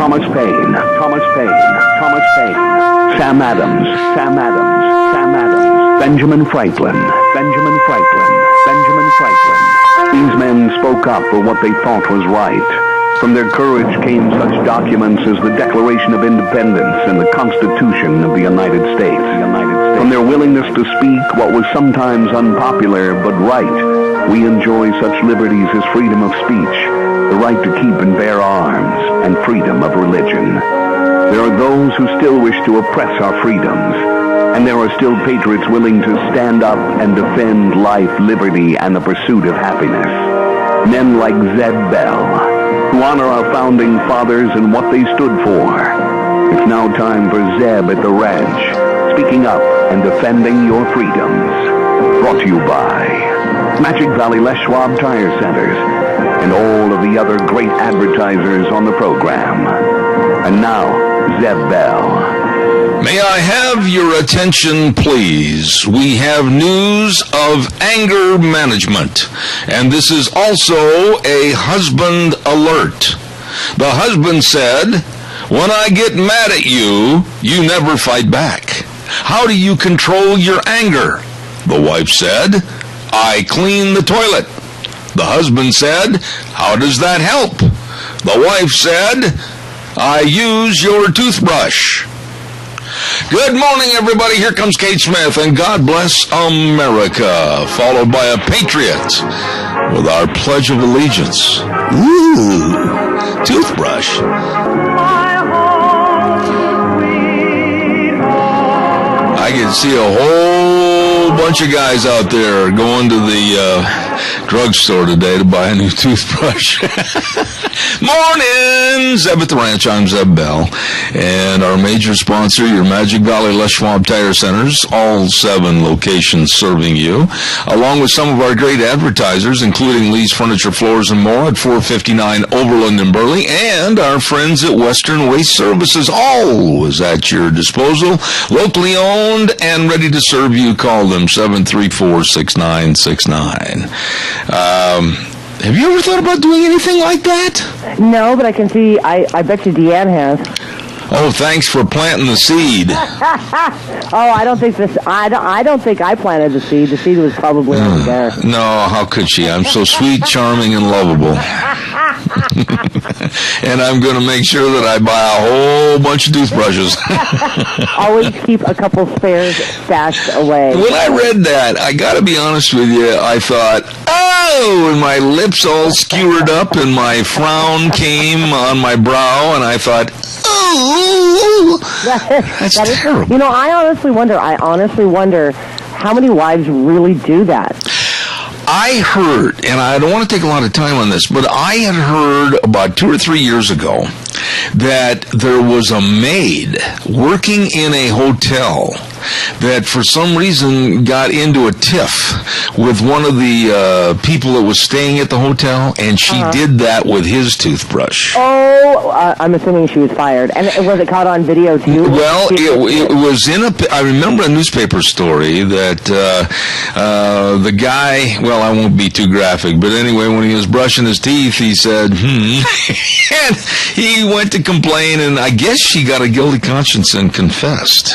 Thomas Paine, Sam Adams, Benjamin Franklin. These men spoke up for what they thought was right. From their courage came such documents as the Declaration of Independence and the Constitution of the United States. From their willingness to speak what was sometimes unpopular but right, we enjoy such liberties as freedom of speech, the right to keep and bear arms, and freedom of religion. There are those who still wish to oppress our freedoms, and there are still patriots willing to stand up and defend life, liberty, and the pursuit of happiness. Men like Zeb Bell, who honor our founding fathers and what they stood for. It's now time for Zeb at the ranch, speaking up and defending your freedoms. Brought to you by Magic Valley Les Schwab Tire Centers and all of the other great advertisers on the program. And now, Zeb Bell. May I have your attention, please? We have news of anger management, and this is also a husband alert. The husband said, "When I get mad at you, you never fight back. How do you control your anger?" The wife said, "I clean the toilet." The husband said, "How does that help?" The wife said, "I use your toothbrush." Good morning, everybody. Here comes Kate Smith, and God bless America, followed by a patriot with our Pledge of Allegiance. Ooh, toothbrush. I can see a whole bunch of guys out there going to the drugstore today to buy a new toothbrush. Morning! Zeb at the Ranch. I'm Zeb Bell. And our major sponsor, your Magic Valley Les Schwab Tire Centers, all 7 locations serving you, along with some of our great advertisers, including Lee's Furniture, Floors, and More at 459 Overland in Burley, and our friends at Western Waste Services, always at your disposal, locally owned and ready to serve you. Call them 734-6969. Have you ever thought about doing anything like that? No, but I can see, I bet you Deanne has. Oh, thanks for planting the seed. I don't think I planted the seed. The seed was probably already there. No, how could she? I'm so sweet, charming, and lovable. And I'm going to make sure that I buy a whole bunch of toothbrushes. Always keep a couple spares stashed away. When I read that, I got to be honest with you, I thought, oh, and my lips all skewered up and my frown came on my brow, and I thought, oh, that's terrible. You know, I honestly wonder how many wives really do that. I heard, and I don't want to take a lot of time on this, but I had heard about 2 or 3 years ago that there was a maid working in a hotel that for some reason got into a tiff with one of the people that was staying at the hotel, and she did that with his toothbrush. Oh, I'm assuming she was fired. And was it caught on video, too? Well, it was in I remember a newspaper story that the guy, well, I won't be too graphic, but anyway, when he was brushing his teeth, he said, and he went to complain, and I guess she got a guilty conscience and confessed.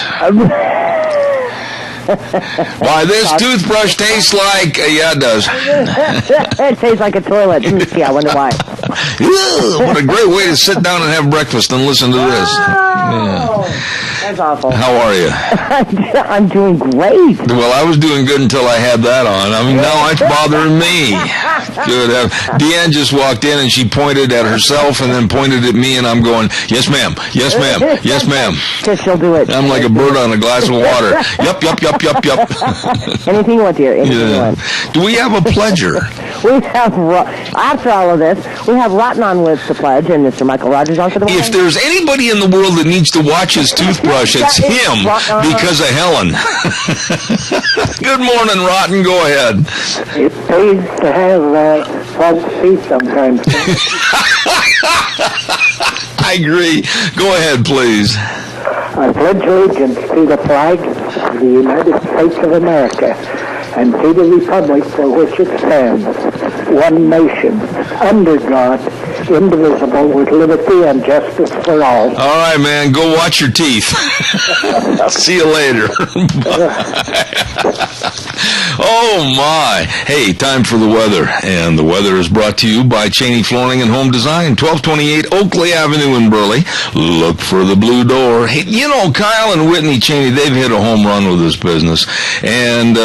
Why, this toothbrush tastes like... yeah, it does. It tastes like a toilet. Yeah, I wonder why. What a great way to sit down and have breakfast and listen to this. Yeah. That's awful. How are you? I'm doing great. Well, I was doing good until I had that on. I mean, now it's bothering me. Good. Deanne just walked in and she pointed at herself and then pointed at me, and I'm going, yes, ma'am. Yes, ma'am. Yes, ma'am. Because she'll do it. I'm like a bird on a glass of water. Yup. Anything you want, dear. Anything you want. Do we have a pledger? We have, after all of this, we have Rotten on with the pledge and Mr. Michael Rogers on for the morning. If there's anybody in the world that needs to watch his toothbrush, it's him because of Helen. Good morning, Rotten. Go ahead. It pays to have false teeth sometimes. I agree. Go ahead, please. I pledge allegiance to the flag of the United States of America and to the republic for which it stands, one nation, under God, indivisible, with liberty and justice for all. All right, man. Go watch your teeth. See you later. Oh, my. Hey, time for the weather. And the weather is brought to you by Cheney Flooring and Home Design, 1228 Oakley Avenue in Burley. Look for the blue door. Hey, you know, Kyle and Whitney Cheney, they've hit a home run with this business. And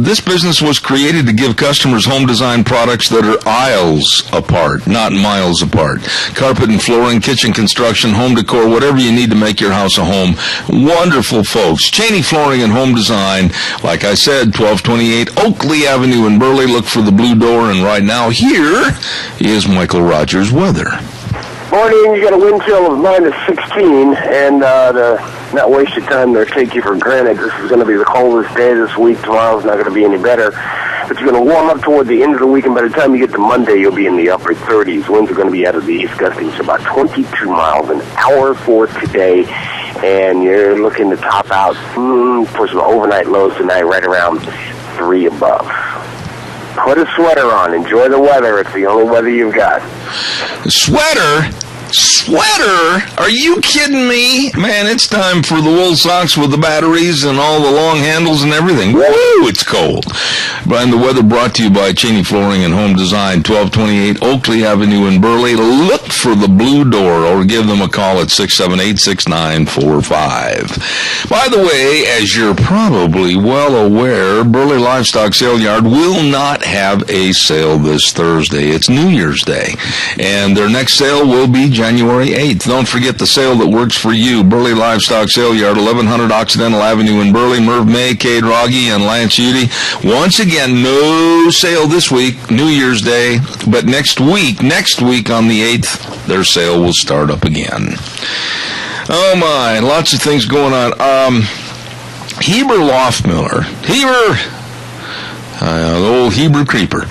this business was created to give customers home design products that are aisles apart, not miles apart. Carpet and flooring, kitchen construction, home decor, whatever you need to make your house a home. Wonderful folks. Cheney Flooring and Home Design, like I said, 1228 Oakley Avenue in Burley. Look for the blue door. And right now, here is Michael Rogers' weather. Morning, you got a wind chill of minus 16, and to not waste your time or take you for granted, this is going to be the coldest day this week. Tomorrow's not going to be any better. But you're going to warm up toward the end of the week, and by the time you get to Monday, you'll be in the upper 30s. Winds are going to be out of the east, gusting to about 22 miles an hour for today. And you're looking to top out for some overnight lows tonight, right around 3 above. Put a sweater on. Enjoy the weather. It's the only weather you've got. Sweater? Sweater? Are you kidding me? Man, it's time for the wool socks with the batteries and all the long handles and everything. Woo, it's cold. Brian, the weather brought to you by Cheney Flooring and Home Design, 1228 Oakley Avenue in Burley. Look for the blue door or give them a call at 678-6945. By the way, as you're probably well aware, Burley Livestock Sale Yard will not have a sale this Thursday. It's New Year's Day, and their next sale will be January 8th. Don't forget the sale that works for you. Burley Livestock Sale Yard, 1100 Occidental Avenue in Burley. Merv May, Cade Rogge, and Lance Udy. Once again, no sale this week, New Year's Day, but next week on the 8th, their sale will start up again. Oh my, lots of things going on. Heber Loftmiller. The old Hebrew creeper,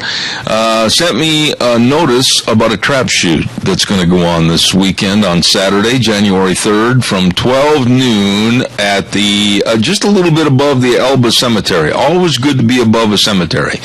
sent me a notice about a crapshoot that's going to go on this weekend on Saturday, January 3rd, from 12 noon at the, just a little bit above the Elba Cemetery. Always good to be above a cemetery.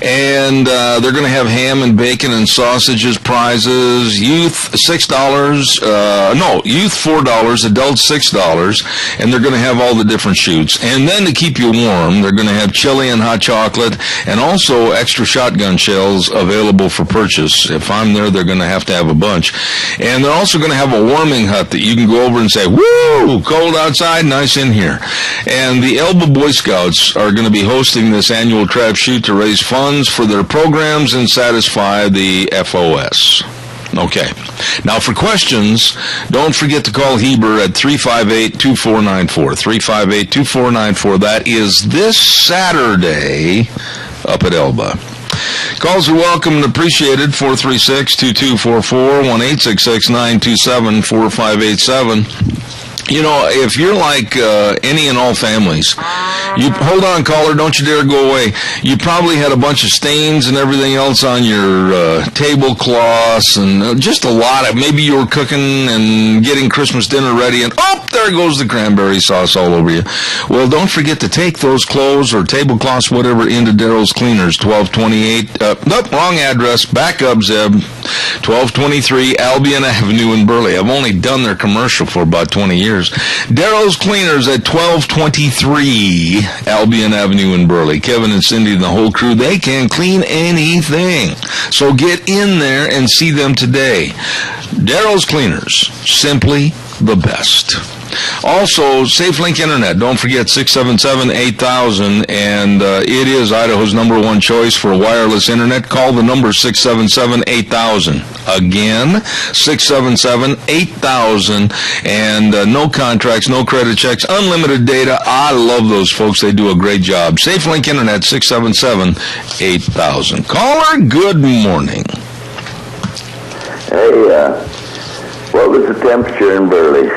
And they're going to have ham and bacon and sausages, prizes, youth $6, youth $4, adults $6, and they're going to have all the different shoots. And then to keep you warm, they're going to have chili and hot chocolate, and also extra shotgun shells available for purchase. If I'm there, they're going to have a bunch. And they're also going to have a warming hut that you can go over and say, woo, cold outside, nice in here. And the Elba Boy Scouts are going to be hosting this annual trap shoot to raise funds for their programs and satisfy the FOS. Okay. Now, for questions, don't forget to call Heber at 358-2494. 358-2494. That is this Saturday up at Elba. Calls are welcome and appreciated. 436-2244, 1-866-927-4587. You know, if you're like any and all families, you hold on, caller, don't you dare go away. You probably had a bunch of stains and everything else on your tablecloths and just a lot of, maybe you were cooking and getting Christmas dinner ready and, there goes the cranberry sauce all over you. Well, don't forget to take those clothes or tablecloths, whatever, into Daryl's Cleaners, 1228, wrong address, back up, Zeb, 1223 Albion Avenue in Burley. I've only done their commercial for about 20 years. Daryl's Cleaners at 1223 Albion Avenue in Burley. Kevin and Cindy and the whole crew, they can clean anything. So get in there and see them today. Daryl's Cleaners, simply the best. Also, SafeLink Internet. Don't forget 677-8000, and it is Idaho's #1 choice for wireless internet. Call the number 677-8000. Again, 677-8000, and no contracts, no credit checks, unlimited data. I love those folks. They do a great job. SafeLink Internet, 677-8000. Caller, good morning. Hey, what was the temperature in Burley?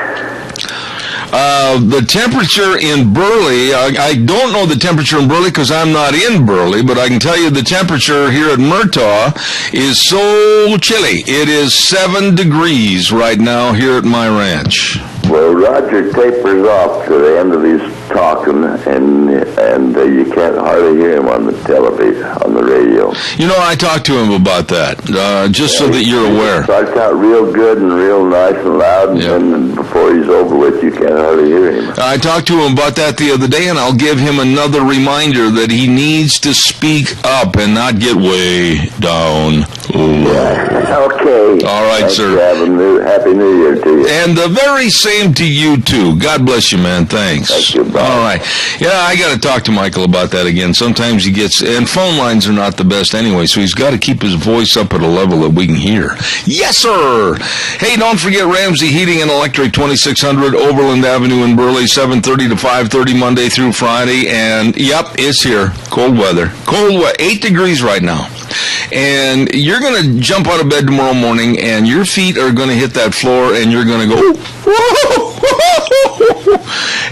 The temperature in Burley, I don't know the temperature in Burley because I'm not in Burley, but I can tell you the temperature here at Murtaugh is so chilly. It is 7 degrees right now here at my ranch. Well, Roger tapers off to the end of his talking, and you can't hardly hear him on the television, on the radio. You know, I talked to him about that, just so that you're aware. Starts out real good and real nice and loud, and then before he's over with, you can't hardly hear him. I talked to him about that the other day, and I'll give him another reminder that he needs to speak up and not get way down low. Okay. All right, Thanks, sir. Happy New Year to you. And the very same to you, too. God bless you, man. Thanks. Thank you. Bye. All right. Yeah, I got to talk to Michael about that again. Sometimes he gets, and phone lines are not the best anyway, so he's got to keep his voice up at a level that we can hear. Yes, sir. Hey, don't forget Ramsey Heating and Electric, 2600 Overland Avenue in Burley, 7:30 to 5:30 Monday through Friday. And, yep, it's here. Cold weather. 8 degrees right now. And you're going to jump out of bed tomorrow morning, and your feet are going to hit that floor, and you're going to go,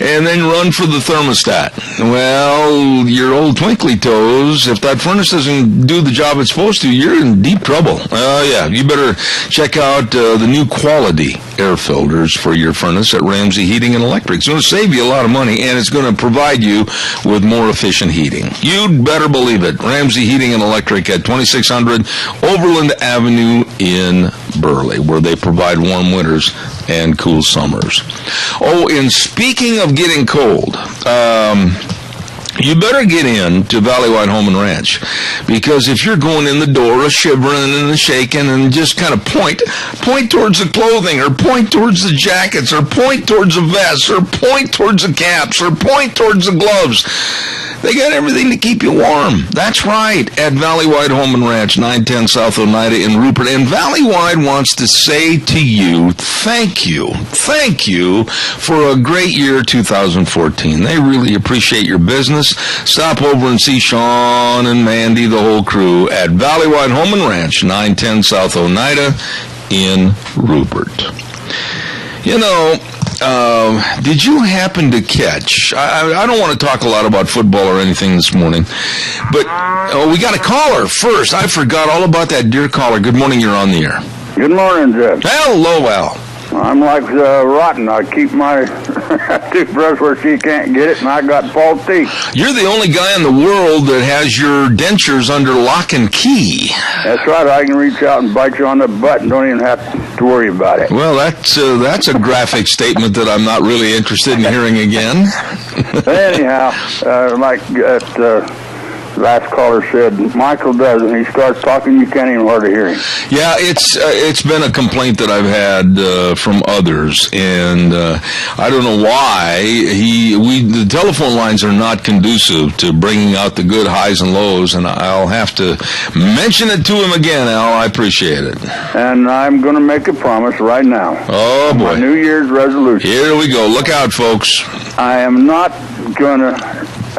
and then run for the thermostat. Well, your old twinkly toes, if that furnace doesn't do the job it's supposed to, you're in deep trouble. Yeah, you better check out the new quality air filters for your furnace at Ramsey Heating and Electric. It's going to save you a lot of money, and it's going to provide you with more efficient heating. You'd better believe it. Ramsey Heating and Electric at 2600 Overland Avenue in Burley, where they provide warm winters and cool summers. Oh, and speaking of getting cold, you better get in to Valley White Home and Ranch, because if you're going in the door a-shivering and a-shaking and just kind of point towards the clothing, or point towards the jackets, or point towards the vests, or point towards the caps, or point towards the gloves, they got everything to keep you warm. That's right, at Valley White Home and Ranch, 910 South Oneida in Rupert. And Valley White wants to say to you, thank you for a great year 2014. They really appreciate your business. Stop over and see Sean and Mandy, the whole crew, at Valley White Home and Ranch, 910 South Oneida in Rupert. You know, did you happen to catch, I don't want to talk a lot about football or anything this morning, but we got a caller first. I forgot all about that dear caller. Good morning, you're on the air. Good morning, Jeff. Hello, Al. I'm like rotten. I keep my toothbrush where she can't get it, and I got false teeth. You're the only guy in the world that has your dentures under lock and key. That's right. I can reach out and bite you on the butt and don't even have to worry about it. Well, that's a graphic statement that I'm not really interested in hearing again. Anyhow, like last caller said, Michael does, and he starts talking, you can't even hardly hear him. Yeah, it's been a complaint that I've had from others, and I don't know why. The telephone lines are not conducive to bringing out the good highs and lows, and I'll have to mention it to him again, Al. I appreciate it. And I'm going to make a promise right now. Oh, boy. My New Year's resolution. Here we go. Look out, folks. I am not going to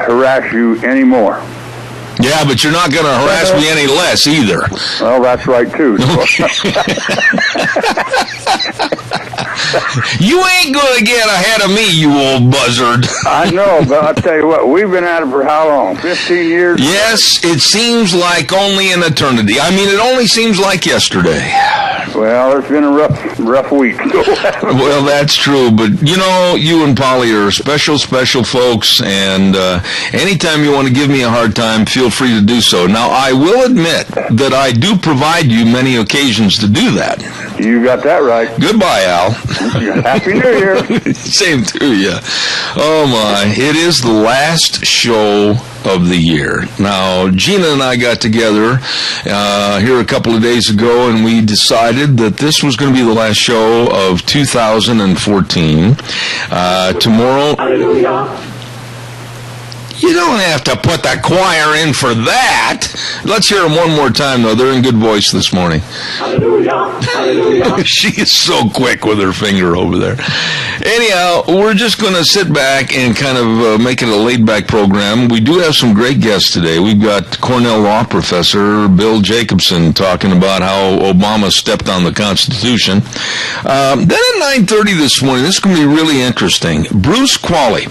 harass you anymore. Yeah, but you're not going to harass me any less either. Well, that's right, too. You ain't going to get ahead of me, you old buzzard. I know, but I'll tell you what, we've been at it for how long? 15 years? Yes, it seems like only an eternity. I mean, it only seems like yesterday. Well, it's been a rough week. Well, that's true, but you know, you and Polly are special folks, and anytime you want to give me a hard time, feel free to do so. Now, I will admit that I do provide you many occasions to do that. You got that right. Goodbye, Al. Happy New Year. Same to you. Oh, my. It is the last show of the year. Now, Gina and I got together here a couple of days ago, and we decided that this was going to be the last show of 2014. Tomorrow... Hallelujah. You don't have to put the choir in for that. Let's hear them one more time, though. They're in good voice this morning. Hallelujah. Hallelujah. She is so quick with her finger over there. Anyhow, we're just going to sit back and kind of make it a laid-back program. We do have some great guests today. We've got Cornell Law Professor Bill Jacobson talking about how Obama stepped on the Constitution. Then at 9:30 this morning, this is going to be really interesting. Bruce Qualley,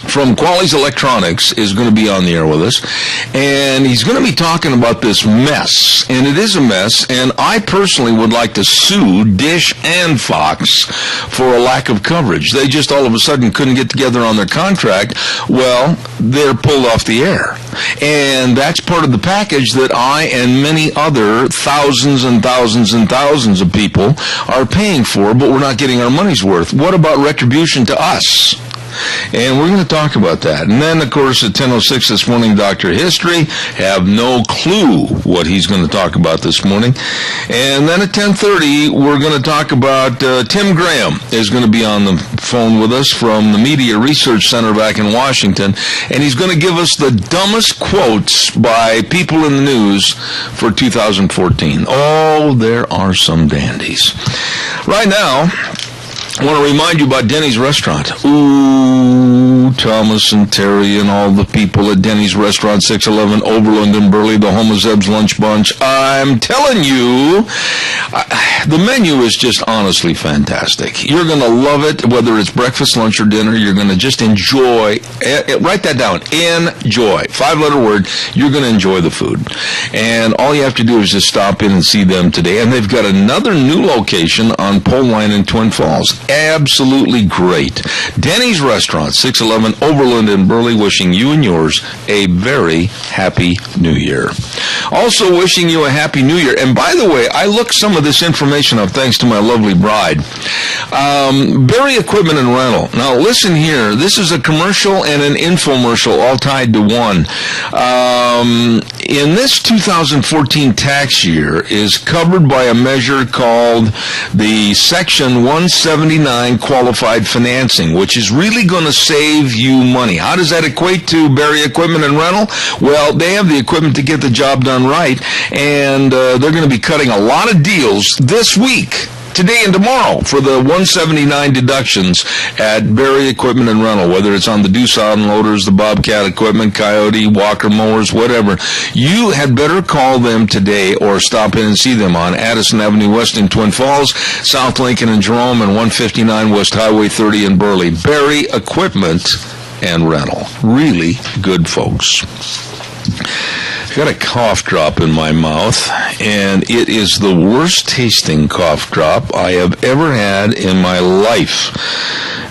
from Quality's Electronics is going to be on the air with us, and he's going to be talking about this mess, and it is a mess, and I personally would like to sue Dish and Fox for a lack of coverage. They just all of a sudden couldn't get together on their contract. Well, they're pulled off the air, and that's part of the package that I and many other thousands and thousands and thousands of people are paying for, but we're not getting our money's worth. What about retribution to us? And we're going to talk about that. And then, of course, at 10:06 this morning, Dr. History. Have no clue what he's going to talk about this morning. And then at 10:30, we're going to talk about Tim Graham is going to be on the phone with us from the Media Research Center back in Washington. And he's going to give us the dumbest quotes by people in the news for 2014. Oh, there are some dandies. Right now, I want to remind you about Denny's Restaurant. Ooh, Thomas and Terry and all the people at Denny's Restaurant, 611 Overland and Burley, the home of Zeb's Lunch Bunch. I'm telling you, the menu is just honestly fantastic. You're going to love it, whether it's breakfast, lunch, or dinner. You're going to just enjoy. Write that down. Enjoy. 5-letter word. You're going to enjoy the food. And all you have to do is just stop in and see them today. And they've got another new location on Pole Line in Twin Falls. Absolutely great. Denny's Restaurant, 611 Overland and Burley, wishing you and yours a very happy New Year. Also wishing you a happy New Year. And by the way, I looked some of this information up thanks to my lovely bride. Berry Equipment and Rental. Now listen here. This is a commercial and an infomercial all tied to one. In this 2014 tax year is covered by a measure called the Section 179 Qualified Financing, which is really going to save you money. How does that equate to Berry Equipment and Rental? Well, they have the equipment to get the job done right, and they're going to be cutting a lot of deals this week, today and tomorrow, for the 179 deductions at Berry Equipment and Rental, whether it's on the Doosan loaders, the Bobcat equipment, Coyote, Walker mowers, whatever. You had better call them today or stop in and see them on Addison Avenue West in Twin Falls, South Lincoln and Jerome, and 159 West Highway 30 in Burley. Berry Equipment and Rental. Really good folks. I've got a cough drop in my mouth, and it is the worst tasting cough drop I have ever had in my life.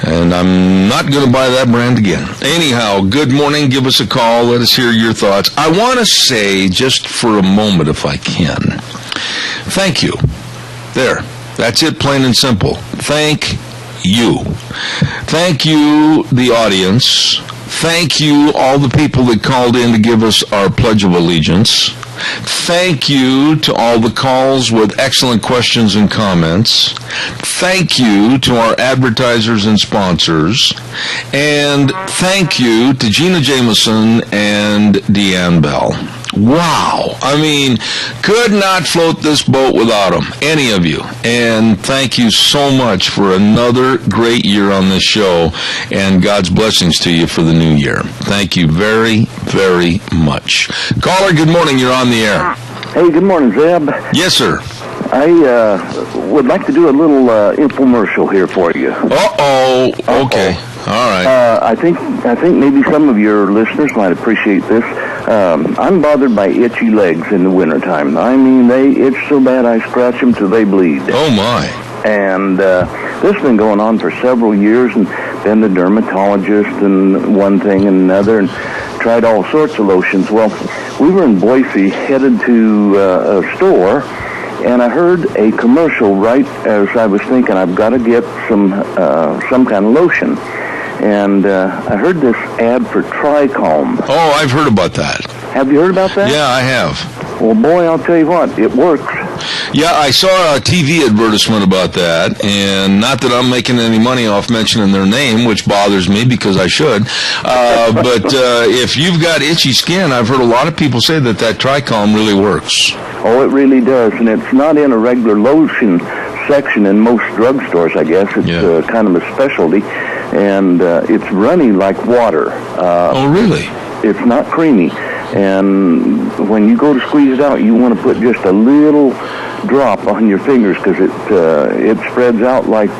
And I'm not going to buy that brand again. Anyhow, good morning. Give us a call. Let us hear your thoughts. I want to say, just for a moment, if I can, thank you. There. That's it, plain and simple. Thank you. Thank you, the audience. Thank you, all the people that called in to give us our Pledge of Allegiance. Thank you to all the calls with excellent questions and comments. Thank you to our advertisers and sponsors. And thank you to Gina Jameson and Deanne Bell. Wow. I mean, could not float this boat without them, any of you. And thank you so much for another great year on this show, and God's blessings to you for the new year. Thank you very, very much. Caller, good morning. You're on the air. Hey, good morning, Zeb. Yes, sir. I would like to do a little infomercial here for you. Uh-oh. Okay. All right. I think maybe some of your listeners might appreciate this. I'm bothered by itchy legs in the wintertime. I mean, they itch so bad I scratch them till they bleed. Oh, my. And this has been going on for several years, and been the dermatologist and one thing and another, and tried all sorts of lotions. Well, we were in Boise, headed to a store, and I heard a commercial right as I was thinking I've got to get some kind of lotion. And I heard this ad for Tricalm. Oh, I've heard about that. Have you heard about that? Yeah, I have. Well, boy, I'll tell you what, it works. Yeah, I saw a TV advertisement about that, and not that I'm making any money off mentioning their name, which bothers me because I should, but if you've got itchy skin, I've heard a lot of people say that Tricalm really works. Oh, it really does, and it's not in a regular lotion section in most drugstores, I guess. It's kind of a specialty, and it's runny like water. Oh, really? It's not creamy. And when you go to squeeze it out, you want to put just a little drop on your fingers because it spreads out like,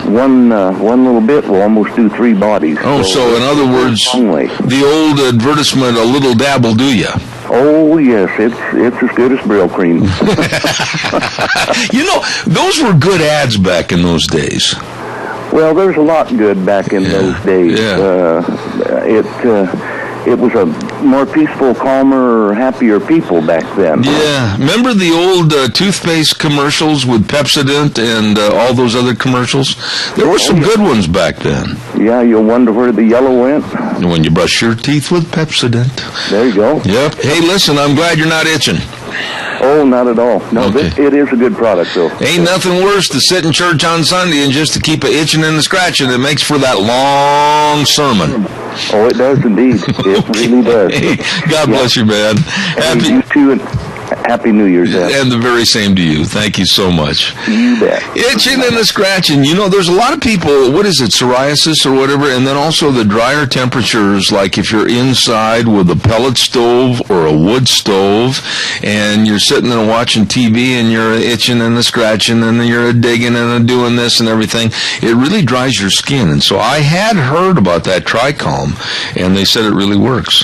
one little bit will almost do 3 bodies. Oh, so in other words, the old advertisement, a little dab will do ya. Oh, yes, it's as good as Brill cream. You know, those were good ads back in those days. Well, there's a lot good back in those days. Yeah. It was a more peaceful, calmer, happier people back then. Yeah. Remember the old toothpaste commercials with Pepsodent and all those other commercials? There were some good ones back then. Yeah, you'll wonder where the yellow went. When you brush your teeth with Pepsodent. There you go. Yep. Hey, listen, I'm glad you're not itching. Oh, not at all. No, Okay. it is a good product, though. Ain't nothing worse to sit in church on Sunday and just to keep a itching and a scratching. It makes for that long sermon. Oh, it does indeed. It really does. Hey, God bless you, man. And you too, and Happy New Year's, Dad. And the very same to you. Thank you so much. You bet. Itching and the scratching. You know, there's a lot of people, what is it, psoriasis or whatever, and then also the drier temperatures, like if you're inside with a pellet stove or a wood stove, and you're sitting there watching TV and you're itching and the scratching and you're digging and doing this and everything, it really dries your skin. And so I had heard about that Tricalm, and they said it really works.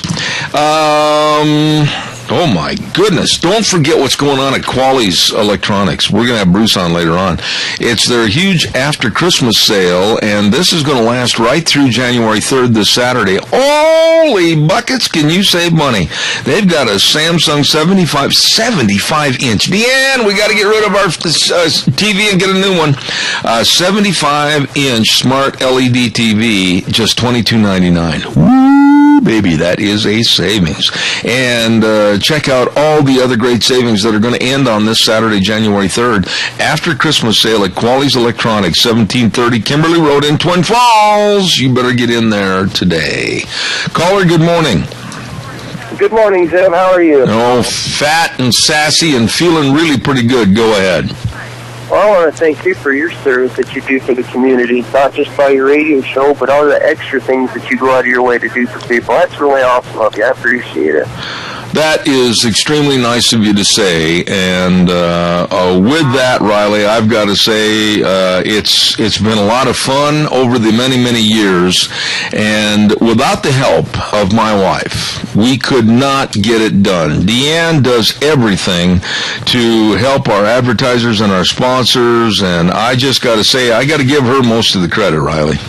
Oh, my goodness. Don't forget what's going on at Quali's Electronics. We're going to have Bruce on later on. It's their huge after-Christmas sale, and this is going to last right through January 3rd this Saturday. Holy buckets, can you save money? They've got a Samsung 75-inch. Deanne, we got to get rid of our TV and get a new one. 75-inch smart LED TV, just $22.99. Woo, baby, that is a savings. And check out all the other great savings that are going to end on this Saturday, January 3rd, after Christmas sale at Quali's Electronics, 1730 Kimberly Road in Twin Falls. You better get in there today. Caller, good morning. Good morning, Zeb. How are you? Oh, fat and sassy and feeling really pretty good. Go ahead. Well, I want to thank you for your service that you do for the community, not just by your radio show, but all the extra things that you go out of your way to do for people. That's really awesome of you. I appreciate it. That is extremely nice of you to say, and with that, Riley, I've got to say it's been a lot of fun over the many, many years, and without the help of my wife, we could not get it done. Deanne does everything to help our advertisers and our sponsors, and I just got to say, I got to give her most of the credit, Riley.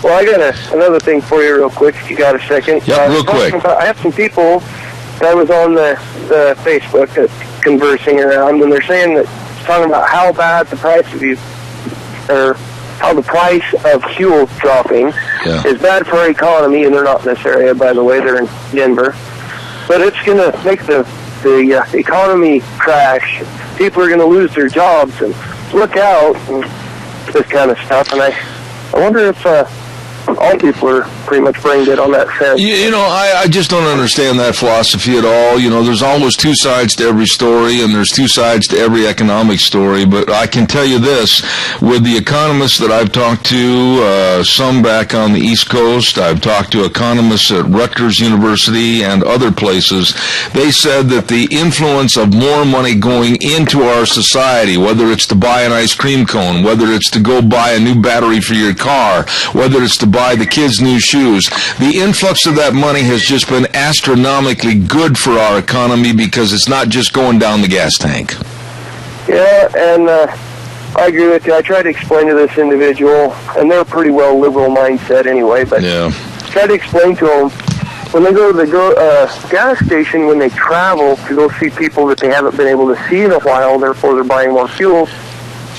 Well, I got another thing for you real quick, if you got a second. Yep, real quick. I have some people that was on the Facebook conversing around, and they're saying that, talking about how bad the price of how the price of fuel dropping is bad for our economy, and they're not in this area, by the way, they're in Denver. But it's going to make the economy crash. People are going to lose their jobs, and look out, and this kind of stuff. And I wonder if all people are pretty much brain dead on that sense. You know, I just don't understand that philosophy at all. You know, there's always two sides to every story, and there's two sides to every economic story. But I can tell you this, with the economists that I've talked to, some back on the East Coast, I've talked to economists at Rutgers University and other places, they said that the influence of more money going into our society, whether it's to buy an ice cream cone, whether it's to go buy a new battery for your car, whether it's to buy the kids new shoes, the influx of that money has just been astronomically good for our economy because it's not just going down the gas tank. Yeah, and I agree with you. I tried to explain to this individual, and they're a pretty well liberal mindset anyway, but try to explain to them, when they go to the gas station, when they travel to go see people that they haven't been able to see in a while, therefore they're buying more fuel.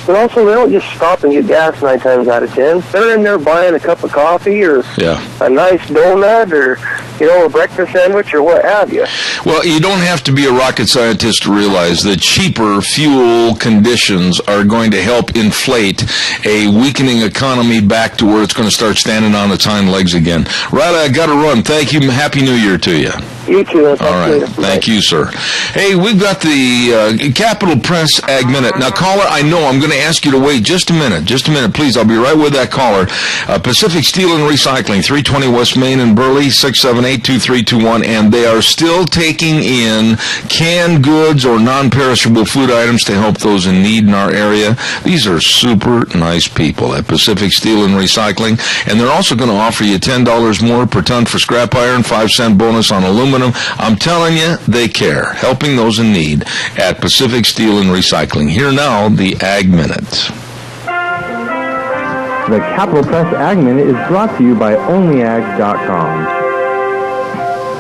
But also, they don't just stop and get gas 9 times out of 10. They're in there buying a cup of coffee or a nice donut or, a breakfast sandwich or what have you. Well, you don't have to be a rocket scientist to realize that cheaper fuel conditions are going to help inflate a weakening economy back to where it's going to start standing on its hind legs again. Riley, I got to run. Thank you. Happy New Year to you. You too. All right. Thank you, sir. Hey, we've got the Capital Press Ag Minute. Now, caller, I know I'm going to ask you to wait just a minute. Just a minute, please. I'll be right with that caller. Pacific Steel and Recycling, 320 West Main in Burley, 678 678-2321, and they are still taking in canned goods or non-perishable food items to help those in need in our area. These are super nice people at Pacific Steel and Recycling, and they're also going to offer you $10 more per ton for scrap iron, 5-cent bonus on aluminum. I'm telling you, they care, helping those in need at Pacific Steel and Recycling. Here now, the Ag Minute. The Capital Press Ag Minute is brought to you by OnlyAg.com.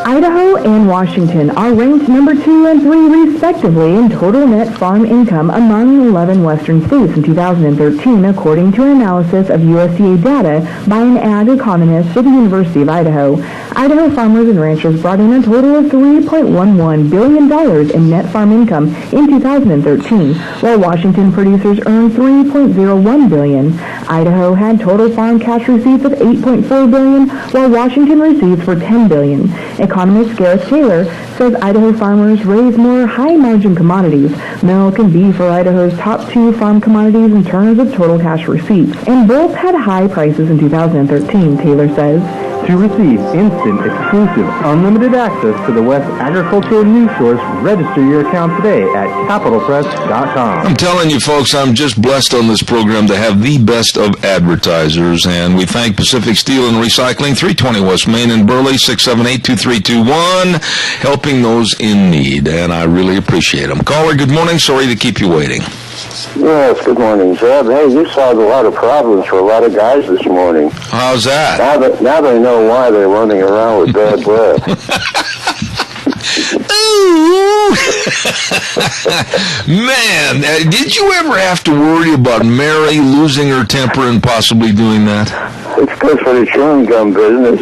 Idaho and Washington are ranked number 2 and 3, respectively, in total net farm income among 11 western states in 2013, according to an analysis of USDA data by an ag economist at the University of Idaho. Idaho farmers and ranchers brought in a total of $3.11 billion in net farm income in 2013, while Washington producers earned $3.01 billion. Idaho had total farm cash receipts of $8.4 billion, while Washington received for $10 billion. Economist Gareth Taylor says Idaho farmers raise more high-margin commodities. Milk and beef are Idaho's top 2 farm commodities in terms of total cash receipts, and both had high prices in 2013, Taylor says. To receive instant, exclusive, unlimited access to the West Agricultural News Source, register your account today at CapitalPress.com. I'm telling you, folks, I'm just blessed on this program to have the best of advertisers, and we thank Pacific Steel and Recycling, 320 West Main in Burley, 678-2321, helping those in need, and I really appreciate them. Caller, good morning. Sorry to keep you waiting. Yes, good morning, Zeb. Hey, you solved a lot of problems for a lot of guys this morning. How's that? Now they know why they're running around with bad breath. Man, did you ever have to worry about Mary losing her temper and possibly doing that? It's good for the chewing gum business.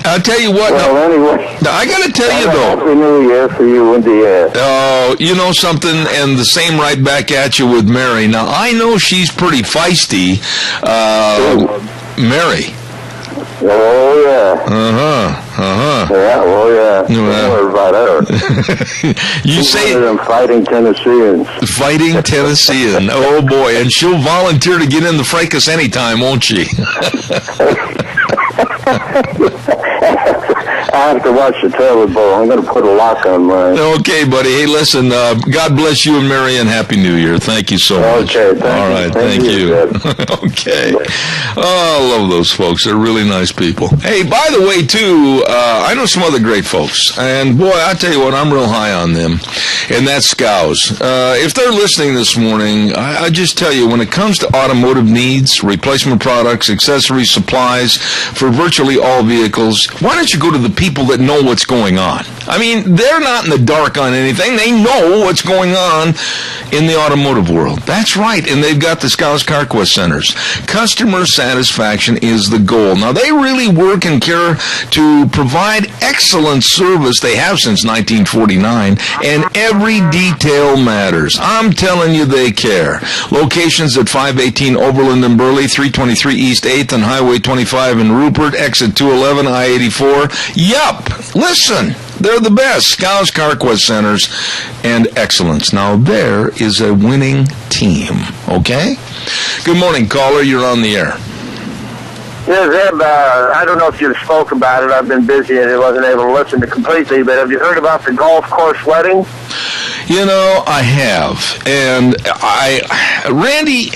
I'll tell you what. Well, anyway. Now, I got to tell you, though. Happy New Year for you and the Oh, you know something? And the same right back at you with Mary. Now, I know she's pretty feisty. Mary. Oh, yeah. Yeah, well, yeah. Don't worry about her. You say... One of them fighting Tennesseans. Fighting Tennessean. Oh, boy. And she'll volunteer to get in the fracas anytime, won't she? I have to watch the toilet bowl. I'm going to put a lock on mine. Okay, buddy. Hey, listen, God bless you and Mary, and Happy New Year. Thank you so much. Okay, all right, thank you. Okay. Oh, I love those folks. They're really nice people. Hey, by the way, too, I know some other great folks, and boy, I tell you what, I'm real high on them, and that's Scows. If they're listening this morning, I just tell you, when it comes to automotive needs, replacement products, accessories, supplies for virtually all vehicles, why don't you go to the people that know what's going on? I mean, they're not in the dark on anything. They know what's going on in the automotive world. That's right, and they've got the Scows CarQuest centers. Customer satisfaction is the goal. Now, they really work and care to provide excellent service. They have since 1949, and every detail matters. I'm telling you, they care. Locations at 518 Overland in Burley, 323 East 8th and Highway 25 in Rupert, exit 211, I-84. Yup, listen. They're the best. Scows CarQuest centers and excellence. Now, there is a winning team, okay? Good morning, caller. You're on the air. Yeah, Zeb, I don't know if you spoke about it. I've been busy and I wasn't able to listen to completely, but have you heard about the golf course wedding? You know, I have. And Randy,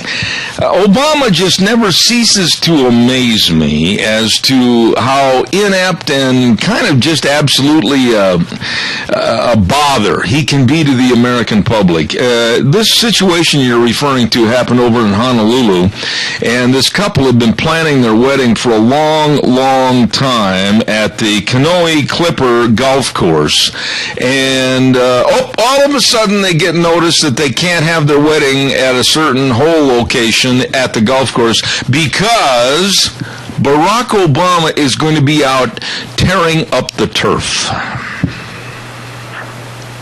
Obama just never ceases to amaze me as to how inept and kind of just absolutely a bother he can be to the American public. This situation you're referring to happened over in Honolulu, and this couple had been planning their wedding for a long, long time at the Kanoe Clipper golf course. And all of a sudden they get notice that they can't have their wedding at a certain hole location at the golf course because Barack Obama is going to be out tearing up the turf.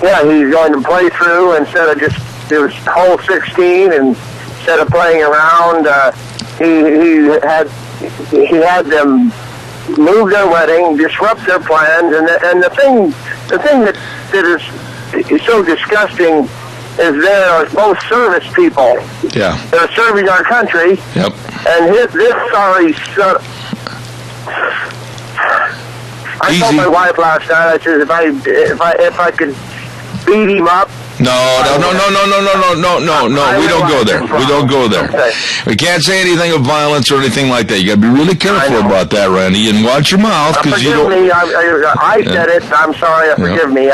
Yeah, he's going to play through instead of just, it was hole 16, and instead of playing around, he had them move their wedding, disrupt their plans, and the thing that is so disgusting is they're both service people. Yeah. They're serving our country. Yep. And this sorry son, I told my wife last night, I said, if I could beat him up. No, we don't go there. We don't go there. Okay. We can't say anything of violence or anything like that. You got to be really careful about that, Randy, and watch your mouth because you don't. Forgive me. I said it. I'm sorry. Forgive me.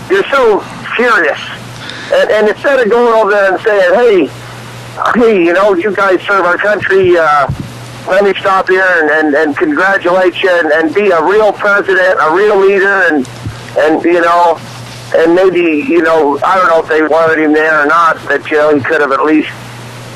You're so furious, and instead of going over there and saying, hey, you know, you guys serve our country. Let me stop here and congratulate you and be a real president, a real leader, and you know. And maybe, you know, I don't know if they wanted him there or not, but, you know, he could have at least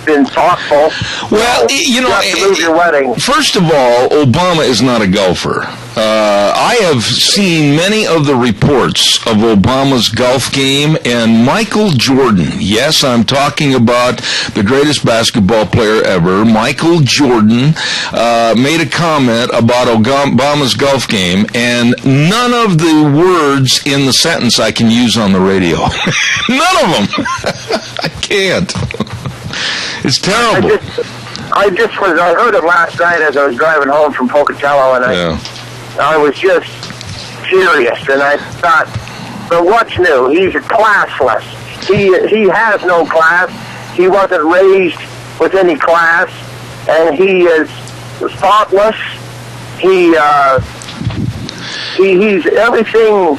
been thoughtful. Well, you know, have to move your wedding. First of all, Obama is not a golfer. I have seen many of the reports of Obama's golf game, and Michael Jordan, yes, I'm talking about the greatest basketball player ever, Michael Jordan, made a comment about Obama's golf game, and none of the words in the sentence I can use on the radio. None of them. I can't. It's terrible. I heard it last night as I was driving home from Pocatello, and I was just furious, and I thought, but what's new? He's classless. He has no class. He wasn't raised with any class, and he is thoughtless. He's everything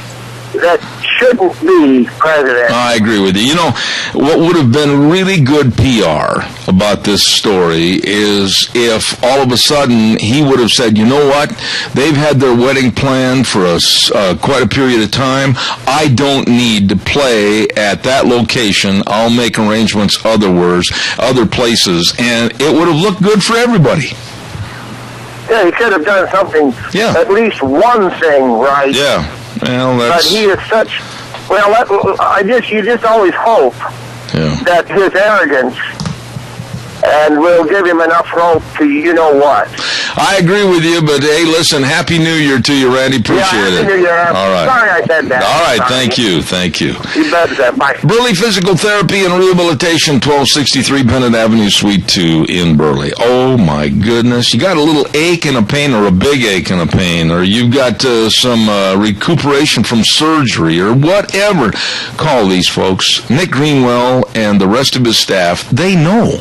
that shouldn't be president. I agree with you. You know, what would have been really good PR about this story is if all of a sudden he would have said, you know what, they've had their wedding planned for us quite a period of time. I don't need to play at that location. I'll make arrangements other places, and it would have looked good for everybody. Yeah, he could have done something, at least one thing right. Yeah. Well, but he is such. Well, you just always hope that his arrogance and we'll give him enough rope to you know what. I agree with you, but hey, listen, Happy New Year to you, Randy. Appreciate it. Happy New Year. All right. Sorry I said that. All right, Sorry. thank you. You bet. Bye. Burley Physical Therapy and Rehabilitation, 1263 Bennett Avenue, Suite 2 in Burley. Oh, my goodness. You got a little ache and a pain or a big ache and a pain, or you've got some recuperation from surgery or whatever. Call these folks. Nick Greenwell and the rest of his staff, they know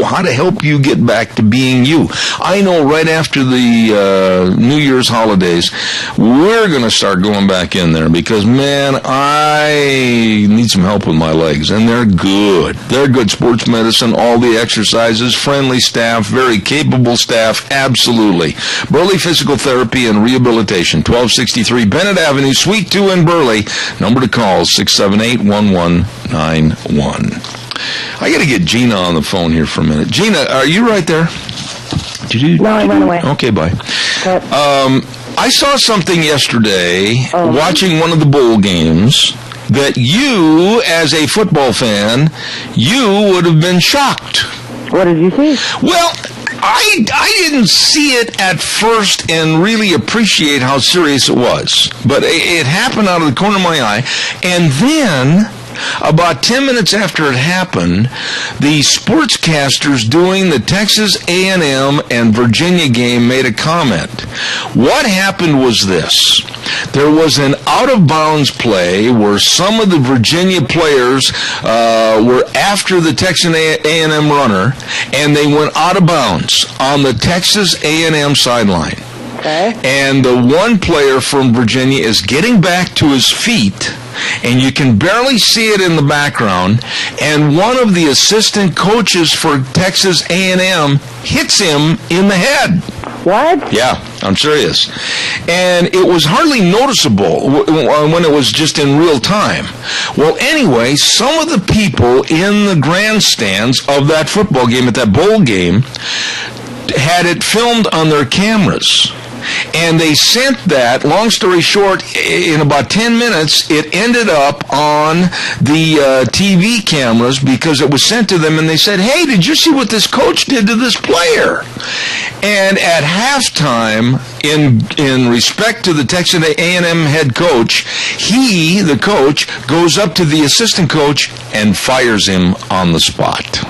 how to help you get back to being you. I know right after the New Year's holidays, we're going to start going back in there because, man, I need some help with my legs, and they're good. They're good. Sports medicine, all the exercises, friendly staff, very capable staff, absolutely. Burley Physical Therapy and Rehabilitation, 1263 Bennett Avenue, Suite 2 in Burley. Number to call, 678-1191. I got to get Gina on the phone here for a minute. Gina, are you right there? No, I ran away. Okay, bye. I saw something yesterday watching one of the bowl games that you, as a football fan, you would have been shocked. What did you see? Well, I didn't see it at first and really appreciate how serious it was. But it happened out of the corner of my eye. And then, about 10 minutes after it happened, the sportscasters doing the Texas A&M and Virginia game made a comment. What happened was this. There was an out-of-bounds play where some of the Virginia players were after the Texas A&M runner, and they went out of bounds on the Texas A&M sideline. Okay. And the one player from Virginia is getting back to his feet, and you can barely see it in the background, and one of the assistant coaches for Texas A&M hits him in the head. What? Yeah, I'm serious. And it was hardly noticeable when it was just in real time. Well, anyway, some of the people in the grandstands of that football game, at that bowl game, had it filmed on their cameras. And they sent that, long story short, in about 10 minutes, it ended up on the TV cameras because it was sent to them, and they said, hey, did you see what this coach did to this player? And at halftime, in respect to the Texas A&M head coach, the coach, goes up to the assistant coach and fires him on the spot.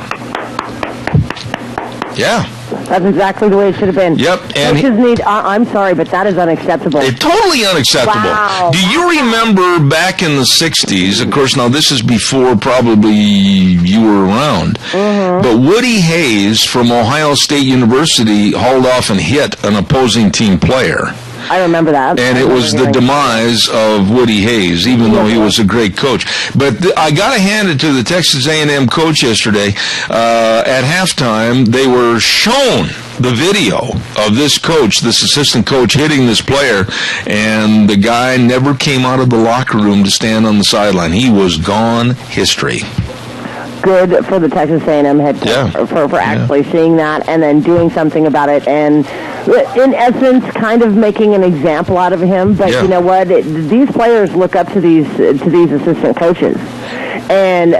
Yeah. That's exactly the way it should have been. Yep. And I'm sorry, but that is unacceptable. It's totally unacceptable. Wow. Do you remember back in the 60s, of course, now this is before probably you were around, but Woody Hayes from Ohio State University hauled off and hit an opposing team player. I remember that. And it was the demise of Woody Hayes, even though he was a great coach. But I got to hand it to the Texas A&M coach yesterday. At halftime, they were shown the video of this coach, this assistant coach, hitting this player, and the guy never came out of the locker room to stand on the sideline. He was gone history. Good for the Texas A&M head coach for actually seeing that and then doing something about it, and in essence kind of making an example out of him. But you know what, these players look up to these assistant coaches, and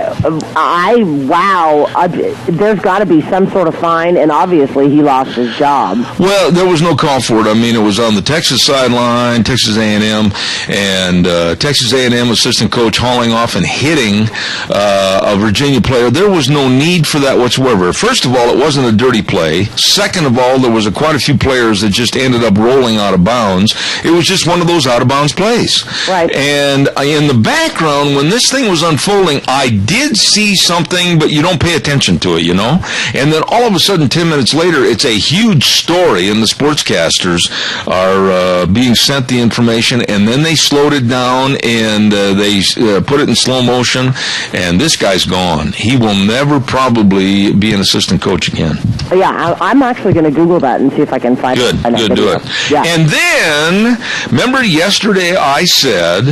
there's got to be some sort of fine, and obviously he lost his job. Well, there was no call for it. I mean, it was on the Texas sideline, Texas A&M, and Texas A&M assistant coach hauling off and hitting a Virginia player. There was no need for that whatsoever. First of all, it wasn't a dirty play. Second of all, there was quite a few players that just ended up rolling out of bounds. It was just one of those out-of-bounds plays. Right. And in the background, when this thing was unfolding, I did see something, but you don't pay attention to it, you know? And then all of a sudden, 10 minutes later, it's a huge story, and the sportscasters are being sent the information, and then they slowed it down, and they put it in slow motion, and this guy's gone. He will never probably be an assistant coach again. Yeah, I'm actually going to Google that and see if I can find Good, do it. Yeah. And then, remember yesterday I said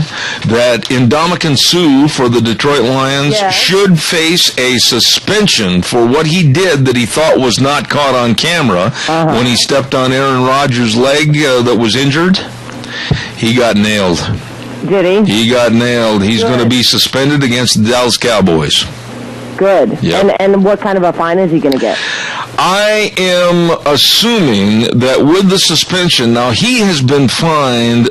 that Ndamukong Suh for the Detroit Lions should face a suspension for what he did that he thought was not caught on camera when he stepped on Aaron Rodgers' leg that was injured. He got nailed. Did he? He got nailed. He's going to be suspended against the Dallas Cowboys. Good. Yep. And what kind of a fine is he going to get? I am assuming that with the suspension, now he has been fined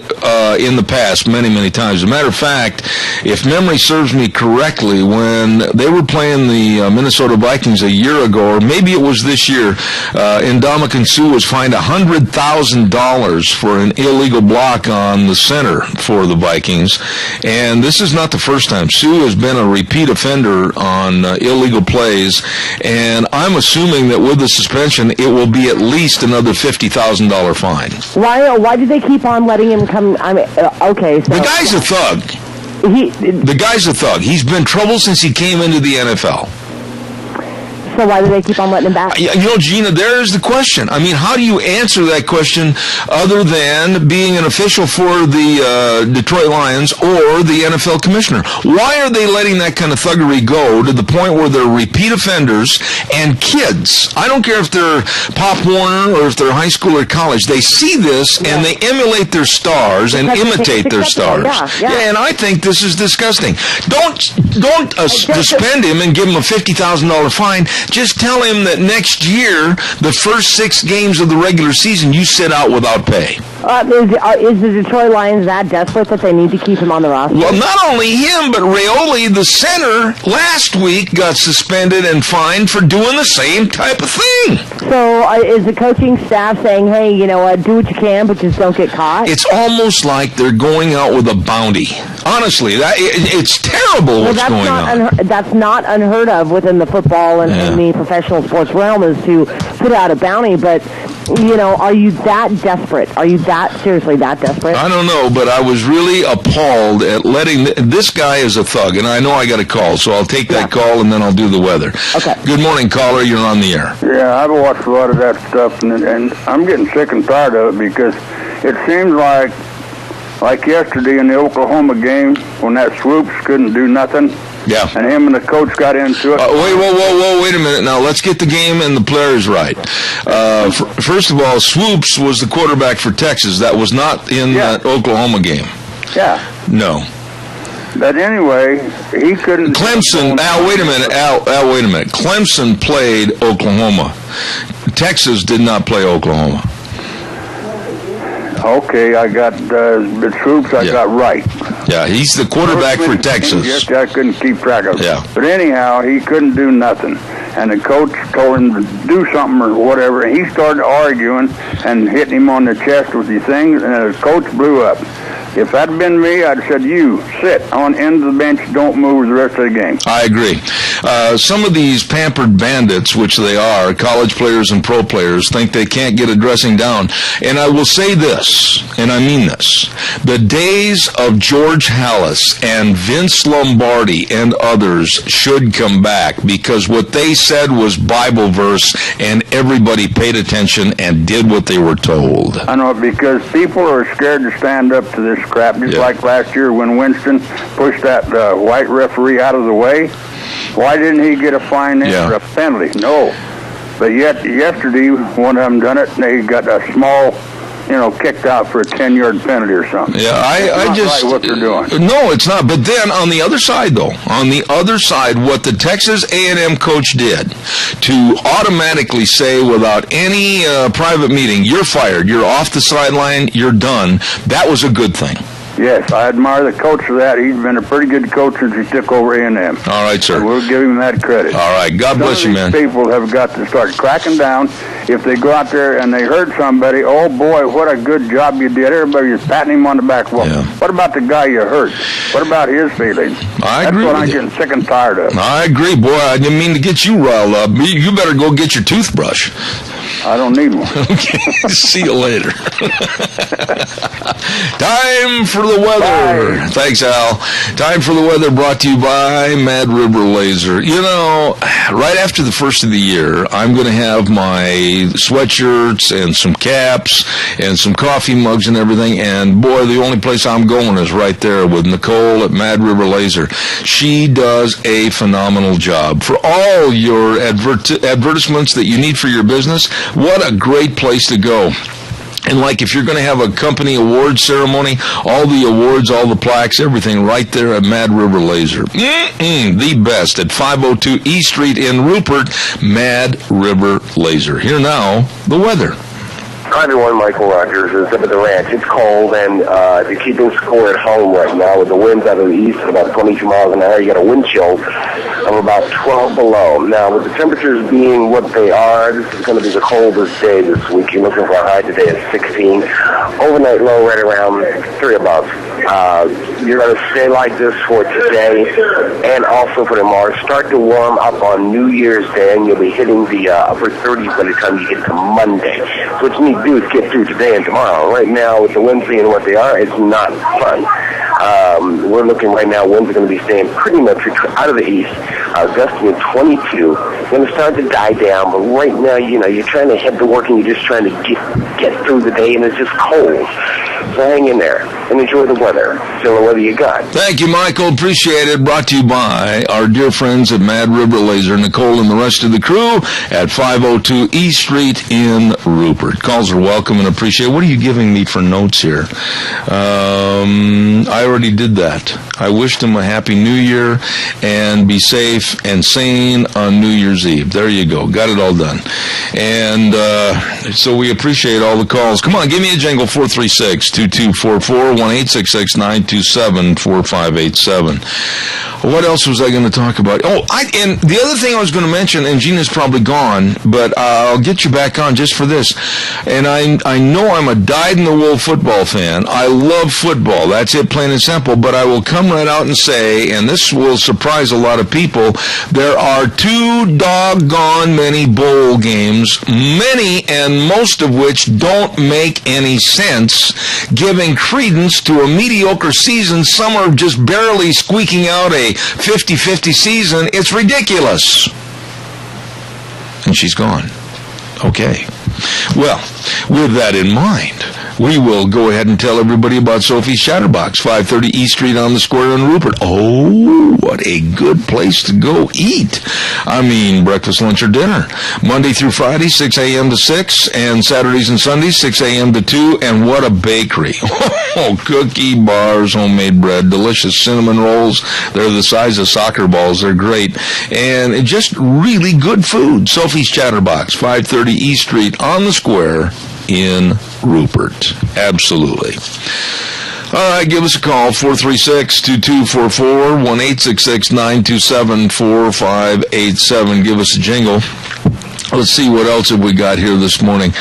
in the past many, many times. As a matter of fact, if memory serves me correctly, when they were playing the Minnesota Vikings a year ago, or maybe it was this year, Ndamukong Suh was fined $100,000 for an illegal block on the center for the Vikings. And this is not the first time. Suh has been a repeat offender on illegal plays, and I'm assuming that with the suspension, it will be at least another $50,000 fine. Why did they keep on letting him come? I mean, okay. So the guy's a thug. The guy's a thug. He's been trouble since he came into the NFL. So why do they keep on letting him back? You know, Gina, there's the question. I mean, how do you answer that question other than being an official for the Detroit Lions or the NFL commissioner? Why are they letting that kind of thuggery go to the point where they're repeat offenders and kids? I don't care if they're Pop Warner or if they're high school or college. They see this and they emulate their stars and imitate their stars. Yeah, and I think this is disgusting. Don't suspend him and give him a $50,000 fine. Just tell him that next year, the first 6 games of the regular season, you sit out without pay. Is the Detroit Lions that desperate that they need to keep him on the roster? Well, not only him, but Raiola, the center, last week got suspended and fined for doing the same type of thing. So is the coaching staff saying, hey, you know what, do what you can, but just don't get caught? It's almost like they're going out with a bounty. Honestly, it's terrible what's going on. That's not unheard of within the football and the professional sports realm, is to put out a bounty, but... You know, are you that desperate? Are you seriously that desperate? I don't know, but I was really appalled at letting... This guy is a thug, and I know I got a call, so I'll take that call, and then I'll do the weather. Okay. Good morning, caller. You're on the air. Yeah, I've watched a lot of that stuff, and I'm getting sick and tired of it because it seems like yesterday in the Oklahoma game when that Swoops couldn't do nothing. Yeah. And him and the coach got into it. Wait a minute. Now, let's get the game and the players right. First of all, Swoops was the quarterback for Texas. That was not in that Oklahoma game. Yeah. No. But anyway, he couldn't... Clemson... Al, wait a minute. Clemson played Oklahoma. Texas did not play Oklahoma. Okay, I got the troops. I got right. Yeah, he's the quarterback for Texas. Yes, I couldn't keep track of it. Yeah. But anyhow, he couldn't do nothing. And the coach told him to do something or whatever, and he started arguing and hitting him on the chest with these things, and the coach blew up. If that'd been me, I'd said, you sit on end of the bench, don't move the rest of the game. I agree. Some of these pampered bandits, which they are, college players and pro players, think they can't get a dressing down. And I will say this, and I mean this, the days of George Halas and Vince Lombardi and others should come back, because what they said was Bible verse, and everybody paid attention and did what they were told. I know, because people are scared to stand up to this crap, just like last year when Winston pushed that white referee out of the way. Why didn't he get a fine or a penalty? No. But yet, yesterday, one of them done it, and they got a small, kicked out for a 10-yard penalty or something. Yeah, I just... Right what they're doing. No, it's not. But then, on the other side, though, what the Texas A&M coach did to automatically say without any private meeting, you're fired, you're off the sideline, you're done, that was a good thing. Yes, I admire the coach for that. He's been a pretty good coach since he took over A&M. All right, sir. So we'll give him that credit. All right. God bless you, man. People have got to start cracking down. If they go out there and they hurt somebody, oh, boy, what a good job you did. Everybody's patting him on the back. Well, what about the guy you hurt? What about his feelings? I agree. That's what I'm getting sick and tired of. I agree, boy. I didn't mean to get you riled up. You better go get your toothbrush. I don't need one. Okay. See you later. Time for the weather. Bye. Thanks, Al. Time for the weather brought to you by Mad River Laser. Right after the first of the year, I'm going to have my sweatshirts and some caps and some coffee mugs and everything. And, boy, the only place I'm going is right there with Nicole at Mad River Laser. She does a phenomenal job. For all your advertisements that you need for your business, what a great place to go. And like if you're going to have a company award ceremony, all the awards, all the plaques, everything right there at Mad River Laser. The best at 502 E Street in Rupert, Mad River Laser. Here now, the weather. Hi everyone, Michael Rogers is up at the ranch. It's cold and they're keeping score at home right now with the winds out of the east at about 22 miles an hour. You got a wind chill of about 12 below. Now with the temperatures being what they are, this is going to be the coldest day this week. You're looking for a high today at 16. Overnight low right around 3 above. You're going to stay like this for today and also for tomorrow. Start to warm up on New Year's Day and you'll be hitting the upper 30s by the time you get to Monday. So what you need to do is get through today and tomorrow. Right now, with the winds being what they are, it's not fun. We're looking right now, winds are going to be staying pretty much out of the east, gusting at 22. It's going to start to die down, but right now, you're trying to head to work and you're just trying to get through the day, and it's just cold. So hang in there and enjoy the weather. Still the weather you got. Thank you, Michael. Appreciate it. Brought to you by our dear friends at Mad River Laser, Nicole and the rest of the crew at 502 E Street in Rupert. Calls are welcome and appreciated. What are you giving me for notes here? I already did that. I wished him a happy new year and be safe and sane on New Year's Eve. There you go. Got it all done. And so we appreciate all the calls. Come on, give me a jingle, 436-2244, 1-866-927-4587. What else was I going to talk about? And the other thing I was going to mention, and Gina's probably gone, but I'll get you back on just for this. And I know I'm a dyed-in-the-wool football fan. I love football. That's it, plain and simple. But I will come right out and say, and this will surprise a lot of people, there are too doggone many bowl games, many and most of which don't make any sense, giving credence to a mediocre season. Some are just barely squeaking out a 50-50 season. It's ridiculous. And she's gone. Okay. Well, with that in mind, we will go ahead and tell everybody about Sophie's Chatterbox, 530 East Street on the Square in Rupert. Oh, what a good place to go eat. I mean, breakfast, lunch, or dinner. Monday through Friday, 6 a.m. to 6, and Saturdays and Sundays, 6 a.m. to 2, and what a bakery. Oh, cookie bars, homemade bread, delicious cinnamon rolls. They're the size of soccer balls. They're great. And just really good food. Sophie's Chatterbox, 530 East Street on the Square in Rupert. Absolutely. All right, give us a call, 436-2244, 1-866-927-4587. Give us a jingle. Let's see what else have we got here this morning.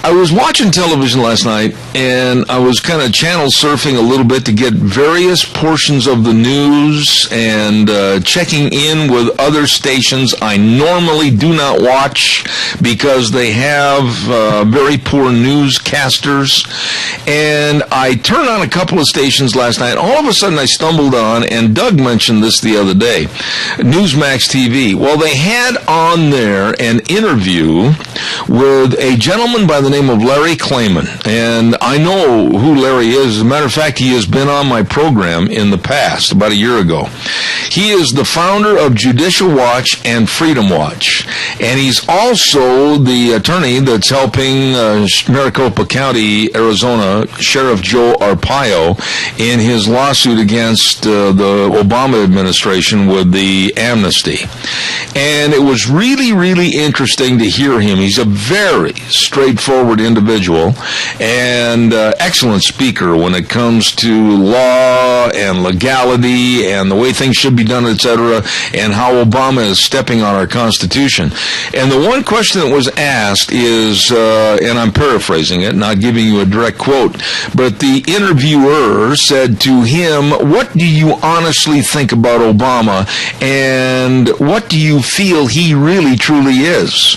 I was watching television last night, and I was kind of channel surfing a little bit to get various portions of the news and checking in with other stations I normally do not watch because they have very poor newscasters. And I turned on a couple of stations last night. All of a sudden I stumbled on, and Doug mentioned this the other day, Newsmax TV. Well, they had on there an interview with a gentleman by the name of Larry Klayman. And I know who Larry is. As a matter of fact, he has been on my program in the past, about a year ago. He is the founder of Judicial Watch and Freedom Watch. And he's also the attorney that's helping Maricopa County, Arizona, Sheriff Joe Arpaio in his lawsuit against the Obama administration with the amnesty. And it was really, really interesting to hear him. He's a very straightforward individual and excellent speaker when it comes to law and legality and the way things should be done, etc., and how Obama is stepping on our Constitution. And the one question that was asked is, and I'm paraphrasing it, not giving you a direct quote, but the interviewer said to him, what do you honestly think about Obama, and what do you feel he really truly is?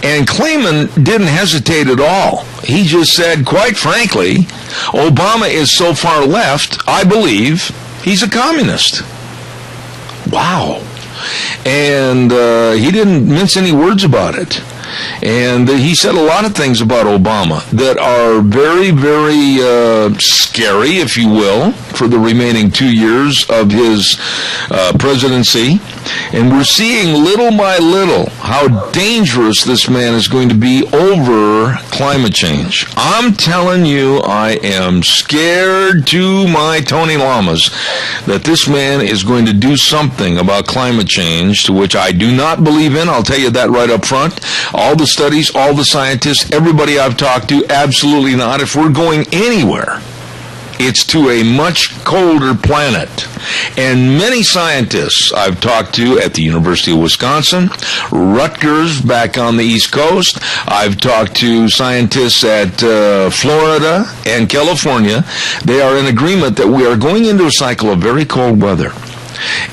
And Klayman didn't hesitate at all. He just said, quite frankly, Obama is so far left, I believe he's a communist. Wow. And he didn't mince any words about it. And he said a lot of things about Obama that are very, very scary, if you will, for the remaining 2 years of his presidency. And we're seeing little by little how dangerous this man is going to be over climate change. I'm telling you, I am scared to my Tony Lamas that this man is going to do something about climate change, to which I do not believe in. I'll tell you that right up front. All the studies, all the scientists, everybody I've talked to, absolutely not. If we're going anywhere, it's to a much colder planet. And many scientists I've talked to at the University of Wisconsin, Rutgers back on the East Coast, I've talked to scientists at Florida and California. They are in agreement that we are going into a cycle of very cold weather.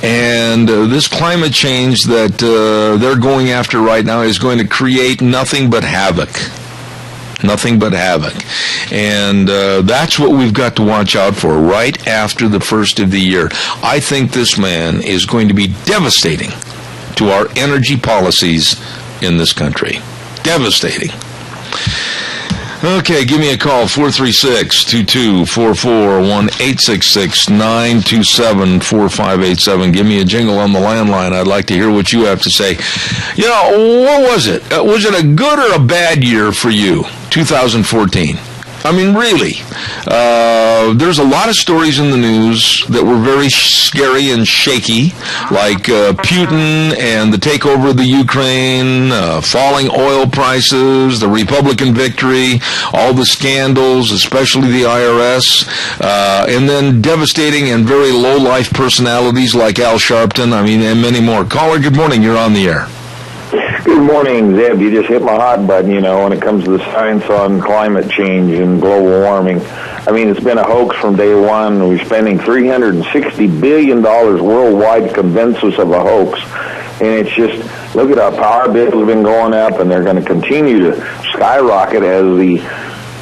And this climate change that they're going after right now is going to create nothing but havoc. Nothing but havoc. And that's what we've got to watch out for right after the first of the year. I think this man is going to be devastating to our energy policies in this country. Devastating. Okay, give me a call, 436-2244, 1-866-927-4587. Give me a jingle on the landline. I'd like to hear what you have to say. You know, what was it? Was it a good or a bad year for you, 2014? I mean, really. There's a lot of stories in the news that were very scary and shaky, like Putin and the takeover of the Ukraine, falling oil prices, the Republican victory, all the scandals, especially the IRS, and then devastating and very low-life personalities like Al Sharpton, I mean, and many more. Caller, good morning. You're on the air. Good morning, Zeb. You just hit my hot button, you know, when it comes to the science on climate change and global warming. I mean, it's been a hoax from day one. We're spending $360 billion worldwide to convince us of a hoax. And it's just, look at our power bills have been going up, and they're going to continue to skyrocket as the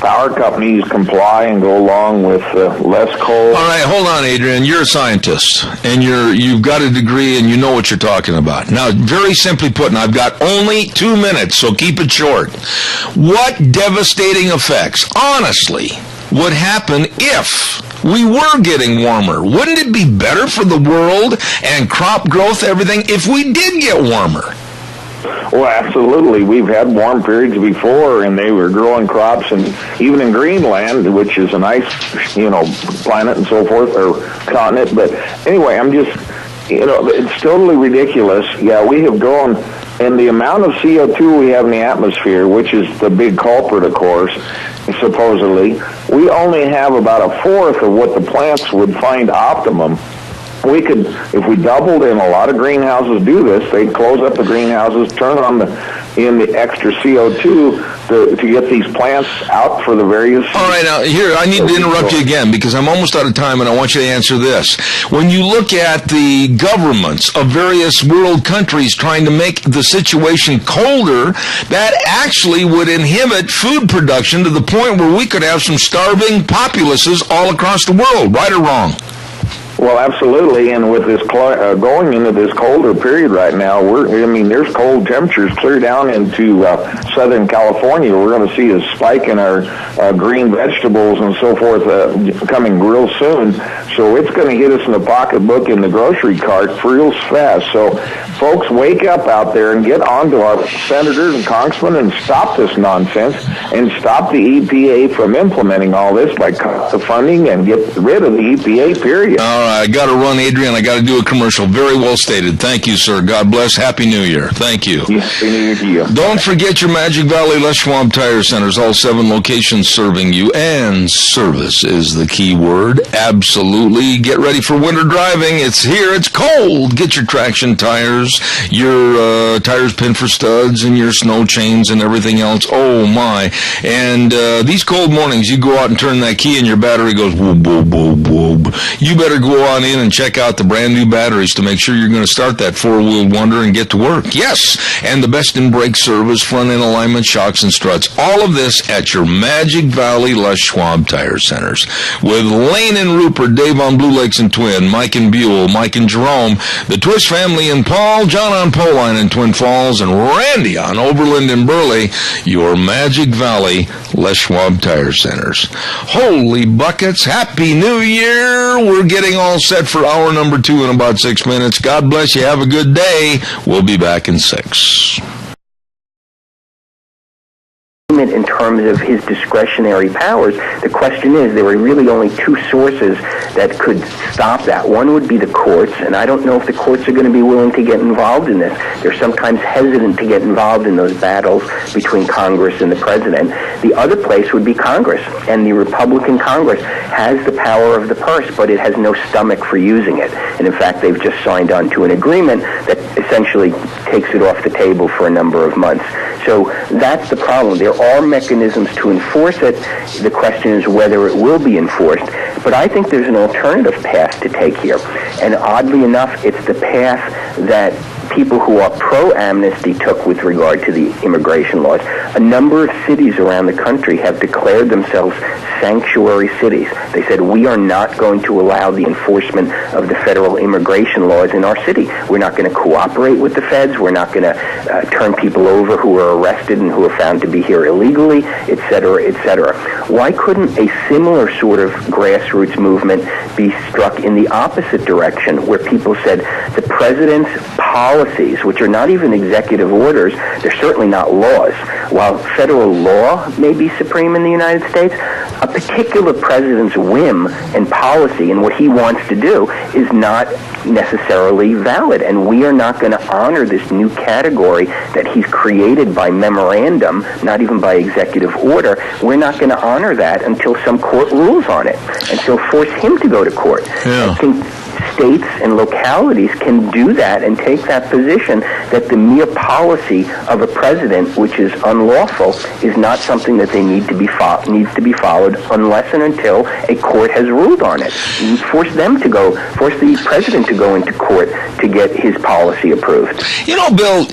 power companies comply and go along with less coal. All right, hold on, Adrian. You're a scientist, and you've got a degree, and you know what you're talking about. Now, very simply put, and I've got only 2 minutes, so keep it short. What devastating effects, honestly, would happen if we were getting warmer? Wouldn't it be better for the world and crop growth, everything, if we did get warmer? Well, absolutely. We've had warm periods before, and they were growing crops, and even in Greenland, which is a nice, you know, planet and so forth, or continent. But anyway, I'm just, you know, it's totally ridiculous. Yeah, we have grown And the amount of CO2 we have in the atmosphere, which is the big culprit, of course, supposedly, we only have about a fourth of what the plants would find optimum. We could, if we doubled, and a lot of greenhouses do this, they'd close up the greenhouses, turn on the extra CO2 to get these plants out for the various... All right, now, here, I need to interrupt you again because I'm almost out of time, and I want you to answer this. When you look at the governments of various world countries trying to make the situation colder, that actually would inhibit food production to the point where we could have some starving populaces all across the world, right or wrong? Well, absolutely, and with this going into this colder period right now, there's cold temperatures clear down into Southern California. We're going to see a spike in our green vegetables and so forth coming real soon. So it's going to hit us in the pocketbook in the grocery cart real fast. So, folks, wake up out there and get onto our senators and congressmen and stop this nonsense and stop the EPA from implementing all this by cutting the funding and get rid of the EPA, period. I got to run, Adrian. I got to do a commercial. Very well stated. Thank you, sir. God bless. Happy New Year. Thank you. Happy New Year to you. Don't forget your Magic Valley Les Schwab Tire Centers, all 7 locations serving you, and service is the key word. Absolutely. Get ready for winter driving. It's here. It's cold. Get your traction tires, your tires pinned for studs, and your snow chains and everything else. Oh, my. And these cold mornings, you go out and turn that key and your battery goes whoop, whoop, whoop, whoop. You better go on in and check out the brand new batteries to make sure you're going to start that four-wheel wonder and get to work. Yes, and the best in brake service, front-end alignment, shocks, and struts. All of this at your Magic Valley Les Schwab Tire Centers. With Lane and Rupert, Dave on Blue Lakes and Twin, Mike and Buell, Mike and Jerome, the Twist family in Paul, John on Poline in Twin Falls, and Randy on Overland and Burley, your Magic Valley Les Schwab Tire Centers. Holy buckets, Happy New Year! We're getting all set for hour number 2 in about 6 minutes. God bless you. Have a good day. We'll be back in 6. In terms of his discretionary powers, the question is there were really only 2 sources that could stop that. One would be the courts, and I don't know if the courts are going to be willing to get involved in this. They're sometimes hesitant to get involved in those battles between Congress and the president. The other place would be Congress, and the Republican Congress has the power of the purse, but it has no stomach for using it. And in fact, they've just signed on to an agreement that essentially takes it off the table for a number of months. So that's the problem. There are mechanisms to enforce it. The question is whether it will be enforced. But I think there's an alternative path to take here. And oddly enough, it's the path that people who are pro-amnesty took with regard to the immigration laws. A number of cities around the country have declared themselves sanctuary cities. They said, we are not going to allow the enforcement of the federal immigration laws in our city. We're not going to cooperate with the feds. We're not going to turn people over who are arrested and who are found to be here illegally, et cetera, et cetera. Why couldn't a similar sort of grassroots movement be struck in the opposite direction, where people said the president's policies, which are not even executive orders, they're certainly not laws. While federal law may be supreme in the United States, a particular president's whim and policy and what he wants to do is not necessarily valid, and we are not going to honor this new category that he's created by memorandum, not even by executive order. We're not going to honor that until some court rules on it, and so force him to go to court. Yeah. I think states and localities can do that and take that position that the mere policy of a president, which is unlawful, is not something that they needs to be followed unless and until a court has ruled on it. And force the president to go into court to get his policy approved. You know, Bill,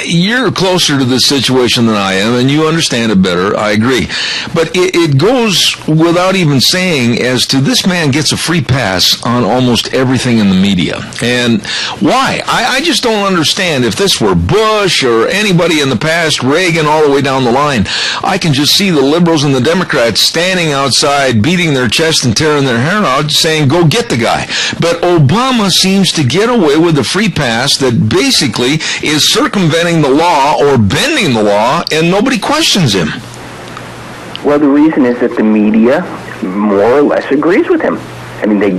you're closer to this situation than I am, and you understand it better. I agree. But it goes without even saying as to this man gets a free pass on almost everything in the media. And why? I just don't understand. If this were Bush or anybody in the past, Reagan, all the way down the line, I can just see the liberals and the Democrats standing outside, beating their chest and tearing their hair out, saying, go get the guy. But Obama seems to get away with a free pass that basically is circumventing the law or bending the law, and nobody questions him. Well, the reason is that the media more or less agrees with him. I mean, they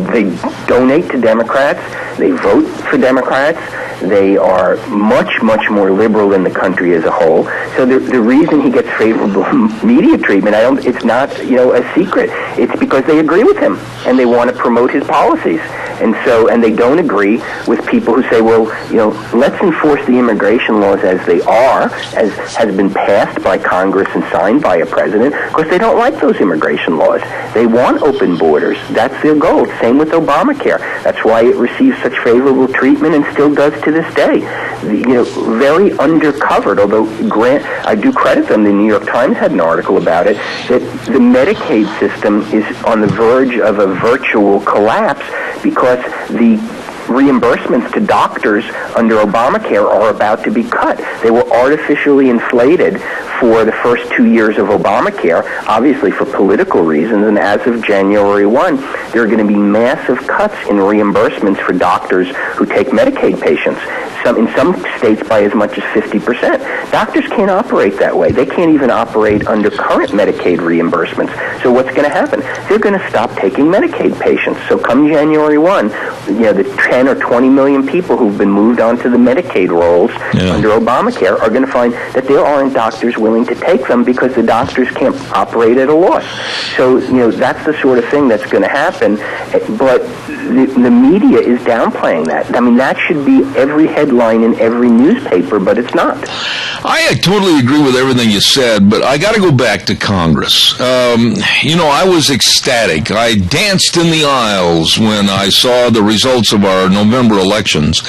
donate to Democrats, they vote for Democrats, They are much, much more liberal than the country as a whole. So the reason he gets favorable media treatment, it's not, a secret. It's because they agree with him and they want to promote his policies. And they don't agree with people who say, well, let's enforce the immigration laws as they are, as has been passed by Congress and signed by a president, because they don't like those immigration laws. They want open borders. That's their goal. Same with Obamacare. That's why it receives such favorable treatment and still does to this day. Very undercovered, although I do credit them. The New York Times had an article about it, that the Medicaid system is on the verge of a virtual collapse because the reimbursements to doctors under Obamacare are about to be cut. They were artificially inflated for the first 2 years of Obamacare, obviously for political reasons, and as of January 1, there are going to be massive cuts in reimbursements for doctors who take Medicaid patients, in some states by as much as 50%. Doctors can't operate that way. They can't even operate under current Medicaid reimbursements. So what's going to happen? They're going to stop taking Medicaid patients. So come January 1, the 10 or 20 million people who've been moved onto the Medicaid rolls under Obamacare are going to find that there aren't doctors willing to take them because the doctors can't operate at a loss. So, that's the sort of thing that's going to happen. But the media is downplaying that. I mean, that should be every headline in every newspaper, but it's not. I totally agree with everything you said, but I got to go back to Congress. I was ecstatic. I danced in the aisles when I saw the results of our November elections.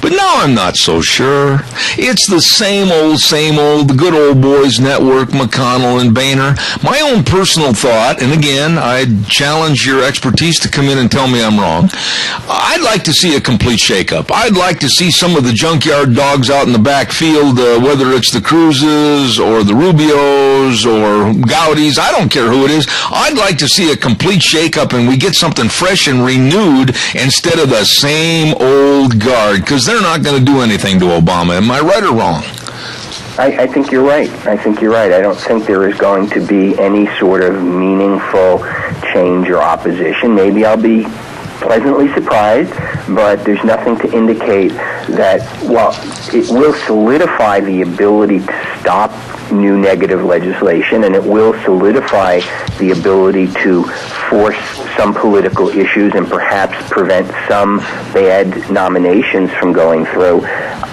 But now I'm not so sure. It's the same old, the good old boys network, McConnell and Boehner. My own personal thought, and again, I challenge your expertise to come in and tell me I'm wrong. I'd like to see a complete shakeup. I'd like to see some of the junkyard dogs out in the backfield, whether it's the Cruzes or the Rubios or Gaudis, I don't care who it is. I'd like to see a complete shakeup and we get something fresh and renewed instead of the same old guard, because they're not going to do anything to Obama. Am I right or wrong? I think you're right. I don't think there is going to be any sort of meaningful change or opposition. Maybe I'll be pleasantly surprised, but there's nothing to indicate that, while it will solidify the ability to stop new negative legislation, and it will solidify the ability to force some political issues and perhaps prevent some bad nominations from going through.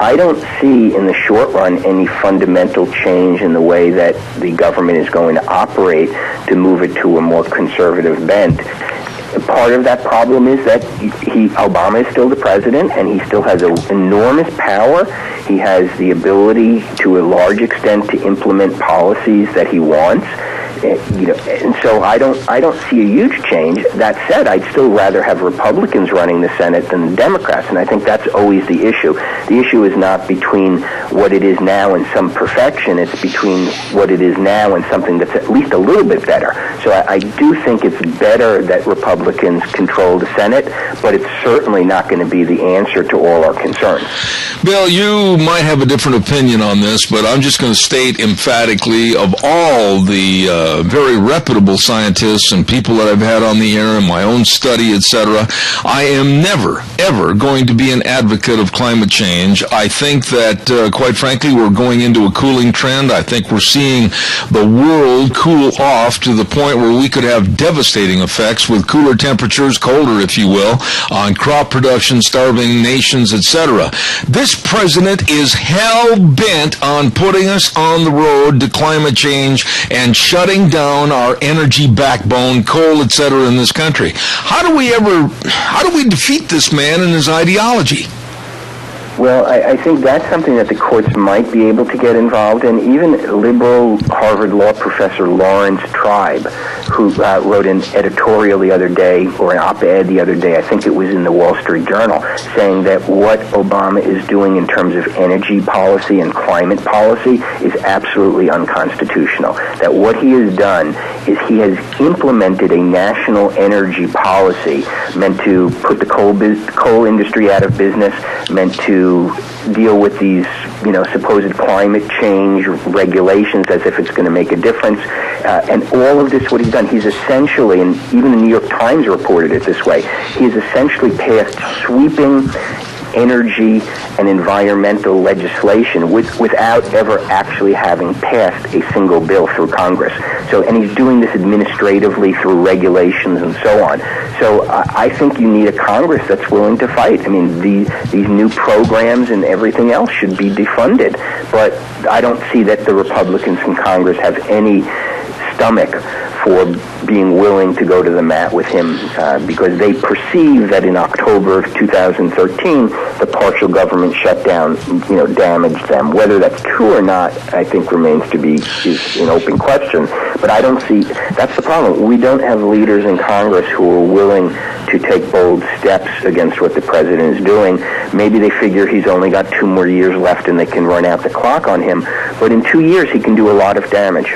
I don't see in the short run any fundamental change in the way that the government is going to operate to move it to a more conservative bent. Part of that problem is that Obama is still the president, and he still has enormous power. He has the ability, to a large extent, to implement policies that he wants. And so I don't see a huge change. That said, I'd still rather have Republicans running the Senate than the Democrats, and I think that's always the issue. The issue is not between what it is now and some perfection. It's between what it is now and something that's at least a little bit better. So I do think it's better that Republicans control the Senate, but it's certainly not going to be the answer to all our concerns. Bill, you might have a different opinion on this, but I'm just going to state emphatically, of all the very reputable scientists and people that I've had on the air in my own study, etc., I am never, ever going to be an advocate of climate change. I think that, quite frankly, we're going into a cooling trend. I think we're seeing the world cool off to the point where we could have devastating effects with cooler temperatures, colder, if you will, on crop production, starving nations, etc. This president is hell-bent on putting us on the road to climate change and shutting down our energy backbone, coal, etc., in this country. How do we defeat this man and his ideology? Well, I think that's something that the courts might be able to get involved in. Even liberal Harvard law professor Lawrence Tribe, who wrote an editorial the other day, or an op-ed the other day, I think it was in the Wall Street Journal, saying that what Obama is doing in terms of energy policy and climate policy is absolutely unconstitutional. That what he has done is he has implemented a national energy policy meant to put the coal industry out of business, meant to deal with these, supposed climate change regulations as if it's going to make a difference. And all of this, what he's done, he's essentially, and even the New York Times reported it this way, he's essentially passed sweeping energy and environmental legislation without ever actually having passed a single bill through Congress. So, and he's doing this administratively through regulations and so on. So I think you need a Congress that's willing to fight. I mean, these new programs and everything else should be defunded. But I don't see that the Republicans in Congress have any stomach for being willing to go to the mat with him because they perceive that in October of 2013, the partial government shutdown, damaged them. Whether that's true or not, I think remains to be is an open question. But I don't see, that's the problem. We don't have leaders in Congress who are willing to take bold steps against what the president is doing. Maybe they figure he's only got 2 more years left and they can run out the clock on him. But in 2 years, he can do a lot of damage.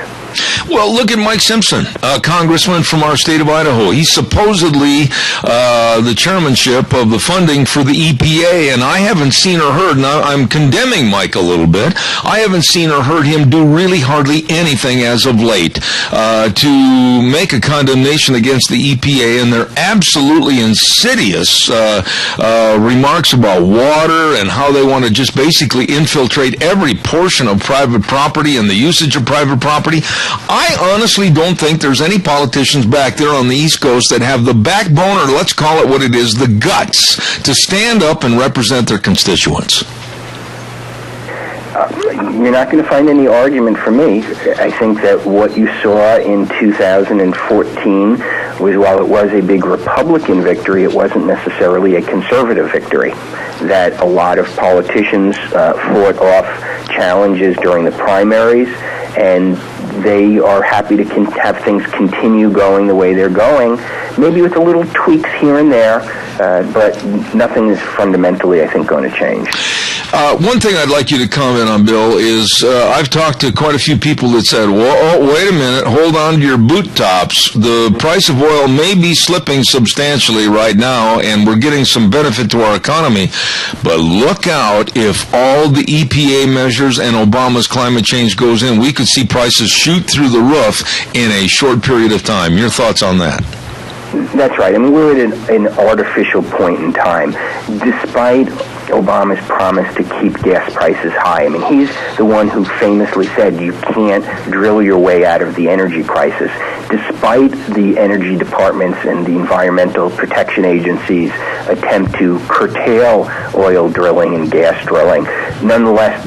Well, look at Mike Simpson, a congressman from our state of Idaho. He's supposedly the chairmanship of the funding for the EPA, and I haven't seen or heard, now I'm condemning Mike a little bit, I haven't seen or heard him do really hardly anything as of late to make a condemnation against the EPA and their absolutely insidious remarks about water and how they want to just basically infiltrate every portion of private property and the usage of private property. I honestly don't think there's any politicians back there on the East Coast that have the backbone, or let's call it what it is, the guts, to stand up and represent their constituents. You're not going to find any argument from me. I think that what you saw in 2014 was, while it was a big Republican victory, it wasn't necessarily a conservative victory. That a lot of politicians fought off challenges during the primaries, and they are happy to have things continue going the way they're going, maybe with a little tweaks here and there, but nothing is fundamentally, I think, going to change. One thing I'd like you to comment on, Bill, is I've talked to quite a few people that said, well, wait a minute, hold on to your boot tops. The price of oil may be slipping substantially right now, and we're getting some benefit to our economy, but look out, if all the EPA measures and Obama's climate change goes in, we could see prices shoot through the roof in a short period of time. Your thoughts on that? That's right. I mean, we're at an artificial point in time. Despite Obama's promise to keep gas prices high, I mean, he's the one who famously said you can't drill your way out of the energy crisis. Despite the energy departments and the environmental protection agencies' attempt to curtail oil drilling and gas drilling, nonetheless,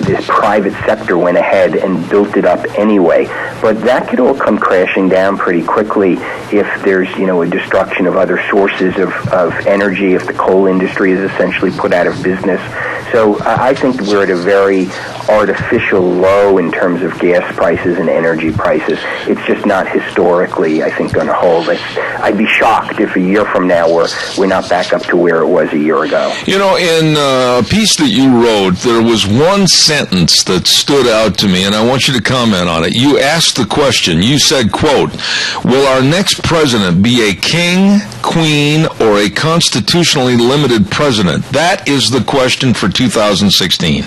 this private sector went ahead and built it up anyway. But that could all come crashing down pretty quickly if there's, a destruction of other sources of energy, if the coal industry is essentially put out of business. So I think we're at a very artificial low in terms of gas prices and energy prices. It's just not historically, I think, going to hold. I'd be shocked if a year from now we're not back up to where it was a year ago. In a piece that you wrote, there was one sentence that stood out to me, and I want you to comment on it. You asked the question. You said, quote, will our next president be a king, queen, or a constitutionally limited president? That is the question for 2016.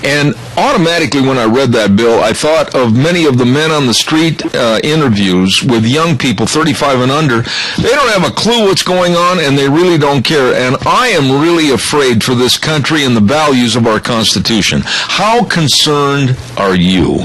And automatically when I read that, Bill, I thought of many of the men on the street interviews with young people, 35 and under. They don't have a clue what's going on, and they really don't care. And I am really afraid for this country and the values of our Constitution. How concerned are you?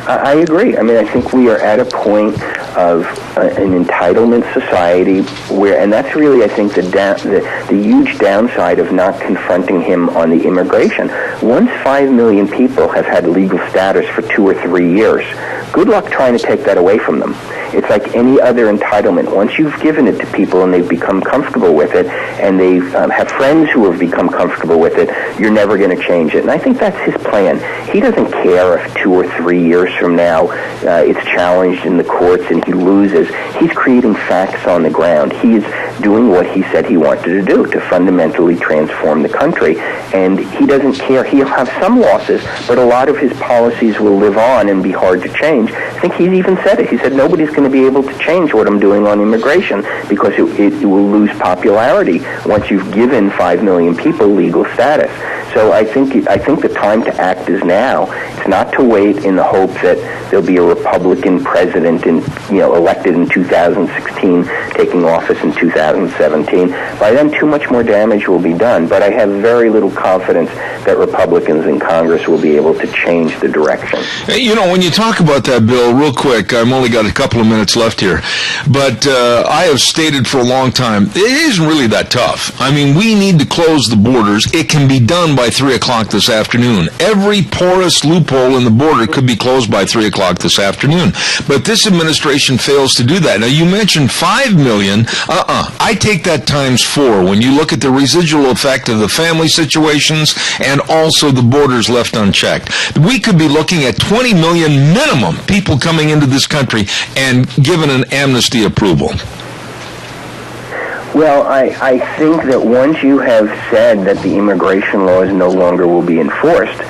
I agree. I mean, I think we are at a point of an entitlement society where, and that's really, I think, the huge downside of not confronting him on the immigration. Once 5 million people have had legal status for 2 or 3 years, good luck trying to take that away from them. It's like any other entitlement. Once you've given it to people and they've become comfortable with it, and they have friends who have become comfortable with it, you're never going to change it. And I think that's his plan. He doesn't care if 2 or 3 years from now it's challenged in the courts and he loses. He's creating facts on the ground. He's doing what he said he wanted to do, to fundamentally transform the country. And he doesn't care. He'll have some losses, but a lot of his policies will live on and be hard to change. I think he's even said it. He said, nobody's going to be able to change what I'm doing on immigration because it will lose popularity once you've given 5 million people legal status. So I think the time to act is now. It's not to wait in the hope that there'll be a Republican president elected in 2016, taking office in 2017. By then, too much more damage will be done. But I have very little confidence that Republicans in Congress will be able to change the direction. When you talk about that, Bill, real quick, I've only got a couple of minutes left here, but I have stated for a long time, it isn't really that tough. I mean, we need to close the borders. It can be done by 3 o'clock this afternoon. Every porous loophole in the border could be closed by 3 o'clock this afternoon. But this administration fails to do that. Now, you mentioned 5 million. I take that times 4 when you look at the residual effect of the family situations and also the borders left unchecked. We could be looking at 20 million minimum people coming into this country and given an amnesty approval. Well, I think that once you have said that the immigration laws no longer will be enforced,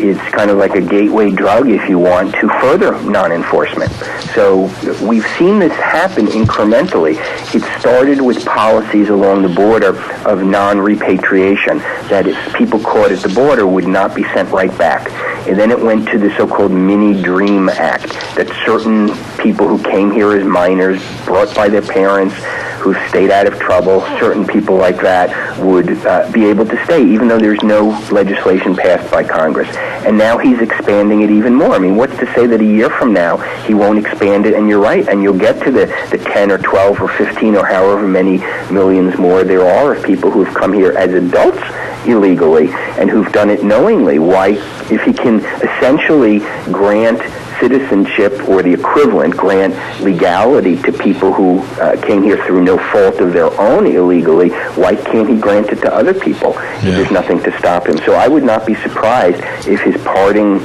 it's kind of like a gateway drug, if you want, to further non-enforcement. So we've seen this happen incrementally. It started with policies along the border of non-repatriation, that if people caught at the border would not be sent right back. And then it went to the so-called Mini-Dream Act, that certain people who came here as minors, brought by their parents, who stayed out of trouble, certain people like that would be able to stay, even though there's no legislation passed by Congress. And now he's expanding it even more. I mean, what's to say that a year from now he won't expand it, and you're right, and you'll get to the 10 or 12 or 15 or however many millions more there are of people who've come here as adults illegally and who've done it knowingly. Why, if he can essentially grant citizenship or the equivalent, grant legality to people who came here through no fault of their own illegally, why can't he grant it to other people? Yeah. There's nothing to stop him. So I would not be surprised if his parting,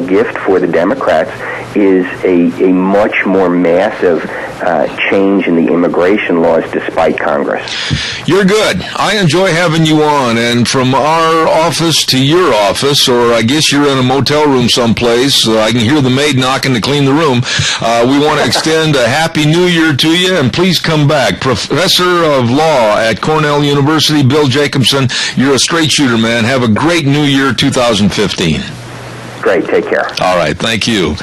gift for the Democrats is a much more massive change in the immigration laws despite Congress. You're good. I enjoy having you on, and from our office to your office, or I guess you're in a motel room someplace, I can hear the maid knocking to clean the room. We want to extend a Happy New Year to you, and please come back. Professor of Law at Cornell University, Bill Jacobson, you're a straight shooter, man. Have a great New Year 2015. Great. Take care. All right. Thank you.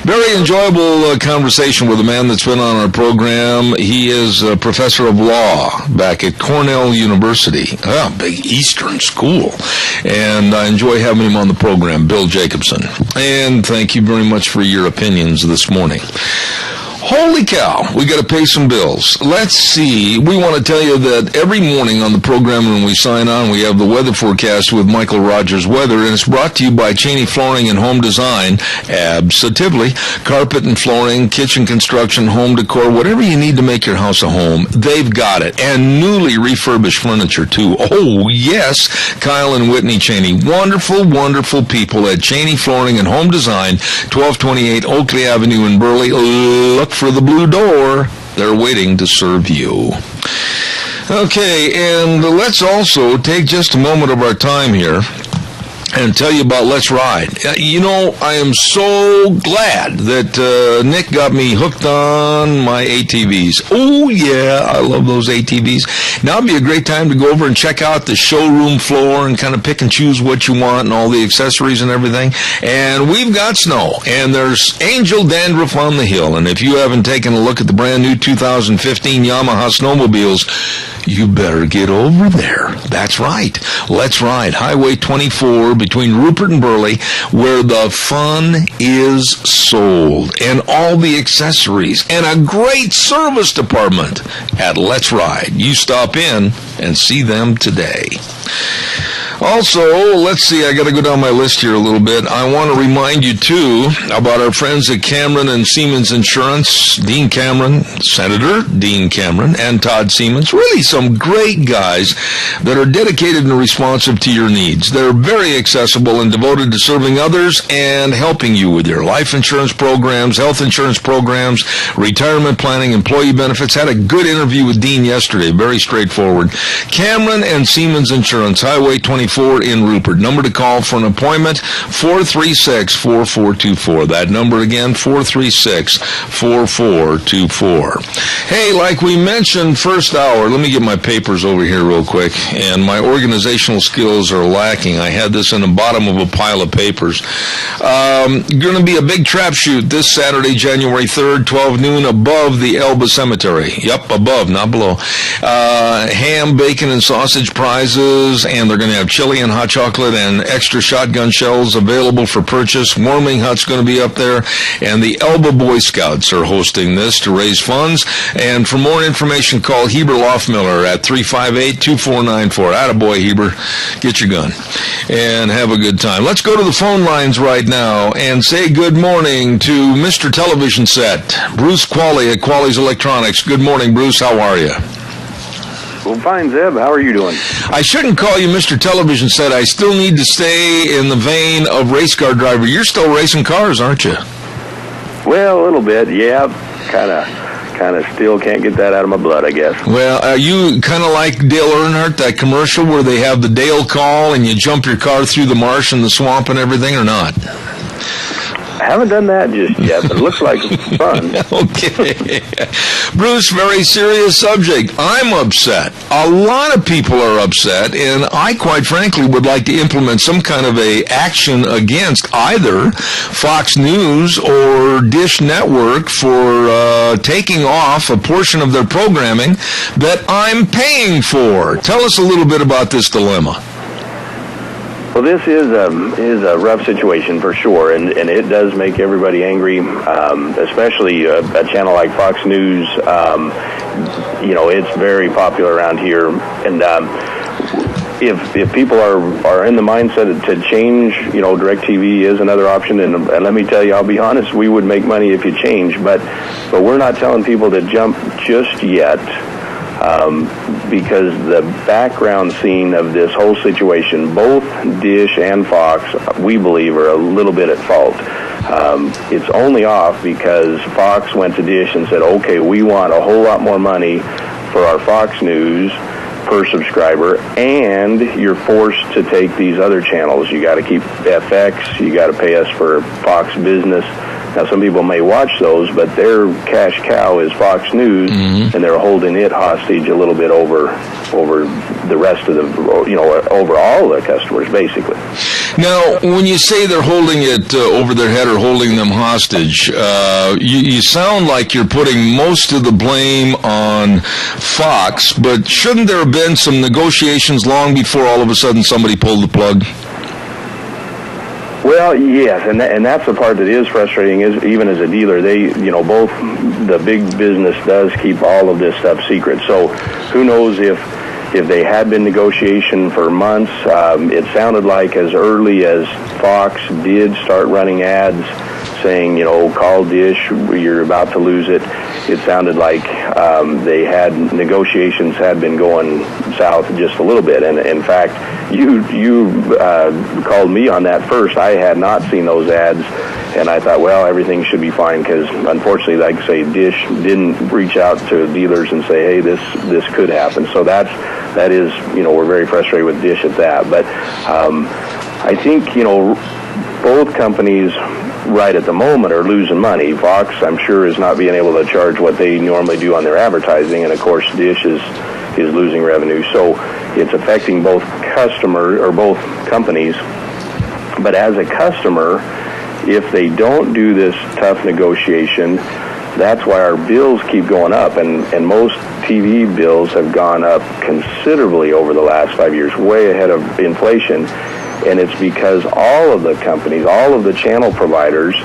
Very enjoyable conversation with a man that's been on our program. He is a professor of law back at Cornell University, big Eastern school. And I enjoy having him on the program, Bill Jacobson. And thank you very much for your opinions this morning. Holy cow, we got to pay some bills. Let's see. We want to tell you that every morning on the program when we sign on, we have the weather forecast with Michael Rogers Weather, and it's brought to you by Cheney Flooring and Home Design. Absolutely. Carpet and flooring, kitchen construction, home decor, whatever you need to make your house a home, they've got it. And newly refurbished furniture, too. Oh, yes. Kyle and Whitney Cheney. Wonderful, wonderful people at Cheney Flooring and Home Design, 1228 Oakley Avenue in Burley. Look for the blue door. They're waiting to serve you. Okay, and let's also take just a moment of our time here and tell you about Let's Ride. I am so glad that Nick got me hooked on my ATVs. Oh, yeah, I love those ATVs. Now would be a great time to go over and check out the showroom floor and kind of pick and choose what you want and all the accessories and everything. And we've got snow, and there's angel dandruff on the hill. And if you haven't taken a look at the brand new 2015 Yamaha snowmobiles, you better get over there. That's right. Let's Ride, Highway 24 between Rupert and Burley, where the fun is sold, and all the accessories, and a great service department at Let's Ride. You stop in and see them today. Also, let's see, I got to go down my list here a little bit. I want to remind you, too, about our friends at Cameron and Siemens Insurance. Dean Cameron, Senator Dean Cameron, and Todd Siemens. Really some great guys that are dedicated and responsive to your needs. They're very accessible and devoted to serving others and helping you with your life insurance programs, health insurance programs, retirement planning, employee benefits. Had a good interview with Dean yesterday. Very straightforward. Cameron and Siemens Insurance, Highway 24 24 in Rupert. Number to call for an appointment, 436-4424. That number again, 436-4424. Hey, like we mentioned first hour, let me get my papers over here real quick, and my organizational skills are lacking. I had this in the bottom of a pile of papers. Going to be a big trap shoot this Saturday, January 3rd, 12 noon, above the Elba Cemetery. Yep, above, not below. Ham, bacon, and sausage prizes, and they're going to have chili and hot chocolate and extra shotgun shells available for purchase. Warming hut's going to be up there, and the Elba Boy Scouts are hosting this to raise funds. And for more information, call Heber Loftmiller at 358-2494. Attaboy, Heber. Get your gun and have a good time. Let's go to the phone lines right now and say good morning to Mr. Television Set, Bruce Qualley at Qualley's Electronics. Good morning, Bruce. How are you? Well, fine, Zeb. How are you doing? I shouldn't call you Mr. Television Set. I still need to stay in the vein of race car driver. You're still racing cars, aren't you? Well, a little bit, yeah. Kind of still can't get that out of my blood, I guess. Well, are you kind of like Dale Earnhardt, that commercial where they have the Dale call and you jump your car through the marsh and the swamp and everything, or not? I haven't done that just yet, but it looks like it's fun. Okay. Bruce, very serious subject. I'm upset. A lot of people are upset, and I, quite frankly, would like to implement some kind of a action against either Fox News or Dish Network for taking off a portion of their programming that I'm paying for. Tell us a little bit about this dilemma. Well, this is a rough situation for sure, and it does make everybody angry, especially a channel like Fox News. It's very popular around here, and if people are in the mindset to change, DirecTV is another option, and let me tell you, I'll be honest, we would make money if you change, but we're not telling people to jump just yet. Because the background scene of this whole situation, both Dish and Fox, we believe, are a little bit at fault. It's only off because Fox went to Dish and said, okay, we want a whole lot more money for our Fox News per subscriber, and you're forced to take these other channels. You got to keep FX, you got to pay us for Fox Business. Now, some people may watch those, but their cash cow is Fox News, and they're holding it hostage a little bit over the rest of the, over all the customers, basically. Now, when you say they're holding it over their head or holding them hostage, you sound like you're putting most of the blame on Fox, but shouldn't there have been some negotiations long before all of a sudden somebody pulled the plug? Well, yes, and that's the part that is frustrating. Is even as a dealer, they, both the big business does keep all of this stuff secret. So, who knows if they had been negotiation for months? It sounded like as early as Fox did start running ads saying, call Dish, you're about to lose it. It sounded like negotiations had been going south just a little bit. And in fact, you called me on that first. I had not seen those ads, and I thought, well, everything should be fine because, unfortunately, like I say, Dish didn't reach out to dealers and say, hey, this could happen. So that is, we're very frustrated with Dish at that. But I think, both companies right at the moment are losing money. Fox, I'm sure, is not being able to charge what they normally do on their advertising, and of course Dish is losing revenue. So it's affecting both both companies. But as a customer, if they don't do this tough negotiation, that's why our bills keep going up, and most TV bills have gone up considerably over the last 5 years, way ahead of inflation. And it's because all of the companies, all of the channel providers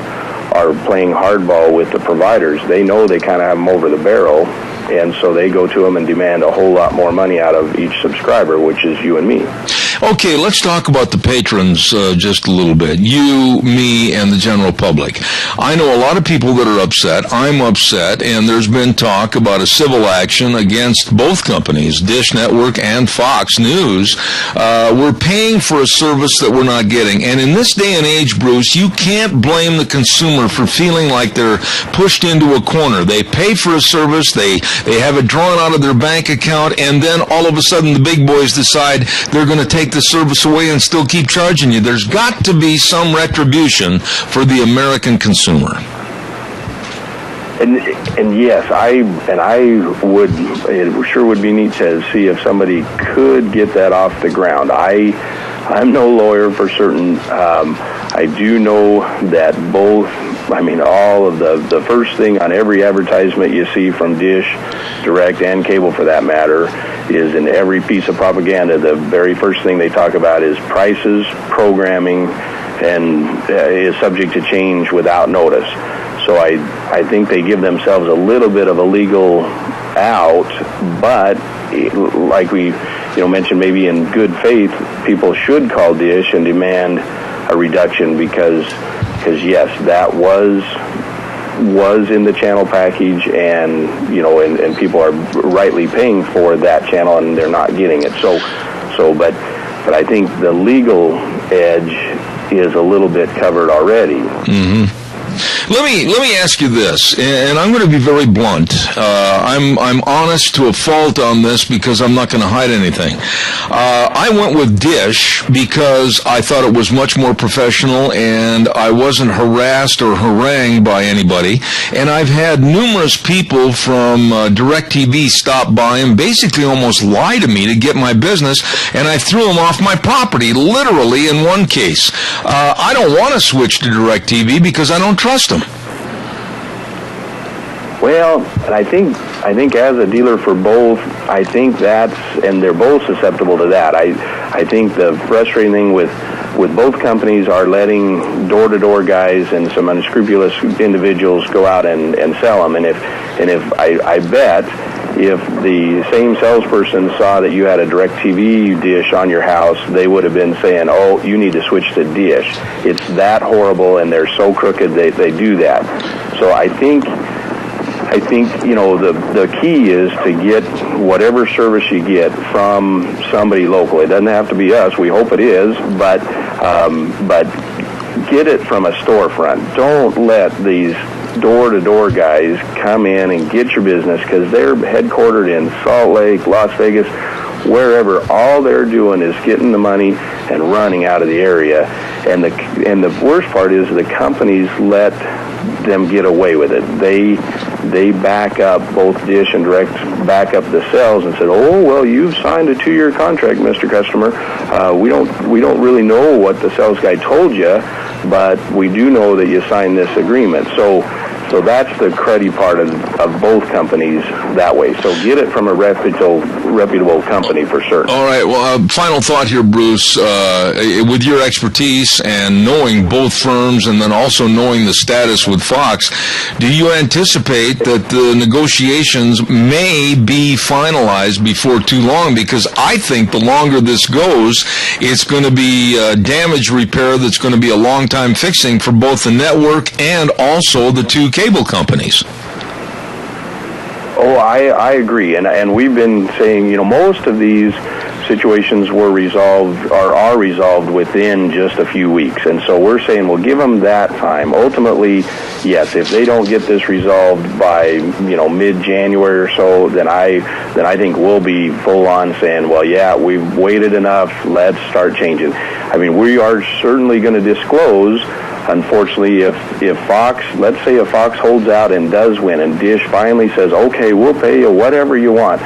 are playing hardball with the providers. They know they kind of have them over the barrel, and so they go to them and demand a whole lot more money out of each subscriber, which is you and me. Okay, let's talk about the patrons just a little bit. You, me, and the general public. I know a lot of people that are upset. I'm upset, and there's been talk about a civil action against both companies, Dish Network and Fox News. We're paying for a service that we're not getting. And in this day and age, Bruce, you can't blame the consumer for feeling like they're pushed into a corner. They pay for a service, they have it drawn out of their bank account, and then all of a sudden the big boys decide they're going to take take the service away and still keep charging you. There's got to be some retribution for the American consumer. And yes, it sure would be neat to see if somebody could get that off the ground. I'm no lawyer for certain. I do know that all of the first thing on every advertisement you see from Dish, Direct, and cable for that matter, is in every piece of propaganda, the very first thing they talk about is prices, programming, and is subject to change without notice. So I think they give themselves a little bit of a legal out, but like we mentioned, maybe in good faith, people should call Dish and demand a reduction because yes, that was in the channel package, and and people are rightly paying for that channel and they're not getting it. But I think the legal edge is a little bit covered already. Mm-hmm. Let me ask you this, and I'm going to be very blunt. I'm honest to a fault on this because I'm not going to hide anything. I went with Dish because I thought it was much more professional, and I wasn't harassed or harangued by anybody. And I've had numerous people from DirecTV stop by and basically almost lie to me to get my business, and I threw them off my property, literally in one case. I don't want to switch to DirecTV because I don't trust them. Well, I think as a dealer for both, I think and they're both susceptible to that. I think the frustrating thing with both companies are letting door-to-door guys and some unscrupulous individuals go out and sell them. And if I bet if the same salesperson saw that you had a DirecTV dish on your house, they would have been saying, "Oh, you need to switch to Dish." It's that horrible, and they're so crooked they do that. So I think the key is to get whatever service you get from somebody local. It doesn't have to be us. We hope it is, but get it from a storefront. Don't let these door-to-door guys come in and get your business because they're headquartered in Salt Lake, Las Vegas, wherever. All they're doing is getting the money and running out of the area. And the worst part is the companies let them get away with it. They back up, both Dish and Direct back up the sales and said, "Oh, well, you've signed a 2-year contract, Mr. Customer. We don't really know what the sales guy told you, but we do know that you signed this agreement." So that's the cruddy part of both companies that way. So get it from a reputable company for certain. All right. Well, final thought here, Bruce. With your expertise and knowing both firms and then also knowing the status with Fox, do you anticipate that the negotiations may be finalized before too long? Because I think the longer this goes, it's going to be damage repair that's going to be a long time fixing for both the network and also the two cable companies. Oh, I agree, and we've been saying, most of these situations were resolved or are resolved within just a few weeks, and so we're saying we'll give them that time. Ultimately, yes, if they don't get this resolved by mid-January or so, then I think we'll be full on saying, well, yeah, we've waited enough. Let's start changing. I mean, we are certainly going to disclose. Unfortunately, if Fox, let's say if Fox holds out and does win and Dish finally says, okay, we'll pay you whatever you want,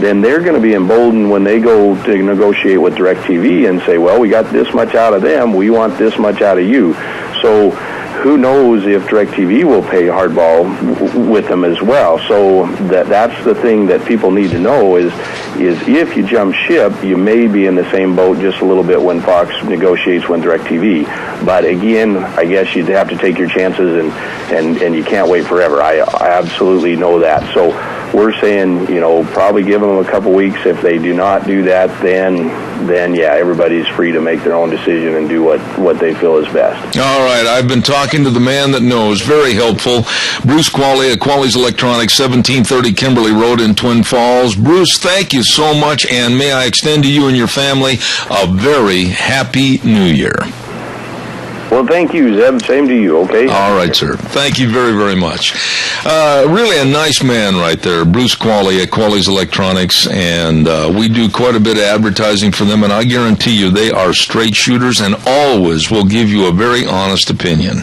then they're going to be emboldened when they go to negotiate with DirecTV and say, well, we got this much out of them, we want this much out of you. So who knows if DirecTV will pay hardball with them as well. So that's the thing that people need to know is if you jump ship, you may be in the same boat just a little bit when Fox negotiates with DirecTV. But again, I guess you'd have to take your chances and you can't wait forever. I absolutely know that. So we're saying, probably give them a couple weeks. If they do not do that, then yeah, everybody's free to make their own decision and do what they feel is best. All right, I've been talking to the man that knows. Very helpful. Bruce Qualley at Qualley's Electronics, 1730 Kimberly Road in Twin Falls. Bruce, thank you so much, and may I extend to you and your family a very happy New Year. Well, thank you, Zeb. Same to you, okay? All right, sir. Thank you very, very much. Really a nice man right there, Bruce Qualley at Qualley's Electronics, and we do quite a bit of advertising for them, and I guarantee you they are straight shooters and always will give you a very honest opinion.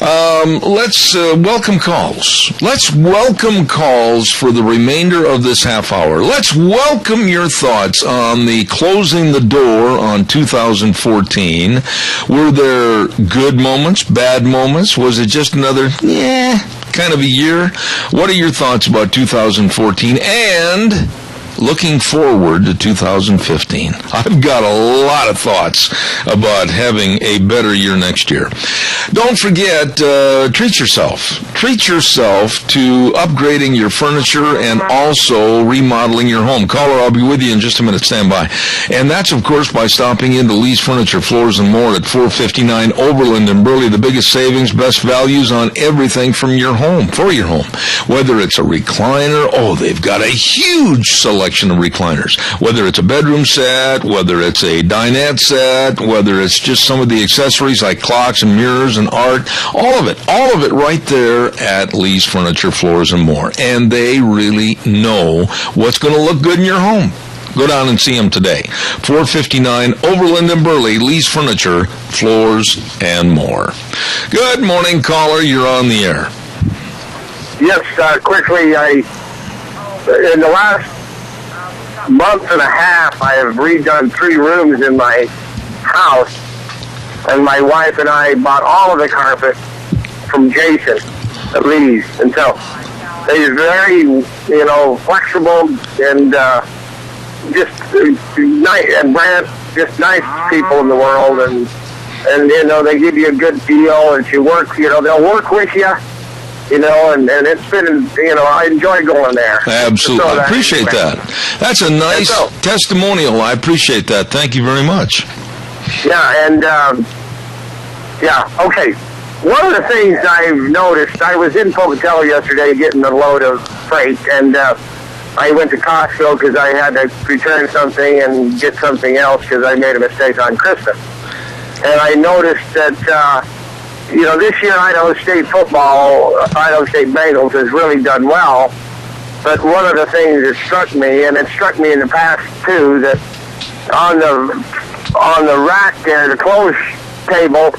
Let's welcome calls. Let's welcome calls for the remainder of this half hour. Let's welcome your thoughts on the closing the door on 2014. Were there good moments, bad moments? Was it just another, kind of a year? What are your thoughts about 2014 and looking forward to 2015? I've got a lot of thoughts about having a better year next year. Don't forget, treat yourself. Treat yourself to upgrading your furniture and also remodeling your home. Caller, I'll be with you in just a minute. Stand by. And that's, of course, by stopping into Lee's Furniture, Floors and More at 459 Overland in Burley. The biggest savings, best values on everything from your home, for your home. Whether it's a recliner, they've got a huge selection of recliners. Whether it's a bedroom set, whether it's a dinette set, whether it's just some of the accessories like clocks and mirrors and art, all of it right there at Lee's Furniture, Floors and More. And they really know what's going to look good in your home. Go down and see them today. 459 Overland and Burley, Lee's Furniture, Floors and More. Good morning, caller. You're on the air. Yes, quickly, in the last month and a half, I have redone 3 rooms in my house, and my wife and I bought all of the carpet from Jason at Lee's, and so they're very, flexible and just nice, and Brant, just nice people in the world, and they give you a good deal, and you work, they'll work with you. And it's been, I enjoy going there. Absolutely. I appreciate that. That's a nice testimonial. I appreciate that. Thank you very much. Yeah, and, okay. One of the things I've noticed, I was in Pocatello yesterday getting a load of freight, and I went to Costco because I had to return something and get something else because I made a mistake on Christmas. And I noticed that, this year Idaho State football, Idaho State Bengals has really done well. But one of the things that struck me, and it struck me in the past too, that on the rack there, the clothes table,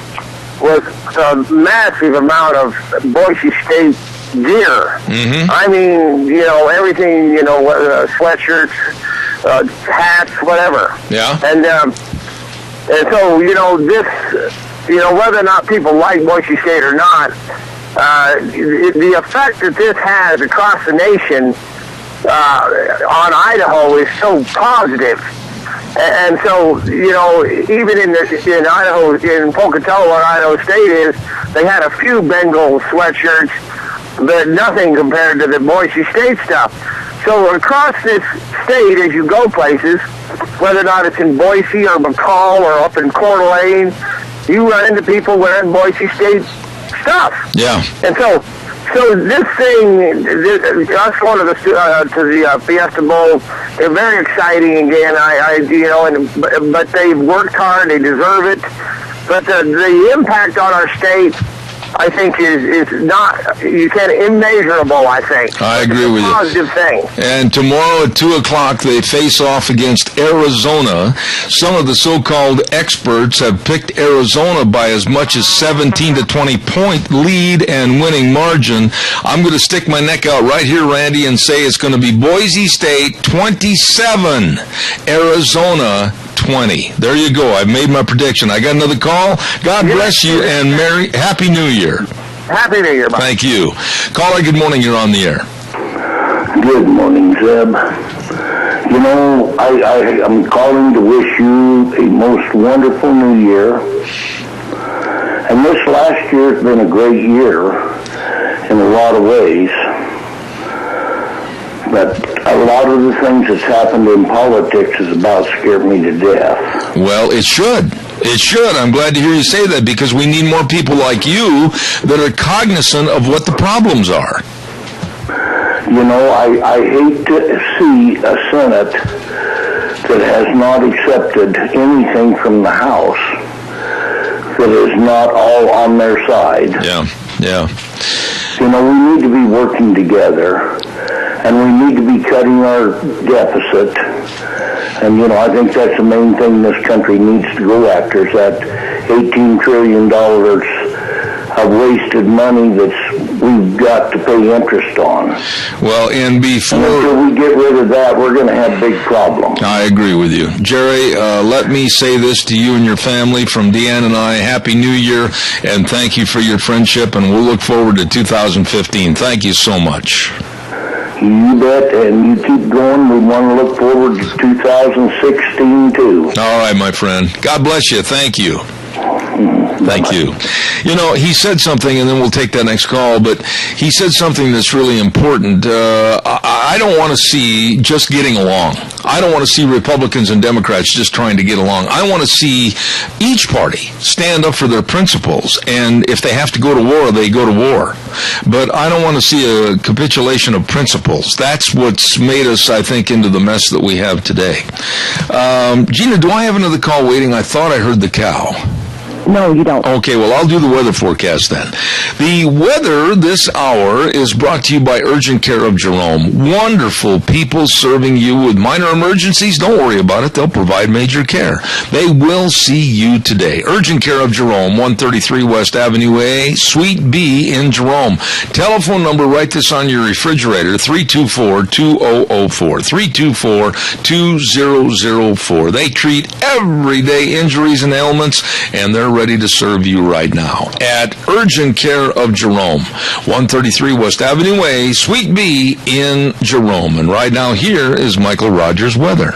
was a massive amount of Boise State gear. Mm-hmm. I mean, everything, sweatshirts, hats, whatever. Yeah. And so, this, whether or not people like Boise State or not, the effect that this has across the nation on Idaho is so positive. And so, even in Idaho, in Pocatello, where Idaho State is, they had a few Bengal sweatshirts, but nothing compared to the Boise State stuff. So across this state, as you go places, whether or not it's in Boise or McCall or up in Coeur d'Alene, you run into people wearing Boise State stuff. Yeah. And so this thing, us going to the Fiesta Bowl, they're very exciting again. But they've worked hard, they deserve it. But the impact on our state, I think, is not, immeasurable, I think. I agree with you. Positive thing. And tomorrow at 2 o'clock, they face off against Arizona. Some of the so-called experts have picked Arizona by as much as 17 to 20 point lead and winning margin. I'm going to stick my neck out right here, Randy, and say it's going to be Boise State 27, Arizona 20. There you go. I've made my prediction. I got another call. God bless you, and Happy New Year. Happy New Year, Bob. Thank you. Caller, good morning. You're on the air. Good morning, Zeb. I'm calling to wish you a most wonderful new year. And this last year has been a great year in a lot of ways. But a lot of the things that's happened in politics has about scared me to death. Well, it should. It should. I'm glad to hear you say that, because we need more people like you that are cognizant of what the problems are. I hate to see a Senate that has not accepted anything from the House that is not all on their side. Yeah. You know, we need to be working together, and we need to be cutting our deficit. And, you know, I think that's the main thing this country needs to go after, is that $18 trillion of wasted money we've got to pay interest on. Well, and before... And until we get rid of that, we're going to have big problems. I agree with you. Jerry, let me say this to you and your family from Deanne and I. Happy New Year, and thank you for your friendship, and we'll look forward to 2015. Thank you so much. You bet, and you keep going. We want to look forward to 2016, too. All right, my friend. God bless you. Thank you. Thank you. You know, he said something, and then we'll take that next call, but he said something that's really important. I don't want to see just getting along. I don't want to see Republicans and Democrats just trying to get along. I want to see each party stand up for their principles, and if they have to go to war, they go to war. But I don't want to see a capitulation of principles. That's what's made us, I think, into the mess that we have today. Gina, do I have another call waiting? I thought I heard the cow. No, you don't. Okay, well, I'll do the weather forecast then. The weather this hour is brought to you by Urgent Care of Jerome. Wonderful people serving you with minor emergencies. Don't worry about it. They'll provide major care. They will see you today. Urgent Care of Jerome, 133 West Avenue A, Suite B in Jerome. Telephone number, write this on your refrigerator, 324-2004, 324-2004. They treat everyday injuries and ailments, and they're ready to serve you right now at Urgent Care of Jerome, 133 West Avenue A, Suite B in Jerome. And right now here is Michael Rogers' weather.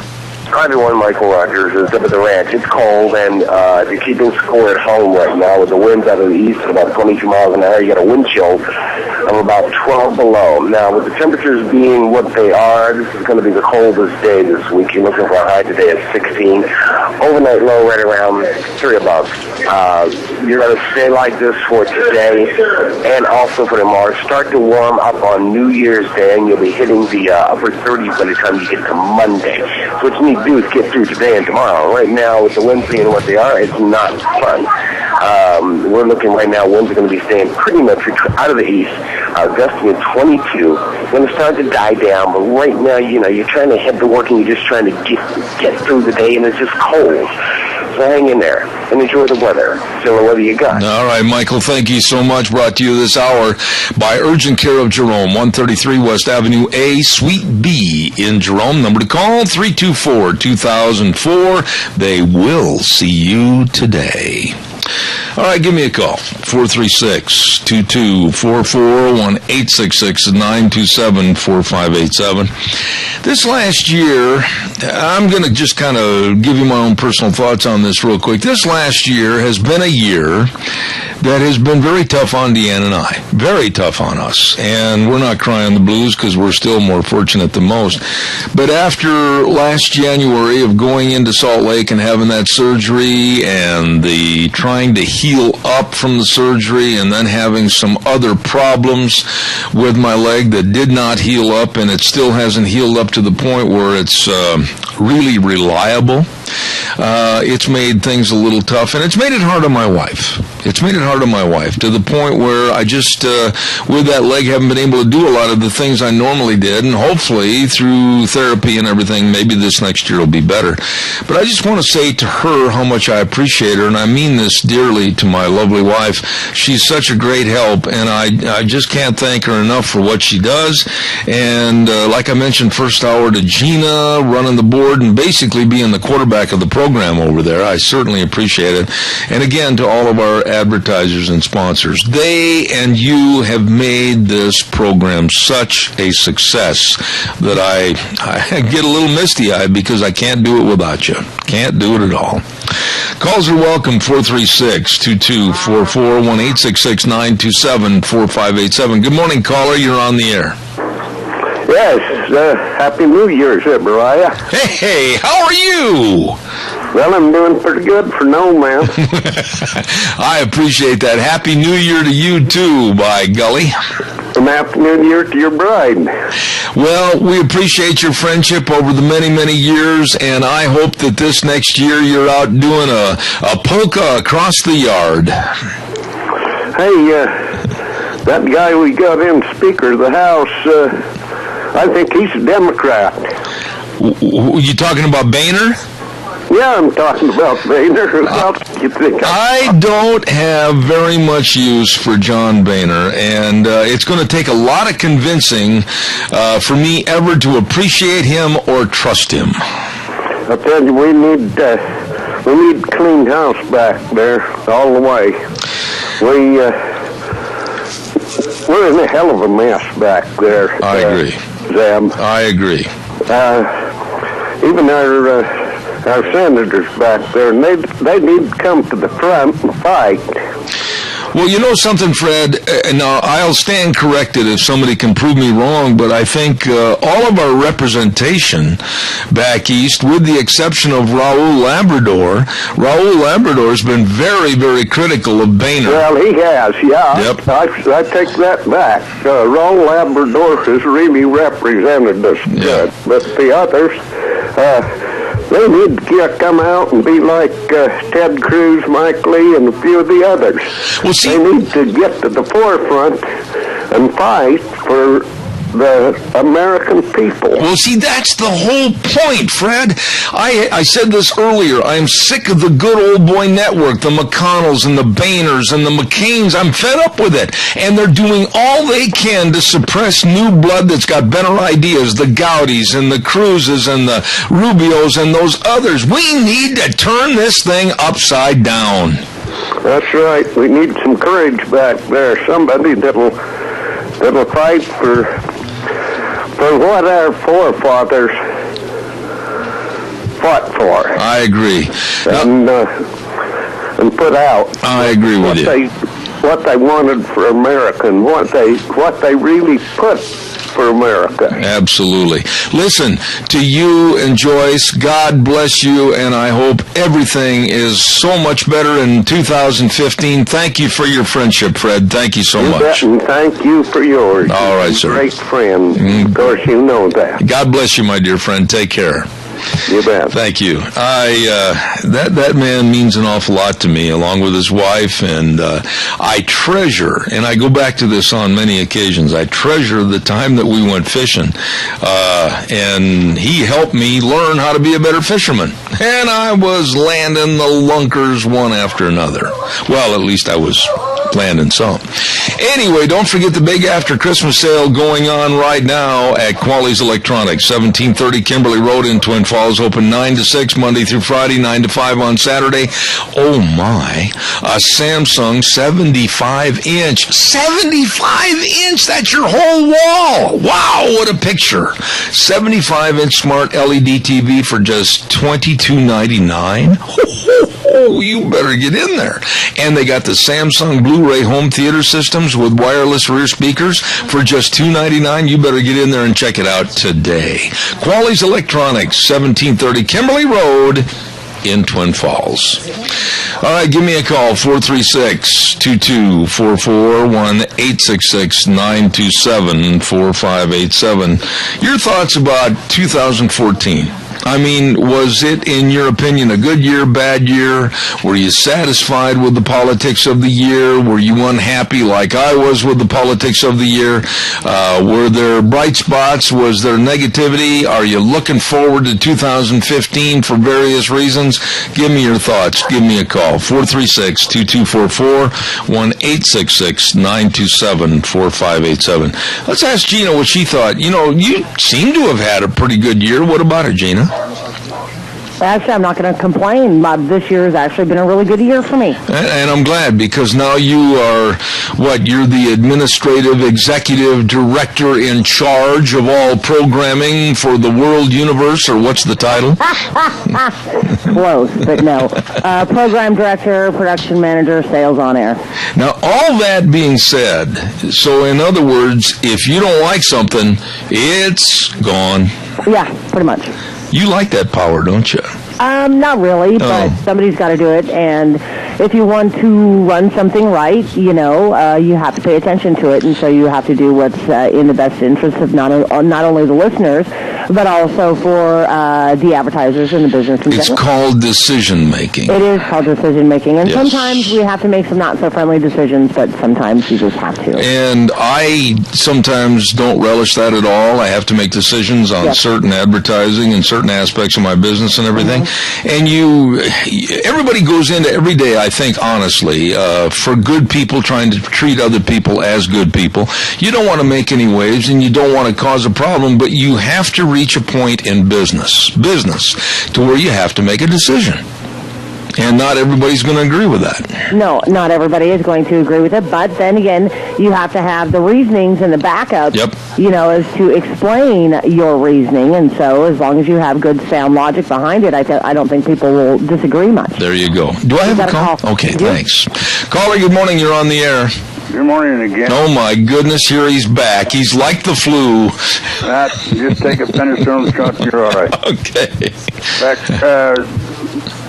Hi, everyone. Michael Rogers is up at the ranch. It's cold, and if you're keeping score at home right now with the winds out of the east at about 22 miles an hour, you got a wind chill of about 12 below. Now, with the temperatures being what they are, this is going to be the coldest day this week. You're looking for a high today of 16. Overnight low right around 3 above. You're going to stay like this for today and also for tomorrow. Start to warm up on New Year's Day, and you'll be hitting the upper 30s by the time you get to Monday. So what you need to do is get through today and tomorrow. Right now, with the winds being what they are, it's not fun. We're looking right now, winds are going to be staying pretty much out of the east, gusting at 22. It's going to start to die down, but right now, you know, you're trying to head to work and you're just trying to get through the day, and it's just cold. So hang in there and enjoy the weather. So whatever you got. All right, Michael, thank you so much. Brought to you this hour by Urgent Care of Jerome, 133 West Avenue A, Suite B in Jerome. Number to call, 324-2004. They will see you today. All right, give me a call, 436-2244, 1-866-927-4587. This last year, I'm going to just kind of give you my own personal thoughts on this real quick. This last year has been a year that has been very tough on Deanne and I, very tough on us. And we're not crying the blues because we're still more fortunate than most. But after last January of going into Salt Lake and having that surgery and the trying to heal up from the surgery and then having some other problems with my leg that did not heal up, and it still hasn't healed up to the point where it's really reliable. It's made things a little tough, and it's made it hard on my wife. It's made it hard on my wife to the point where I just, with that leg, haven't been able to do a lot of the things I normally did, and hopefully through therapy and everything, maybe this next year will be better. But I just want to say to her how much I appreciate her, and I mean this dearly to my lovely wife. She's such a great help, and I just can't thank her enough for what she does. And like I mentioned, first hour to Gina, running the board and basically being the quarterback of the program over there. I certainly appreciate it. And again, to all of our advertisers and sponsors, they and you have made this program such a success that I get a little misty-eyed because I can't do it without you. Can't do it at all. Calls are welcome, 436-2244, 1-866-927-4587. Good morning, caller. You're on the air. Yes, Happy New Year, Mariah. Hey, how are you? Well, I'm doing pretty good for no man. I appreciate that. Happy New Year to you, too, by golly. And Happy New Year to your bride. Well, we appreciate your friendship over the many, many years, and I hope that this next year you're out doing a polka across the yard. Hey, that guy we got in Speaker of the House, I think he's a Democrat. You talking about Boehner? Yeah, I'm talking about Boehner. Who else do you think? I don't have very much use for John Boehner, and it's going to take a lot of convincing for me ever to appreciate him or trust him. I tell you, we need clean house back there all the way. We're in a hell of a mess back there. I agree. Zeb. I agree. Even our senators back there, and they need to come to the front and fight. Well, you know something, Fred, now I'll stand corrected if somebody can prove me wrong, but I think all of our representation back east, with the exception of Raul Labrador's been very, very critical of Boehner. Well, he has, yeah. Yep. I take that back. Raul Labrador has really represented us good, but the others, they need to come out and be like Ted Cruz, Mike Lee, and a few of the others. Well, see, they need to get to the forefront and fight for the American people. Well, see, that's the whole point, Fred. I said this earlier. I am sick of the good old boy network, the McConnells and the Boehners and the McCains. I'm fed up with it. And they're doing all they can to suppress new blood that's got better ideas, the Gaudis and the Cruzes and the Rubios and those others. We need to turn this thing upside down. That's right. We need some courage back there. Somebody that'll fight for what our forefathers fought for. I agree. And put out. I agree with you. What they wanted for America and what they really put for America. Absolutely. Listen, to you and Joyce, God bless you, and I hope everything is so much better in 2015. Thank you for your friendship, Fred. Thank you so much. And thank you for yours. All right, sir. Great friend. Of course, you know that. God bless you, my dear friend. Take care. You bet. Thank you. That man means an awful lot to me, along with his wife, and I treasure, and I go back to this on many occasions, I treasure the time that we went fishing, and he helped me learn how to be a better fisherman, and I was landing the lunkers one after another. Well, at least I was landing some. Anyway, don't forget the big after Christmas sale going on right now at Quali's Electronics, 1730 Kimberly Road in Twin Falls, open 9 to 6 Monday through Friday, 9 to 5 on Saturday. Oh my, a Samsung 75-inch. 75-inch, that's your whole wall. Wow, what a picture. 75-inch smart LED TV for just $22.99. Oh, you better get in there. And they got the Samsung Blu-ray home theater systems with wireless rear speakers for just $2.99. You better get in there and check it out today. Quali's Electronics, 1730 Kimberly Road in Twin Falls. All right, give me a call, 436-2244, 1-866-927-4587. Your thoughts about 2014. I mean, was it, in your opinion, a good year, bad year? Were you satisfied with the politics of the year? Were you unhappy like I was with the politics of the year? Were there bright spots? Was there negativity? Are you looking forward to 2015 for various reasons? Give me your thoughts. Give me a call, 436-2244, 1-866-927-4587. Let's ask Gina what she thought. You know, you seem to have had a pretty good year. What about it, Gina? Actually, I'm not going to complain. This year has actually been a really good year for me. And I'm glad, because now you are, you're the administrative executive director in charge of all programming for the world universe, or what's the title? Close, but no. Program director, production manager, sales on air. Now, all that being said, so in other words, if you don't like something, it's gone. Yeah, pretty much. You like that power, don't you? Not really, but somebody's got to do it. And if you want to run something right, you have to pay attention to it, and so you have to do what's in the best interest of not only the listeners, but also for the advertisers and the business in It's called decision-making. It is called decision-making, and sometimes we have to make some not-so-friendly decisions, but sometimes you just have to. And I sometimes don't relish that at all. I have to make decisions on certain advertising and certain aspects of my business and everything. And everybody goes into every day, I think, honestly, for good people trying to treat other people as good people. You don't want to make any waves, and you don't want to cause a problem, but you have to reach a point in business, to where you have to make a decision. And not everybody's going to agree with that. No, not everybody is going to agree with it. But then again, you have to have the reasonings and the backup, as to explain your reasoning. And so as long as you have good, sound logic behind it, I don't think people will disagree much. There you go. Do I have a call? Okay, thanks. Caller, good morning. You're on the air. Good morning again. Oh, my goodness, here he's back. He's like the flu. Just take a penicillin shot, you're all right. Okay.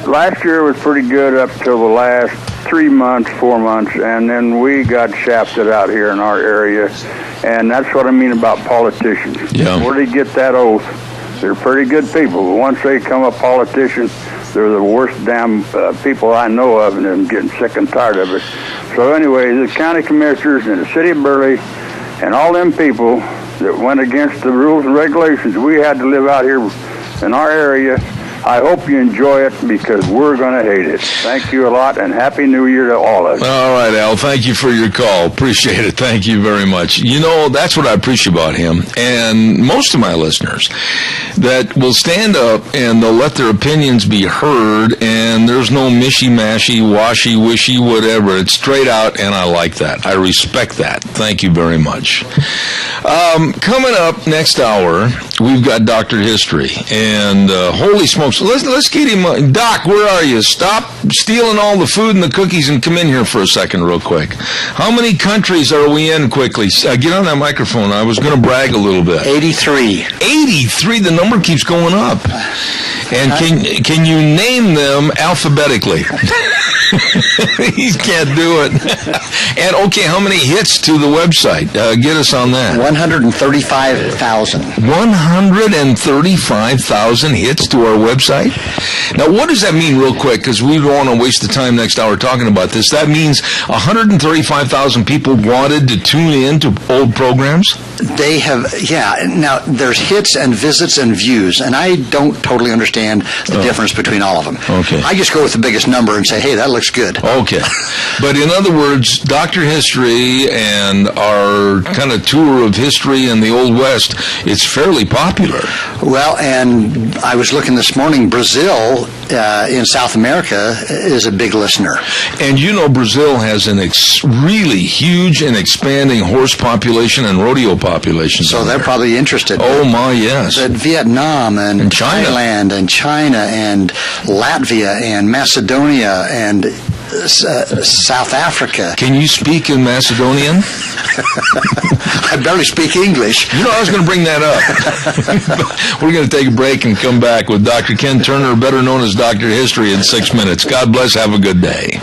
Last year was pretty good up till the last 4 months, and then we got shafted out here in our area, and that's what I mean about politicians. Yeah. Where they get that oath, they're pretty good people, but once they become a politician, they're the worst damn people I know of, and I'm getting sick and tired of it. So anyway, the county commissioners in the city of Burley and all them people that went against the rules and regulations we had to live out here in our area, I hope you enjoy it because we're going to hate it. Thank you a lot, and Happy New Year to all of you. All right, Al, thank you for your call. Appreciate it. Thank you very much. That's what I appreciate about him and most of my listeners, that will stand up and they'll let their opinions be heard, and there's no mishy-mashy, washy-wishy, whatever. It's straight out, and I like that. I respect that. Thank you very much. Coming up next hour, we've got Dr. History, and holy smokes, let's get him. Doc, where are you? Stop stealing all the food and the cookies and come in here for a second real quick. How many countries are we in quickly? Get on that microphone. I was going to brag a little bit. 83. 83? The number keeps going up. And can you name them alphabetically? He can't do it. And, okay, how many hits to the website? Get us on that. 135,000. 135,000 hits to our website? Now, what does that mean real quick? Because we don't want to waste the time next hour talking about this. That means 135,000 people wanted to tune in to old programs? They have, Now, there's hits and visits and views, and I don't totally understand the difference between all of them. Okay. I just go with the biggest number and say, hey, that looks good. Okay. But in other words, Dr. History and our kind of tour of history in the Old West, it's fairly popular. Well, and I was looking this morning, Brazil in South America is a big listener. And Brazil has an really huge and expanding horse population and rodeo population. So they're probably interested. Oh, my, yes. But Vietnam and China. Thailand and China and Latvia and Macedonia and South Africa. Can you speak in Macedonian? I barely speak English. I was going to bring that up. We're going to take a break and come back with Dr. Ken Turner, better known as Dr. History, in 6 minutes. God bless. Have a good day.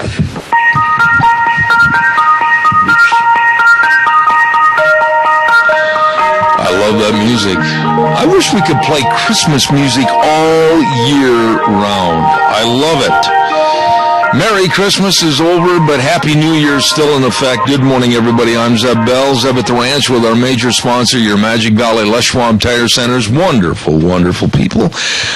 I love that music. I wish we could play Christmas music all year round. I love it. Merry Christmas is over, but Happy New Year is still in effect. Good morning, everybody. I'm Zeb Bell, Zeb at the Ranch, with our major sponsor, your Magic Valley Les Schwab Tire Centers. Wonderful, wonderful people.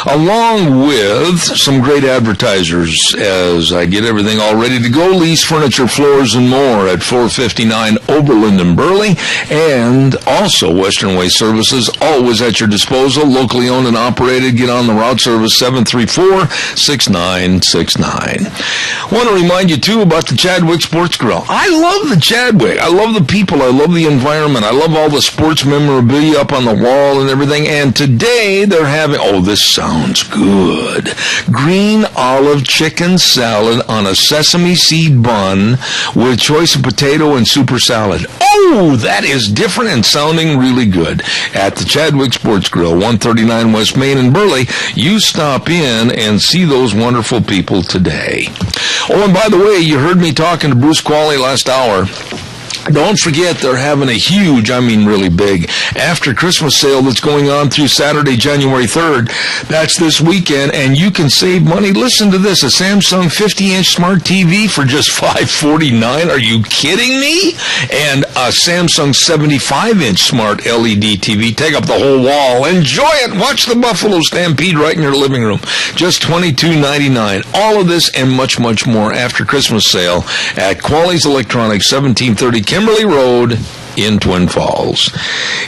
Along with some great advertisers, as I get everything all ready to go. Lease Furniture, Floors, and More at 459 Oberlin and Burley. And also Western Way Services, always at your disposal. Locally owned and operated. Get on the route, service 734-6969. Want to remind you, too, about the Chadwick Sports Grill. I love the Chadwick. I love the people. I love the environment. I love all the sports memorabilia up on the wall and everything. And today they're having, this sounds good, green olive chicken salad on a sesame seed bun with choice of potato and super salad. Oh, that is different and sounding really good. At the Chadwick Sports Grill, 139 West Main in Burley. You stop in and see those wonderful people today. Oh, and by the way, you heard me talking to Bruce Qualley last hour. Don't forget they're having a huge, I mean really big, after Christmas sale that's going on through Saturday, January 3rd. That's this weekend, and you can save money. Listen to this, a Samsung 50-inch smart TV for just $549. Are you kidding me? And a Samsung 75-inch smart LED TV. Take up the whole wall. Enjoy it. Watch the Buffalo Stampede right in your living room. Just $22.99. All of this and much, much more after Christmas sale at Qualley's Electronics, 1730 Kimberly Road in Twin Falls.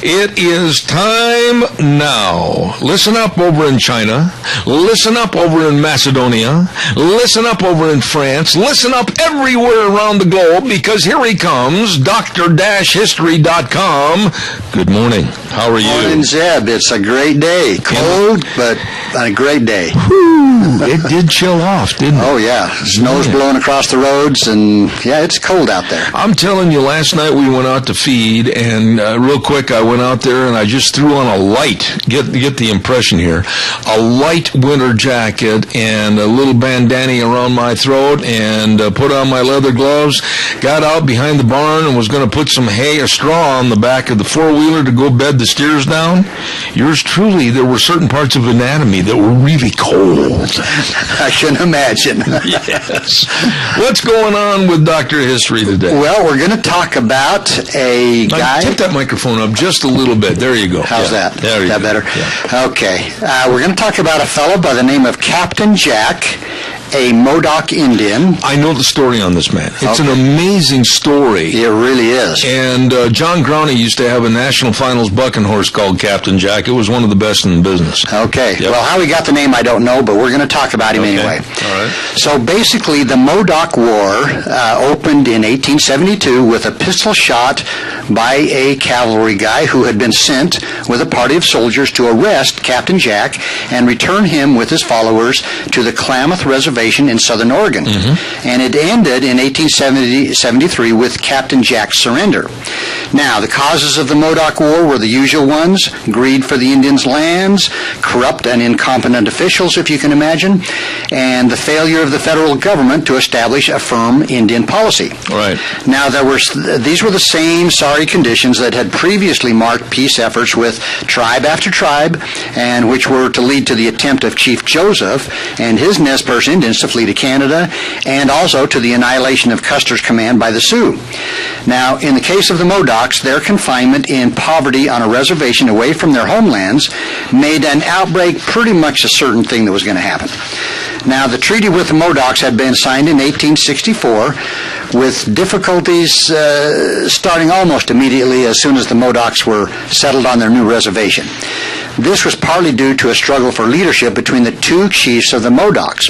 It is time now. Listen up over in China. Listen up over in Macedonia. Listen up over in France. Listen up everywhere around the globe, because here he comes, Dr-History.com. Good morning. How are you? Morning, Zeb. It's a great day. Cold, but a great day. It did chill off, didn't it? Oh, yeah. Snow's blowing across the roads, and, yeah, it's cold out there. I'm telling you, last night we went out to feed, and real quick, I went out there and I just threw on a light, get the impression here, a light winter jacket and a little bandana around my throat, and put on my leather gloves, got out behind the barn and was going to put some hay or straw on the back of the four-wheeler to go bed the steers down. Yours truly, there were certain parts of anatomy that were really cold. I can imagine. Yes. What's going on with Dr. History today? Well, we're going to talk about a guy. Take that microphone up just a little bit. There you go. How's that? There you go. Is that better? Yeah. Okay. We're going to talk about a fellow by the name of Captain Jack, a Modoc Indian. I know the story on this man. It's an amazing story. It really is. And John Growney used to have a national finals bucking horse called Captain Jack. It was one of the best in the business. Okay. Yep. Well, how he got the name, I don't know, but we're going to talk about him anyway. All right. So basically, the Modoc War opened in 1872 with a pistol shot by a cavalry guy who had been sent with a party of soldiers to arrest Captain Jack and return him with his followers to the Klamath Reservation in southern Oregon. Mm-hmm. And it ended in 1873 with Captain Jack's surrender. Now, the causes of the Modoc War were the usual ones: greed for the Indians' lands, corrupt and incompetent officials, if you can imagine, and the failure of the federal government to establish a firm Indian policy. Right. Now, these were the same sorry conditions that had previously marked peace efforts with tribe after tribe, and which were to lead to the attempt of Chief Joseph and his Nez Perce Indians to flee to Canada, and also to the annihilation of Custer's command by the Sioux. Now, in the case of the Modocs, their confinement in poverty on a reservation away from their homelands made an outbreak pretty much a certain thing that was going to happen. Now, the treaty with the Modocs had been signed in 1864, with difficulties starting almost immediately as soon as the Modocs were settled on their new reservation. This was partly due to a struggle for leadership between the two chiefs of the Modocs.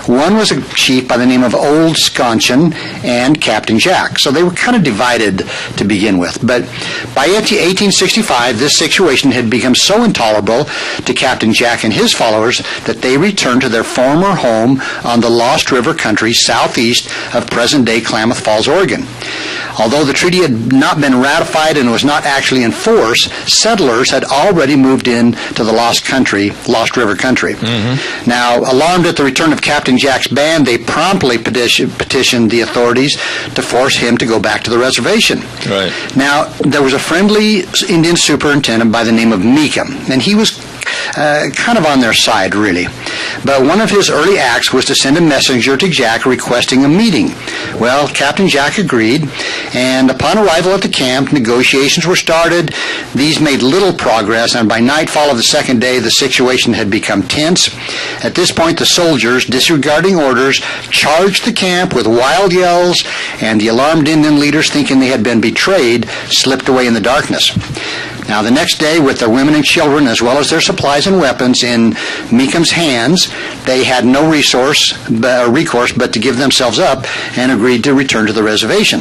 One was a chief by the name of Old Sconchon and Captain Jack. So they were kind of divided to begin with. But by 1865, this situation had become so intolerable to Captain Jack and his followers that they returned to their former home on the Lost River country southeast of present-day Klamath Falls, Oregon. Although the treaty had not been ratified and was not actually in force, settlers had already moved in to the Lost River country. Mm-hmm. Now, alarmed at the return of Captain Jack's band, they promptly petitioned the authorities to force him to go back to the reservation. Right. Now, there was a friendly Indian superintendent by the name of Meekum, and he was kind of on their side, really. But one of his early acts was to send a messenger to Jack requesting a meeting. Well, Captain Jack agreed, and upon arrival at the camp, negotiations were started. These made little progress, and by nightfall of the second day, the situation had become tense. At this point, the soldiers, disregarding orders, charged the camp with wild yells, and the alarmed Indian leaders, thinking they had been betrayed, slipped away in the darkness. Now, the next day, with their women and children, as well as their supplies and weapons in Meekum's hands, they had no recourse but to give themselves up and agreed to return to the reservation.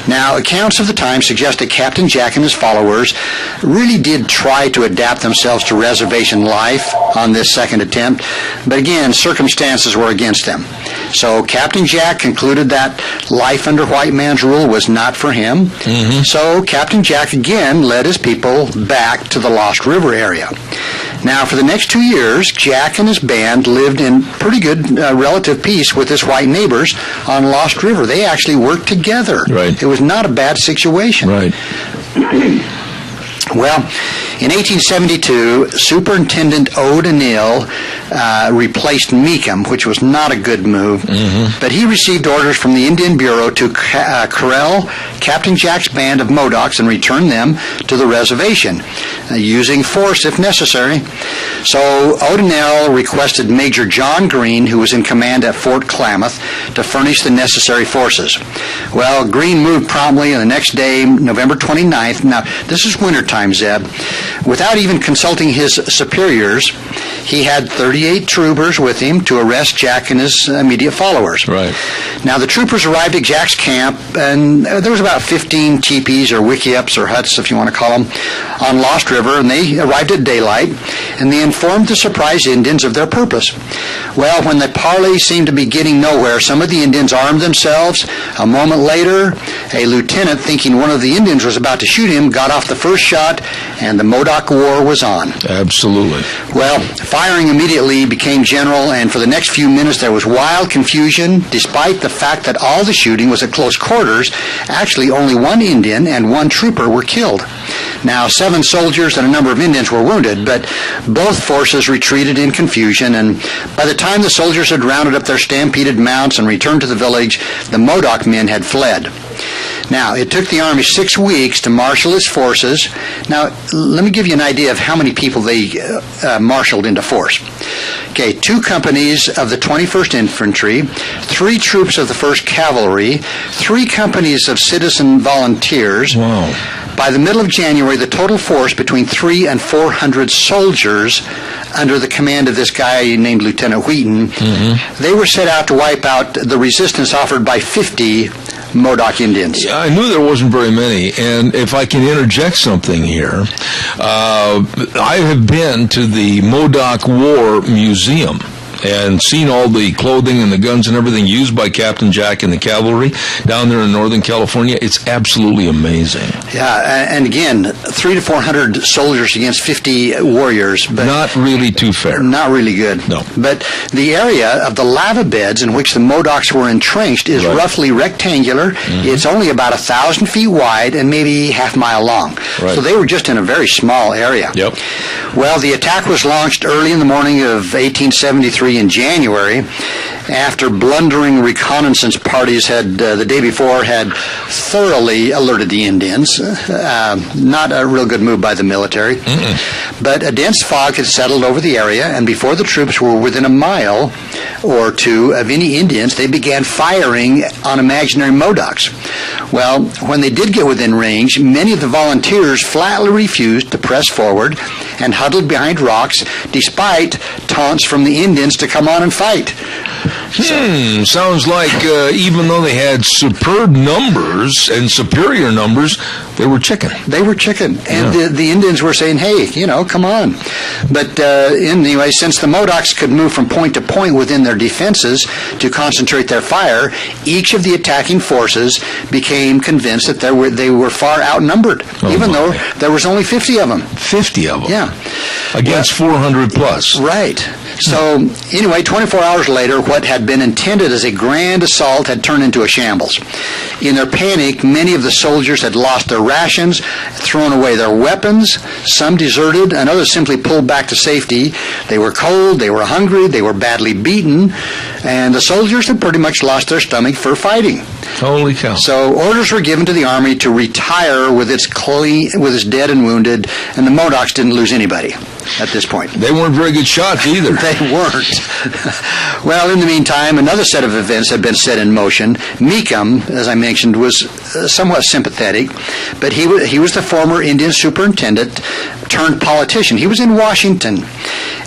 Now, accounts of the time suggest that Captain Jack and his followers really did try to adapt themselves to reservation life on this second attempt, but again, circumstances were against them. So Captain Jack concluded that life under white man's rule was not for him. Mm-hmm. So Captain Jack again led his people back to the Lost River area. Now, for the next 2 years, Jack and his band lived in pretty good relative peace with his white neighbors on Lost River. They actually worked together. Right. It was not a bad situation. Right. Well, in 1872, Superintendent O'Donnell replaced Meekum, which was not a good move, but he received orders from the Indian Bureau to corral Captain Jack's band of Modocs and return them to the reservation, using force if necessary. So O'Donnell requested Major John Green, who was in command at Fort Klamath, to furnish the necessary forces. Well, Green moved promptly, and the next day, November 29th, now this is wintertime, Zeb, without even consulting his superiors, he had 38 troopers with him to arrest Jack and his immediate followers. Right. Now, the troopers arrived at Jack's camp, and there was about 15 teepees or wickiups or huts, if you want to call them, on Lost River, and they arrived at daylight, and they informed the surprised Indians of their purpose. Well, when the parley seemed to be getting nowhere, some of the Indians armed themselves. A moment later, a lieutenant, thinking one of the Indians was about to shoot him, got off the first shot, and the Modoc War was on. Absolutely. Well, firing immediately became general, and for the next few minutes there was wild confusion, despite the fact that all the shooting was at close quarters. Actually, only one Indian and one trooper were killed. Now, 7 soldiers and a number of Indians were wounded, but both forces retreated in confusion, and by the time the soldiers had rounded up their stampeded mounts and returned to the village, the Modoc men had fled. Now, it took the Army 6 weeks to marshal its forces. Now, let me give you an idea of how many people they marshaled into force. Okay, 2 companies of the 21st Infantry, 3 troops of the 1st Cavalry, 3 companies of citizen volunteers. Wow. By the middle of January, the total force between 300 and 400 soldiers under the command of this guy named Lieutenant Wheaton, they were set out to wipe out the resistance offered by 50 Modoc Indians. Yeah, I knew there wasn't very many, and if I can interject something here, I have been to the Modoc War Museum and seen all the clothing and the guns and everything used by Captain Jack and the cavalry down there in Northern California. It's absolutely amazing. Yeah, and again, 300 to 400 soldiers against 50 warriors. But not really too fair. Not really good. No. But the area of the lava beds in which the Modocs were entrenched is roughly rectangular. It's only about 1,000 feet wide and maybe half mile long. Right. So they were just in a very small area. Yep. Well, the attack was launched early in the morning of 1873 in January, after blundering reconnaissance parties had the day before had thoroughly alerted the Indians. Not a real good move by the military. But a dense fog had settled over the area, and before the troops were within a mile or two of any Indians, they began firing on imaginary Modocs. Well, when they did get within range, many of the volunteers flatly refused to press forward and huddled behind rocks, despite taunts from the Indians to come on and fight. Sounds like even though they had superb numbers and superior numbers, they were chicken. They were chicken. And the Indians were saying, hey, come on. But anyway, since the Modocs could move from point to point within their defenses to concentrate their fire, each of the attacking forces became convinced that they were far outnumbered, even though there was only 50 of them. 50 of them? Yeah. Against 400 plus. Right. So, anyway, 24 hours later, what had been intended as a grand assault had turned into a shambles. In their panic, many of the soldiers had lost their rations, thrown away their weapons, some deserted, and others simply pulled back to safety. They were cold, they were hungry, they were badly beaten, and the soldiers had pretty much lost their stomach for fighting. Holy cow. So orders were given to the Army to retire with its dead and wounded, and the Modocs didn't lose anybody at this point. They weren't very good shots either. They weren't. Well, in the meantime, another set of events had been set in motion. Meekum, as I mentioned, was somewhat sympathetic, but he was the former Indian superintendent turned politician. He was in Washington,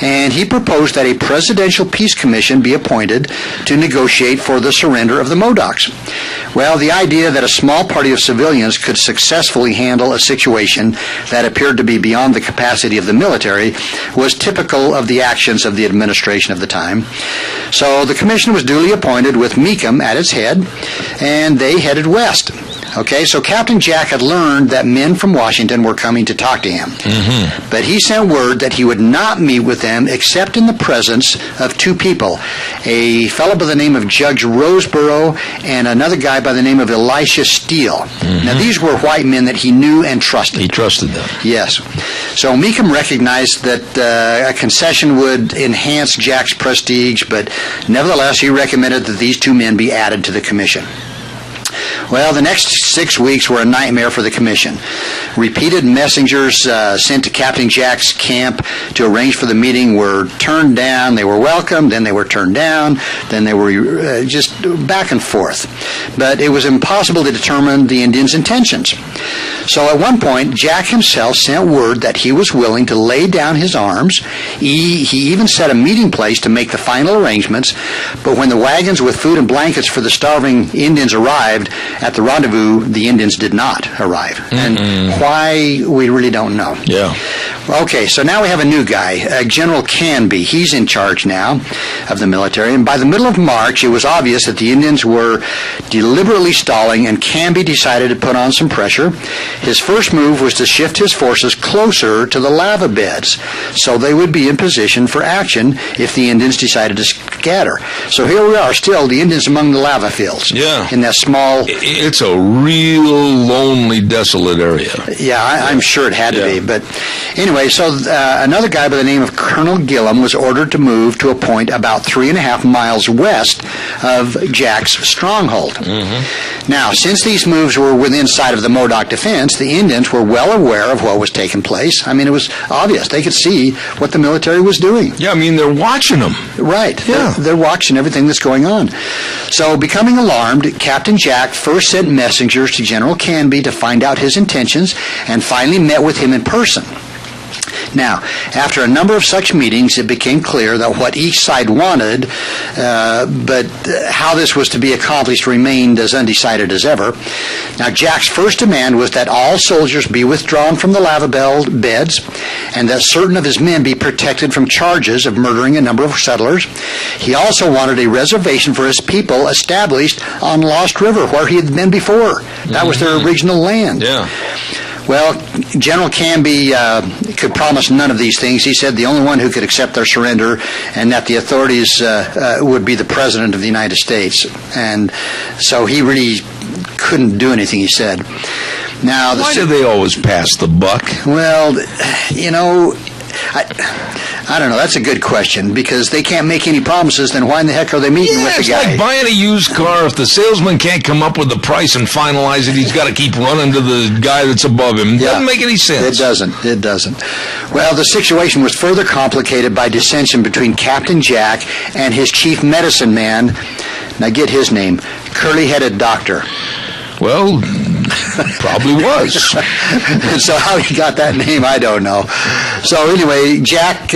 and he proposed that a presidential peace commission be appointed to negotiate for the surrender of the Modocs. Well, the idea that a small party of civilians could successfully handle a situation that appeared to be beyond the capacity of the military was typical of the actions of the administration of the time. So the commission was duly appointed with Meekum at its head, and they headed west. Okay, so Captain Jack had learned that men from Washington were coming to talk to him. Mm-hmm. But he sent word that he would not meet with them except in the presence of two people, a fellow by the name of Judge Roseborough and another guy by the name of Elisha Steele. Mm-hmm. Now, these were white men that he knew and trusted. He trusted them. Yes. So Mecham recognized that a concession would enhance Jack's prestige, but nevertheless, he recommended that these two men be added to the commission. Well, the next 6 weeks were a nightmare for the commission. Repeated messengers sent to Captain Jack's camp to arrange for the meeting were turned down. They were welcomed, then they were turned down, then they were just back and forth. But it was impossible to determine the Indians' intentions. So at one point, Jack himself sent word that he was willing to lay down his arms. He even set a meeting place to make the final arrangements. But when the wagons with food and blankets for the starving Indians arrived at the rendezvous, the Indians did not arrive. Mm-hmm. And why, we really don't know. Yeah. Okay, so now we have a new guy, General Canby. He's in charge now of the military. And by the middle of March, it was obvious that the Indians were deliberately stalling, and Canby decided to put on some pressure. His first move was to shift his forces closer to the lava beds, so they would be in position for action if the Indians decided to scatter. So here we are, still the Indians among the lava fields. Yeah. In that small... It's a real lonely, desolate area. Yeah, I'm sure it had to be. But anyway, so another guy by the name of Colonel Gillum was ordered to move to a point about 3.5 miles west of Jack's stronghold. Mm-hmm. Now, since these moves were within sight of the Modoc defense, the Indians were well aware of what was taking place. I mean, it was obvious. They could see what the military was doing. Yeah, I mean, they're watching them. Right. Yeah. They're watching everything that's going on. So, becoming alarmed, Captain Jack first sent messengers to General Canby to find out his intentions and finally met with him in person. Now, after a number of such meetings, it became clear that what each side wanted, but how this was to be accomplished remained as undecided as ever. Now, Jack's first demand was that all soldiers be withdrawn from the lava beds and that certain of his men be protected from charges of murdering a number of settlers. He also wanted a reservation for his people established on Lost River, where he had been before. That was their original land. Yeah. Well, General Canby could promise none of these things. He said the only one who could accept their surrender and that the authorities would be the President of the United States. And so he really couldn't do anything, he said. Now, why do they always pass the buck? Well, you know, I don't know. That's a good question, because they can't make any promises. Then why in the heck are they meeting with the guy? It's like buying a used car. If the salesman can't come up with the price and finalize it, he's got to keep running to the guy that's above him. Yeah. Doesn't make any sense. It doesn't. Well, the situation was further complicated by dissension between Captain Jack and his chief medicine man. Now get his name, Curly-Headed Doctor. Well, probably was. So how he got that name, I don't know. So anyway, Jack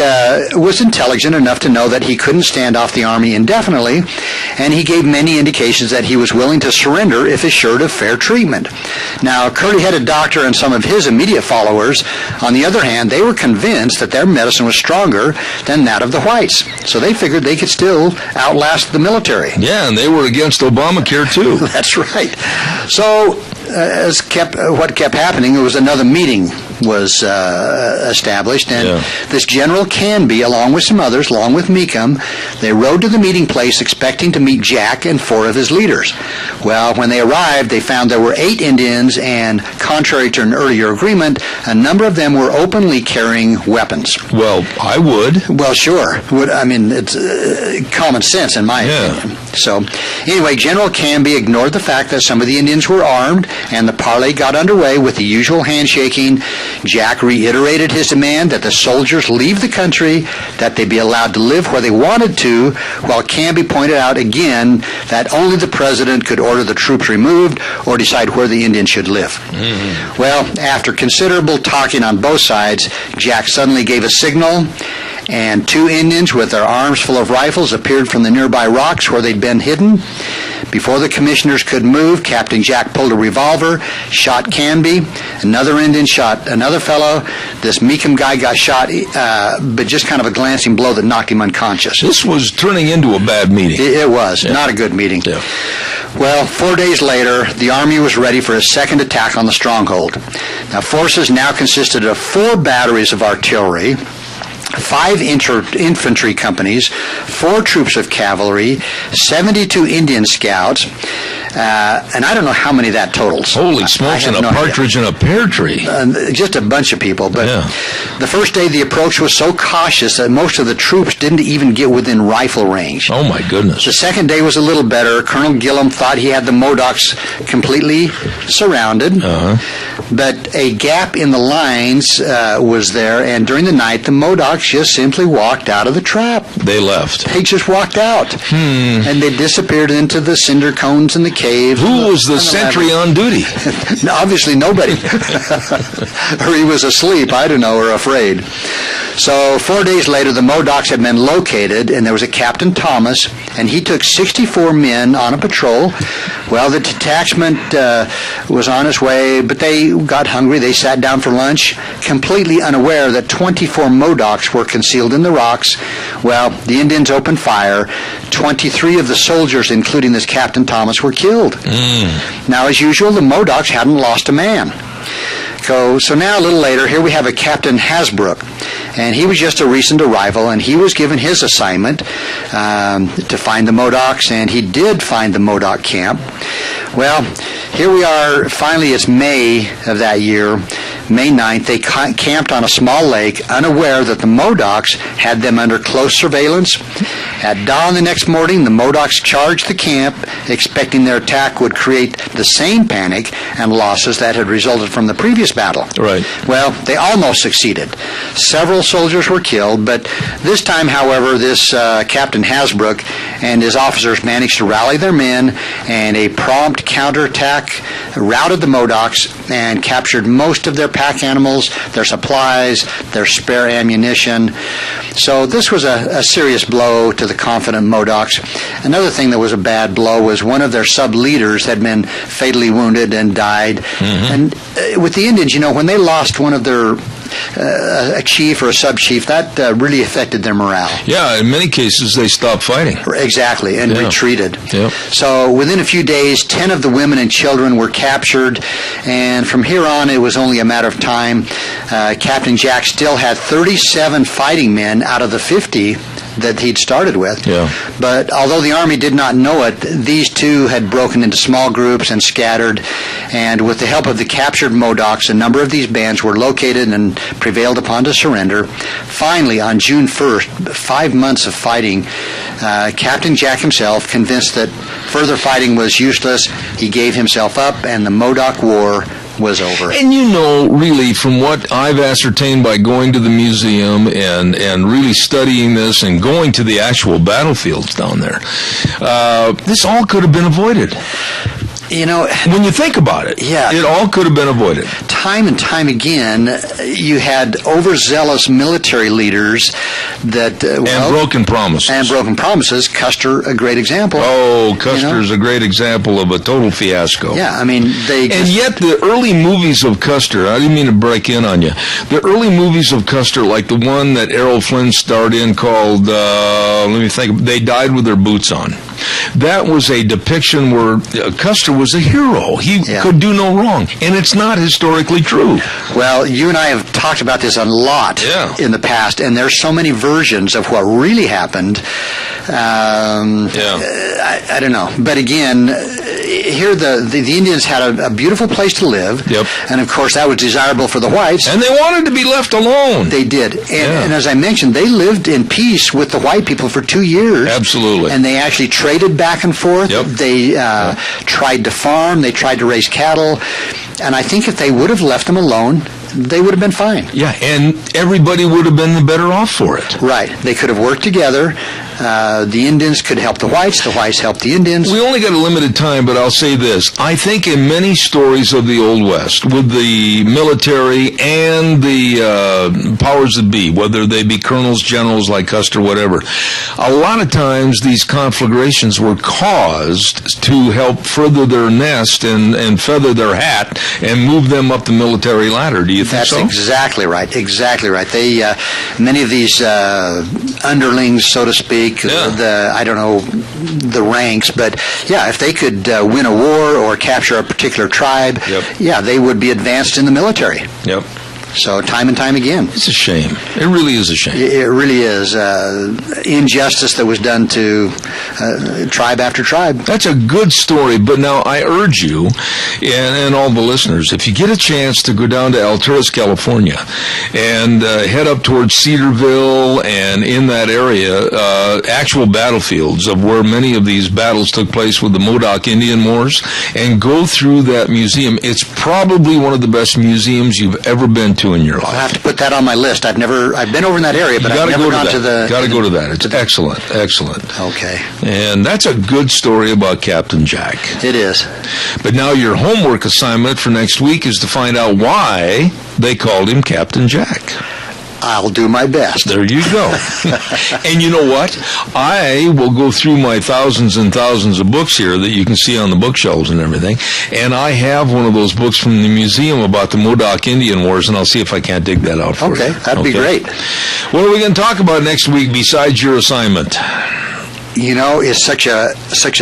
was intelligent enough to know that he couldn't stand off the army indefinitely, and he gave many indications that he was willing to surrender if assured of fair treatment. Now, Curly-Headed Doctor and some of his immediate followers, on the other hand, they were convinced that their medicine was stronger than that of the whites. So they figured they could still outlast the military. Yeah, and they were against Obamacare, too. That's right. So what kept happening, there was another meeting was established, and this General Canby, along with some others, along with Mecham, they rode to the meeting place expecting to meet Jack and 4 of his leaders. Well, when they arrived, they found there were 8 Indians, and contrary to an earlier agreement, a number of them were openly carrying weapons. Well, I would. Well, sure. I mean, it's common sense in my opinion. So, anyway, General Canby ignored the fact that some of the Indians were armed, and the parley got underway with the usual handshaking. Jack reiterated his demand that the soldiers leave the country, that they be allowed to live where they wanted to, while Canby pointed out again that only the president could order the troops removed or decide where the Indians should live. Mm-hmm. Well, after considerable talking on both sides, Jack suddenly gave a signal, and 2 Indians with their arms full of rifles appeared from the nearby rocks where they'd been hidden. Before the commissioners could move, Captain Jack pulled a revolver, shot Canby. Another Indian shot another fellow. This Meekum guy got shot, but just kind of a glancing blow that knocked him unconscious. This was turning into a bad meeting. It was. Yeah. Not a good meeting. Yeah. Well, 4 days later, the Army was ready for a second attack on the stronghold. Now, forces now consisted of 4 batteries of artillery, 5 infantry companies, 4 troops of cavalry, 72 Indian scouts, and I don't know how many that totals. Holy smokes, and a partridge in a pear tree. Just a bunch of people. But the first day, the approach was so cautious that most of the troops didn't even get within rifle range. Oh, my goodness. The second day was a little better. Colonel Gillum thought he had the Modocs completely surrounded. But a gap in the lines was there, and during the night, the Modocs just simply walked out of the trap. They left. They just walked out. And they disappeared into the cinder cones in the cave. Who was the sentry on duty? Obviously nobody. Or he was asleep, I don't know, or afraid. So 4 days later, the Modocs had been located, and there was a Captain Thomas, and he took 64 men on a patrol. Well, the detachment was on its way, but they got hungry. They sat down for lunch, completely unaware that 24 Modocs were concealed in the rocks. Well, the Indians opened fire. 23 of the soldiers, including this Captain Thomas, were killed. Now, as usual, the Modocs hadn't lost a man. So now, a little later, here we have a Captain Hasbrook, and he was just a recent arrival, and he was given his assignment to find the Modocs, and he did find the Modoc camp. Well, here we are. Finally, it's May of that year, May 9th. They camped on a small lake, unaware that the Modocs had them under close surveillance. At dawn the next morning, the Modocs charged the camp, expecting their attack would create the same panic and losses that had resulted from the previous battle. Right. Well, they almost succeeded. Several soldiers were killed, but this time, however, this Captain Hasbrook and his officers managed to rally their men, and a prompt counterattack routed the Modocs and captured most of their pack animals, their supplies, their spare ammunition. So this was a serious blow to the confident Modocs. Another thing that was a bad blow was one of their sub-leaders had been fatally wounded and died. And with the Indians, you know, when they lost one of their a chief or a sub-chief, that really affected their morale. Yeah, in many cases they stopped fighting. Exactly, and retreated. Yep. So within a few days, 10 of the women and children were captured, and from here on it was only a matter of time. Captain Jack still had 37 fighting men out of the 50 that he'd started with. But although the Army did not know it, these two had broken into small groups and scattered, and with the help of the captured Modocs, a number of these bands were located and prevailed upon to surrender. Finally, on June 1st, 5 months of fighting, Captain Jack himself, convinced that further fighting was useless, he gave himself up, and the Modoc War was over. And you know, really, from what I've ascertained by going to the museum and really studying this and going to the actual battlefields down there, this all could have been avoided. You know, when you think about it, it all could have been avoided. Time and time again, you had overzealous military leaders that and broken promises. And broken promises. Custer, a great example. Oh, Custer's a great example of a total fiasco. Yeah, I mean, and yet the early movies of Custer, I didn't mean to break in on you. The early movies of Custer, like the one that Errol Flynn starred in called, let me think, They Died With Their Boots On. That was a depiction where Custer was a hero. He could do no wrong. And it's not historically true. Well, you and I have talked about this a lot in the past, and there's so many versions of what really happened. I don't know. But again, here the Indians had a beautiful place to live. And, of course, that was desirable for the whites. And they wanted to be left alone. They did. And as I mentioned, they lived in peace with the white people for 2 years. Absolutely. And they actually traded back and forth. They tried to farm. They tried to raise cattle. And I think if they would have left them alone, they would have been fine. Yeah, and everybody would have been better off for it. Right. They could have worked together. The Indians could help the whites helped the Indians. We only got a limited time, but I'll say this. I think in many stories of the Old West, with the military and the powers that be, whether they be colonels, generals like Custer, whatever, a lot of times these conflagrations were caused to help further their nest and feather their hat and move them up the military ladder. Do you think so? That's exactly right. Exactly right. They many of these underlings, so to speak, I don't know the ranks, but if they could win a war or capture a particular tribe, they would be advanced in the military. Yep. So time and time again. It's a shame. It really is a shame. It really is. Injustice that was done to tribe after tribe. That's a good story, but now I urge you and all the listeners, if you get a chance to go down to Alturas, California, and head up towards Cedarville and in that area, actual battlefields of where many of these battles took place with the Modoc Indian Wars, and go through that museum, it's probably one of the best museums you've ever been to in your life. I'll have to put that on my list. I've been over in that area, but I've never gone to the... Got to go to that. It's excellent. Okay. And that's a good story about Captain Jack. It is. But now your homework assignment for next week is to find out why they called him Captain Jack. I'll do my best. There you go. And you know what? I will go through my thousands and thousands of books here that you can see on the bookshelves and everything, and I have one of those books from the museum about the Modoc Indian Wars, and I'll see if I can't dig that out for you. Okay, that'd be great. What are we going to talk about next week besides your assignment? You know, it's such a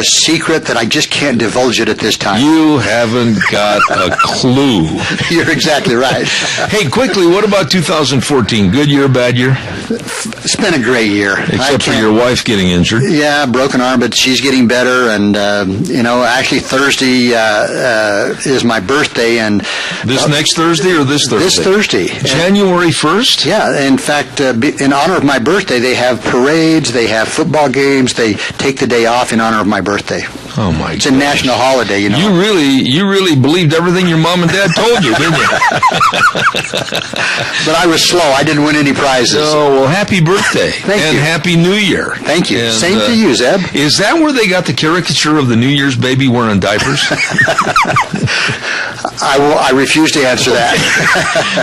secret that I just can't divulge it at this time. You haven't got a clue. You're exactly right. Hey, quickly, what about 2014? Good year, bad year? It's been a great year. Except for your wife getting injured. Yeah, broken arm, but she's getting better. And, actually Thursday is my birthday. And this next Thursday or this Thursday? This Thursday. January 1st? Yeah, in fact, in honor of my birthday, they have parades, they have football games, they take the day off in honor of my birthday. Oh my! It's a national holiday, you know. You really believed everything your mom and dad told you, didn't you? But I was slow. I didn't win any prizes. Oh, well, happy birthday. Thank you. And Happy New Year. Thank you. And, same to you, Zeb. Is that where they got the caricature of the New Year's baby wearing diapers? I refuse to answer that.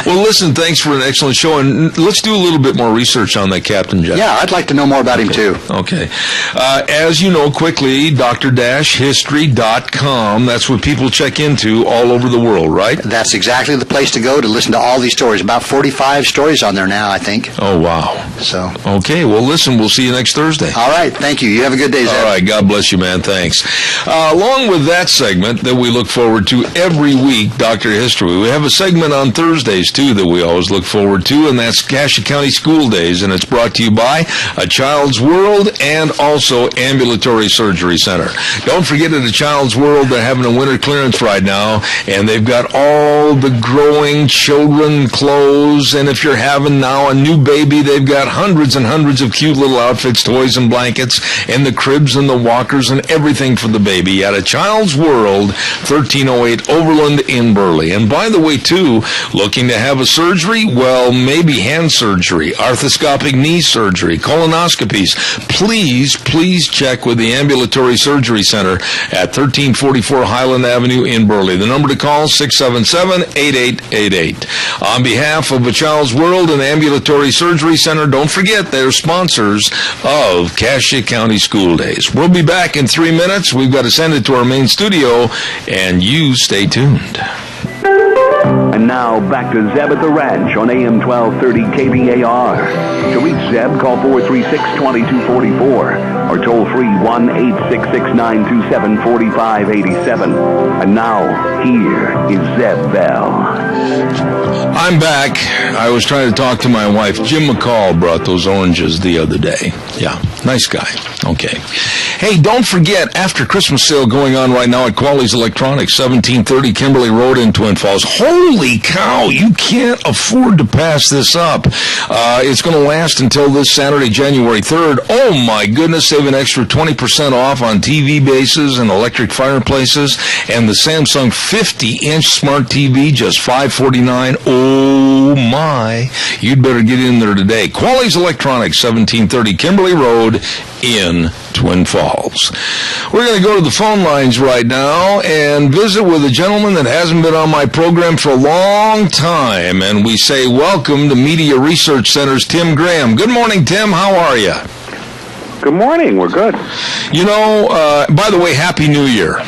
Well, listen, thanks for an excellent show, and let's do a little bit more research on that Captain Jack. Yeah, I'd like to know more about him, too. Okay. As you know, quickly, dr-history.com, that's what people check into all over the world, right? That's exactly the place to go to listen to all these stories. About 45 stories on there now, I think. Oh, wow. So. Okay, well, listen, we'll see you next Thursday. All right, thank you. You have a good day, Zeb. All right, God bless you, man. Thanks. Along with that segment that we look forward to every week, Dr. History, we have a segment on Thursdays, too, that we always look forward to, and that's Cassia County School Days, and it's brought to you by A Child's World and also Ambulatory Surgery Center. Don't forget, at A Child's World, they're having a winter clearance right now, and they've got all the growing children clothes, and if you're having now a new baby, they've got hundreds and hundreds of cute little outfits, toys and blankets, and the cribs and the walkers and everything for the baby at A Child's World, 1308 Overland in Burley. And by the way, too, looking to have a surgery? Well, maybe hand surgery, arthroscopic knee surgery, colonoscopies. Please check with the Ambulatory Surgery Center at 1344 Highland Avenue in Burley. The number to call, 677-8888. On behalf of A Child's World and Ambulatory Surgery Center, don't forget they're sponsors of Cassia County School Days. We'll be back in 3 minutes. We've got to send it to our main studio, and you stay tuned. And now, back to Zeb at the Ranch on AM 1230 KBAR. To reach Zeb, call 436-2244 or toll free 1-866-927-4587. And now, here is Zeb Bell. I'm back. I was trying to talk to my wife. Jim McCall brought those oranges the other day. Yeah, nice guy. Okay. Hey, don't forget, after Christmas sale going on right now at Quality's Electronics, 1730 Kimberly Road in Twin Falls. Holy cow, you can't afford to pass this up. It's going to last until this Saturday, January 3rd. Oh my goodness, save an extra 20% off on TV bases and electric fireplaces, and the Samsung 50-inch smart TV, just $549. Oh Oh, my. You'd better get in there today. Quality's Electronics, 1730 Kimberly Road in Twin Falls. We're going to go to the phone lines right now and visit with a gentleman that hasn't been on my program for a long time. And we say welcome to Media Research Center's Tim Graham. Good morning, Tim. How are you? Good morning. We're good. You know, by the way, Happy New Year.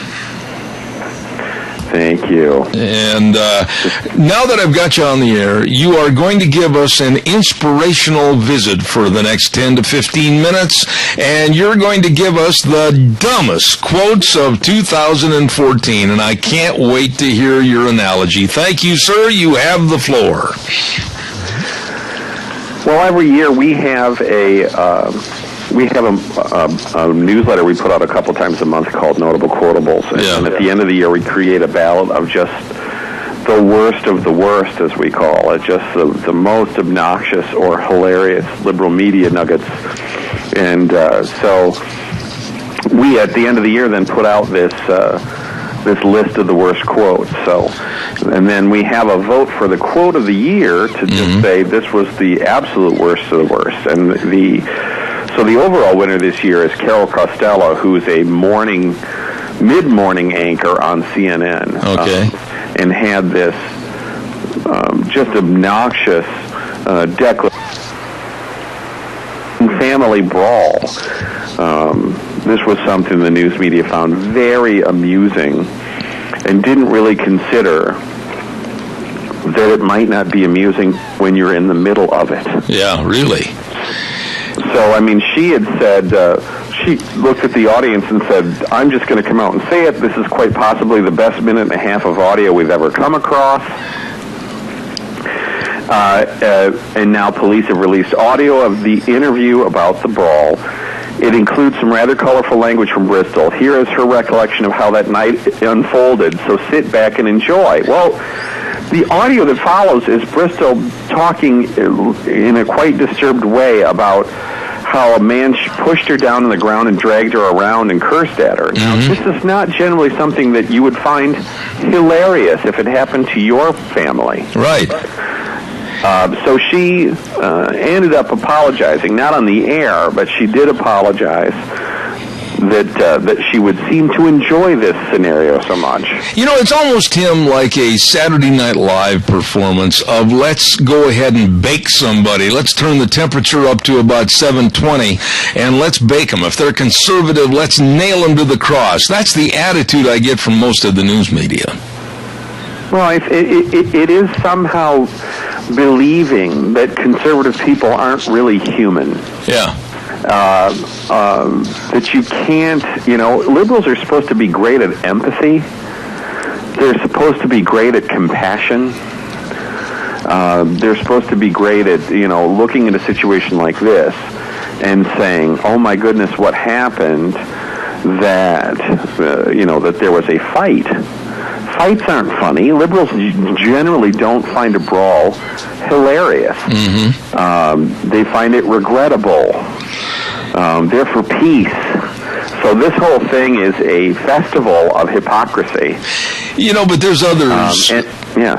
Thank you. And now that I've got you on the air, you are going to give us an inspirational visit for the next 10 to 15 minutes, and you're going to give us the dumbest quotes of 2014, and I can't wait to hear your analogy. Thank you, sir. You have the floor. Well, every year we have a newsletter we put out a couple times a month called Notable Quotables. And at the end of the year, we create a ballot of just the worst of the worst, as we call it, just the most obnoxious or hilarious liberal media nuggets. And so we, at the end of the year, then put out this list of the worst quotes. So, and then we have a vote for the quote of the year to just say this was the absolute worst of the worst. And so the overall winner this year is Carol Costello, who's a mid-morning anchor on CNN. Okay. And had this just obnoxious family brawl. This was something the news media found very amusing and didn't really consider that it might not be amusing when you're in the middle of it. Yeah, really. So, I mean, she had said, she looked at the audience and said, I'm just going to come out and say it. This is quite possibly the best minute and a half of audio we've ever come across. And now police have released audio of the interview about the brawl. It includes some rather colorful language from Bristol. Here is her recollection of how that night unfolded, so sit back and enjoy. Well, the audio that follows is Bristol talking in a quite disturbed way about how a man pushed her down on the ground and dragged her around and cursed at her. Now, this is not generally something that you would find hilarious if it happened to your family. Right. So she ended up apologizing, not on the air, but she did apologize that she would seem to enjoy this scenario so much. You know, it's almost him like a Saturday Night Live performance of let's go ahead and bake somebody. Let's turn the temperature up to about 720 and let's bake them. If they're conservative, let's nail them to the cross. That's the attitude I get from most of the news media. Well, it is somehow believing that conservative people aren't really human. Yeah. That you can't, liberals are supposed to be great at empathy. They're supposed to be great at compassion. They're supposed to be great at, looking at a situation like this and saying, oh my goodness, what happened that, that there was a fight. Fights aren't funny. Liberals generally don't find a brawl hilarious. They find it regrettable. They're for peace. So this whole thing is a festival of hypocrisy. But there's others.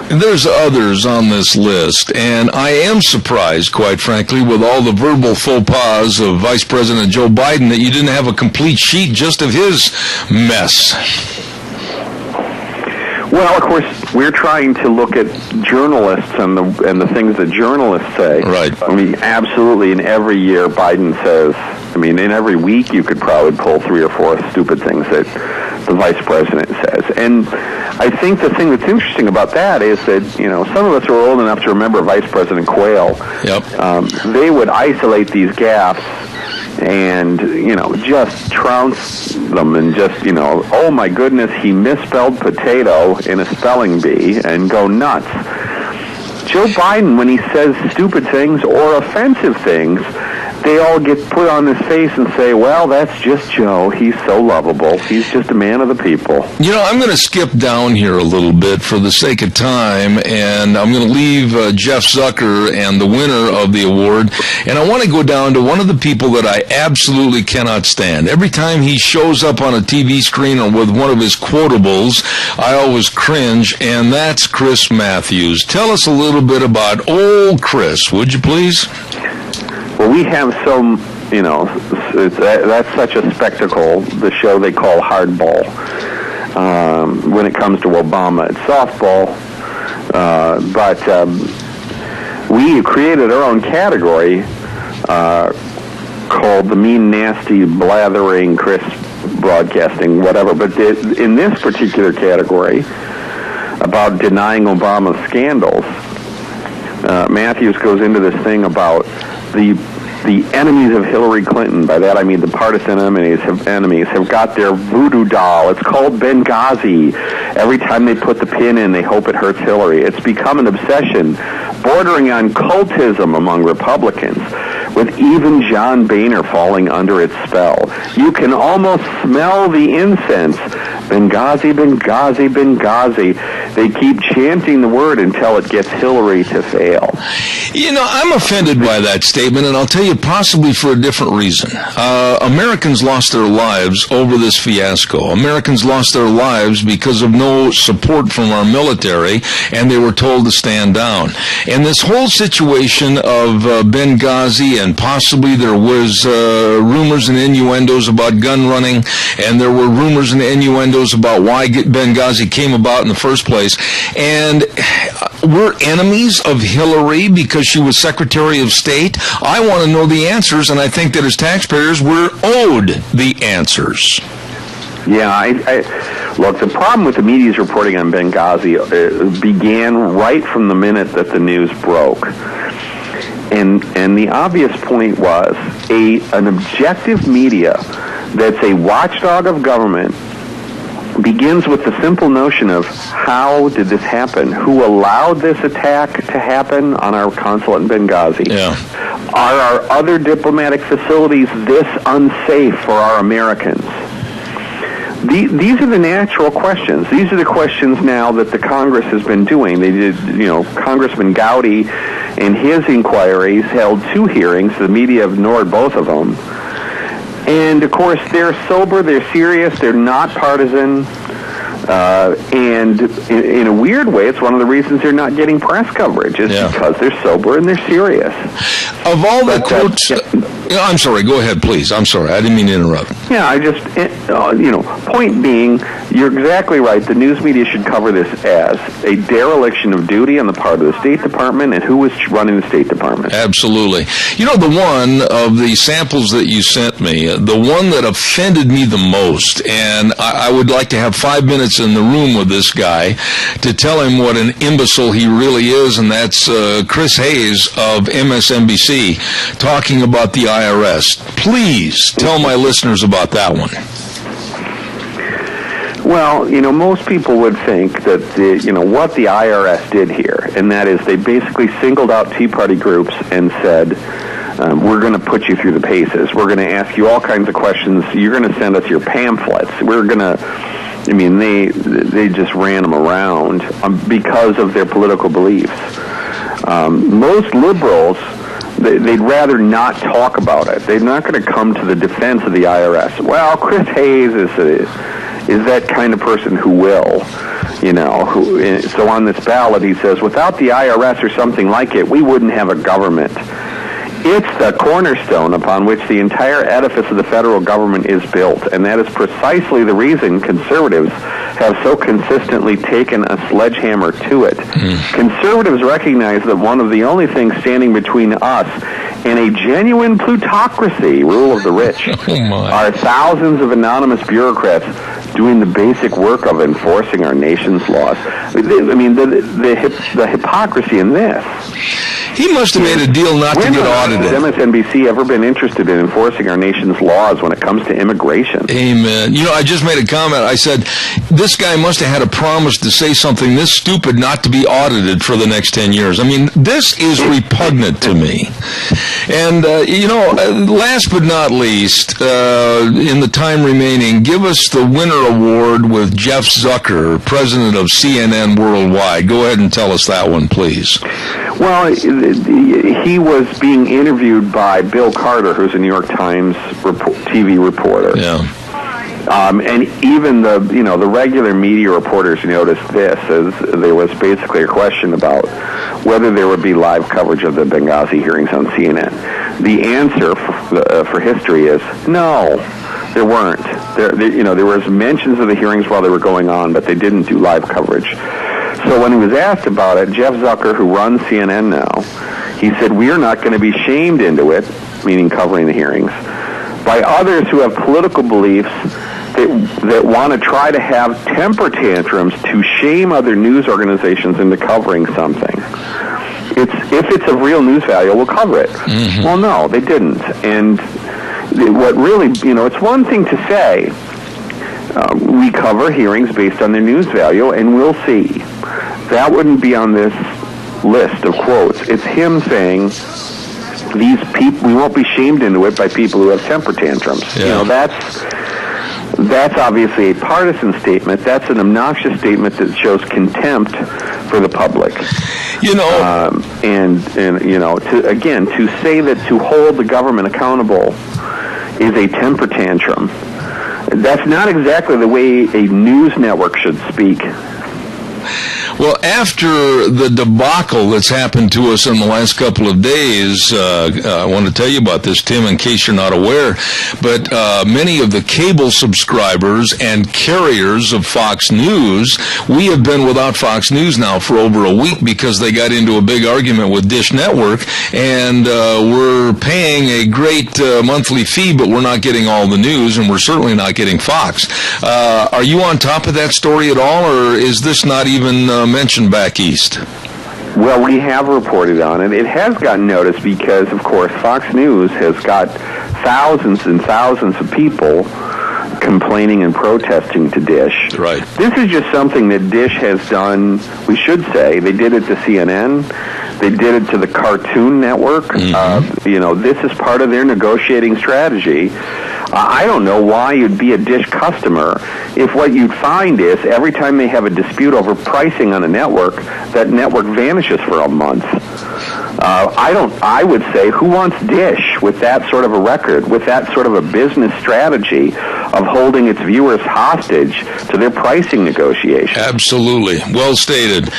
There's others on this list, and I am surprised, quite frankly, with all the verbal faux pas of Vice President Joe Biden that you didn't have a complete sheet just of his mess. Well, of course, we're trying to look at journalists and the things that journalists say. Right. I mean, absolutely, in every year Biden says, in every week you could probably pull 3 or 4 stupid things that the vice president says. And I think the thing that's interesting about that is that, some of us are old enough to remember Vice President Quayle. Yep. They would isolate these gaffes and, just trounce them and just, oh my goodness, he misspelled potato in a spelling bee and go nuts. Joe Biden, when he says stupid things or offensive things, they all get put on this face and say, well, that's just Joe. He's so lovable. He's just a man of the people. You know, I'm going to skip down here a little bit for the sake of time, and I'm going to leave Jeff Zucker and the winner of the award, and I want to go down to one of the people that I absolutely cannot stand. Every time he shows up on a TV screen or with one of his quotables, I always cringe, and that's Chris Matthews. Tell us a little bit about old Chris, would you please? Well, we have some, that's such a spectacle, the show they call Hardball. When it comes to Obama, it's softball. But we created our own category called the mean, nasty, blathering Chris broadcasting, whatever. But in this particular category, about denying Obama's scandals, Matthews goes into this thing about the enemies of Hillary Clinton. By that I mean the partisan enemies have got their voodoo doll. It's called Benghazi. Every time they put the pin in, they hope it hurts Hillary. It's become an obsession bordering on cultism among Republicans, with even John Boehner falling under its spell. You can almost smell the incense. Benghazi, Benghazi, Benghazi. They keep chanting the word until it gets Hillary to fail. You know, I'm offended by that statement, and I'll tell you possibly for a different reason. Americans lost their lives over this fiasco. Americans lost their lives because of no support from our military, and they were told to stand down. And this whole situation of Benghazi, and possibly there was rumors and innuendos about gun running, and there were rumors and innuendos about why Benghazi came about in the first place. And we're enemies of Hillary because she was Secretary of State. I want to know the answers, and I think that as taxpayers, we're owed the answers. Yeah, look, the problem with the media's reporting on Benghazi began right from the minute that the news broke. And the obvious point was an objective media that's a watchdog of government begins with the simple notion of how did this happen? Who allowed this attack to happen on our consulate in Benghazi? Yeah. Are our other diplomatic facilities this unsafe for our Americans? These are the natural questions. These are the questions now that the Congress has been doing. They did, Congressman Gowdy and his inquiries held 2 hearings. The media ignored both of them. And, of course, they're sober, they're serious, they're not partisan, and in a weird way, it's one of the reasons they're not getting press coverage, is because they're sober and they're serious. Of all the quotes... I'm sorry, go ahead, please. I'm sorry, I didn't mean to interrupt. Yeah, point being, you're exactly right. The news media should cover this as a dereliction of duty on the part of the State Department and who is running the State Department. Absolutely. You know, the one of the samples that you sent me, the one that offended me the most, and I would like to have 5 minutes in the room with this guy to tell him what an imbecile he really is, and that's Chris Hayes of MSNBC talking about the IRS. Please tell my listeners about that one. Well, most people would think that what the IRS did here, and that is they basically singled out Tea Party groups and said, we're going to put you through the paces. We're going to ask you all kinds of questions. You're going to send us your pamphlets. We're going to... they just ran them around because of their political beliefs. Most liberals, they'd rather not talk about it. They're not going to come to the defense of the IRS. Well, Chris Hayes is that kind of person who will, so on this ballot he says, without the IRS or something like it, we wouldn't have a government. It's the cornerstone upon which the entire edifice of the federal government is built, and that is precisely the reason conservatives have so consistently taken a sledgehammer to it. Conservatives recognize that one of the only things standing between us and a genuine plutocracy, rule of the rich, are thousands of anonymous bureaucrats doing the basic work of enforcing our nation's laws. I mean, the hypocrisy in this. He must have made a deal not to get audited. Has MSNBC ever been interested in enforcing our nation's laws when it comes to immigration? Amen. You know, I just made a comment. I said, this guy must have had a promise to say something this stupid not to be audited for the next 10 years. I mean, this is repugnant to me. And, last but not least, in the time remaining, give us the winner award with Jeff Zucker, president of CNN Worldwide. Go ahead and tell us that one, please. Well, he was being interviewed by Bill Carter, who's a New York Times TV reporter. Yeah. And even the regular media reporters noticed this, as there was basically a question about whether there would be live coverage of the Benghazi hearings on CNN. The answer for history is no, there weren't. There was mentions of the hearings while they were going on, but they didn't do live coverage. So when he was asked about it, Jeff Zucker, who runs CNN now, he said, "We are not going to be shamed into it," meaning covering the hearings, "by others who have political beliefs that want to try to have temper tantrums to shame other news organizations into covering something. If it's of real news value, we'll cover it." Mm-hmm. Well, no, they didn't. And what really, it's one thing to say, we cover hearings based on their news value, and we'll see. That wouldn't be on this list of quotes. It's him saying, these people, we won't be shamed into it by people who have temper tantrums. Yeah. That's obviously a partisan statement. That's an obnoxious statement that shows contempt for the public. To say that to hold the government accountable is a temper tantrum, that's not exactly the way a news network should speak. Well, after the debacle that's happened to us in the last couple of days, I want to tell you about this, Tim, in case you're not aware, but many of the cable subscribers and carriers of Fox News, we have been without Fox News now for over a week because they got into a big argument with Dish Network, and we're paying a great monthly fee, but we're not getting all the news, and we're certainly not getting Fox. Are you on top of that story at all, or is this not even mentioned back east? Well, we have reported on it. It has gotten noticed because, of course, Fox News has got thousands and thousands of people complaining and protesting to Dish. Right. This is just something that Dish has done, we should say. They did it to CNN. They did it to the Cartoon Network. Mm-hmm. This is part of their negotiating strategy. I don't know why you'd be a Dish customer if what you'd find is every time they have a dispute over pricing on a network, that network vanishes for a month. I would say, who wants Dish with that sort of a record, with that sort of a business strategy of holding its viewers hostage to their pricing negotiations? Absolutely. Well stated.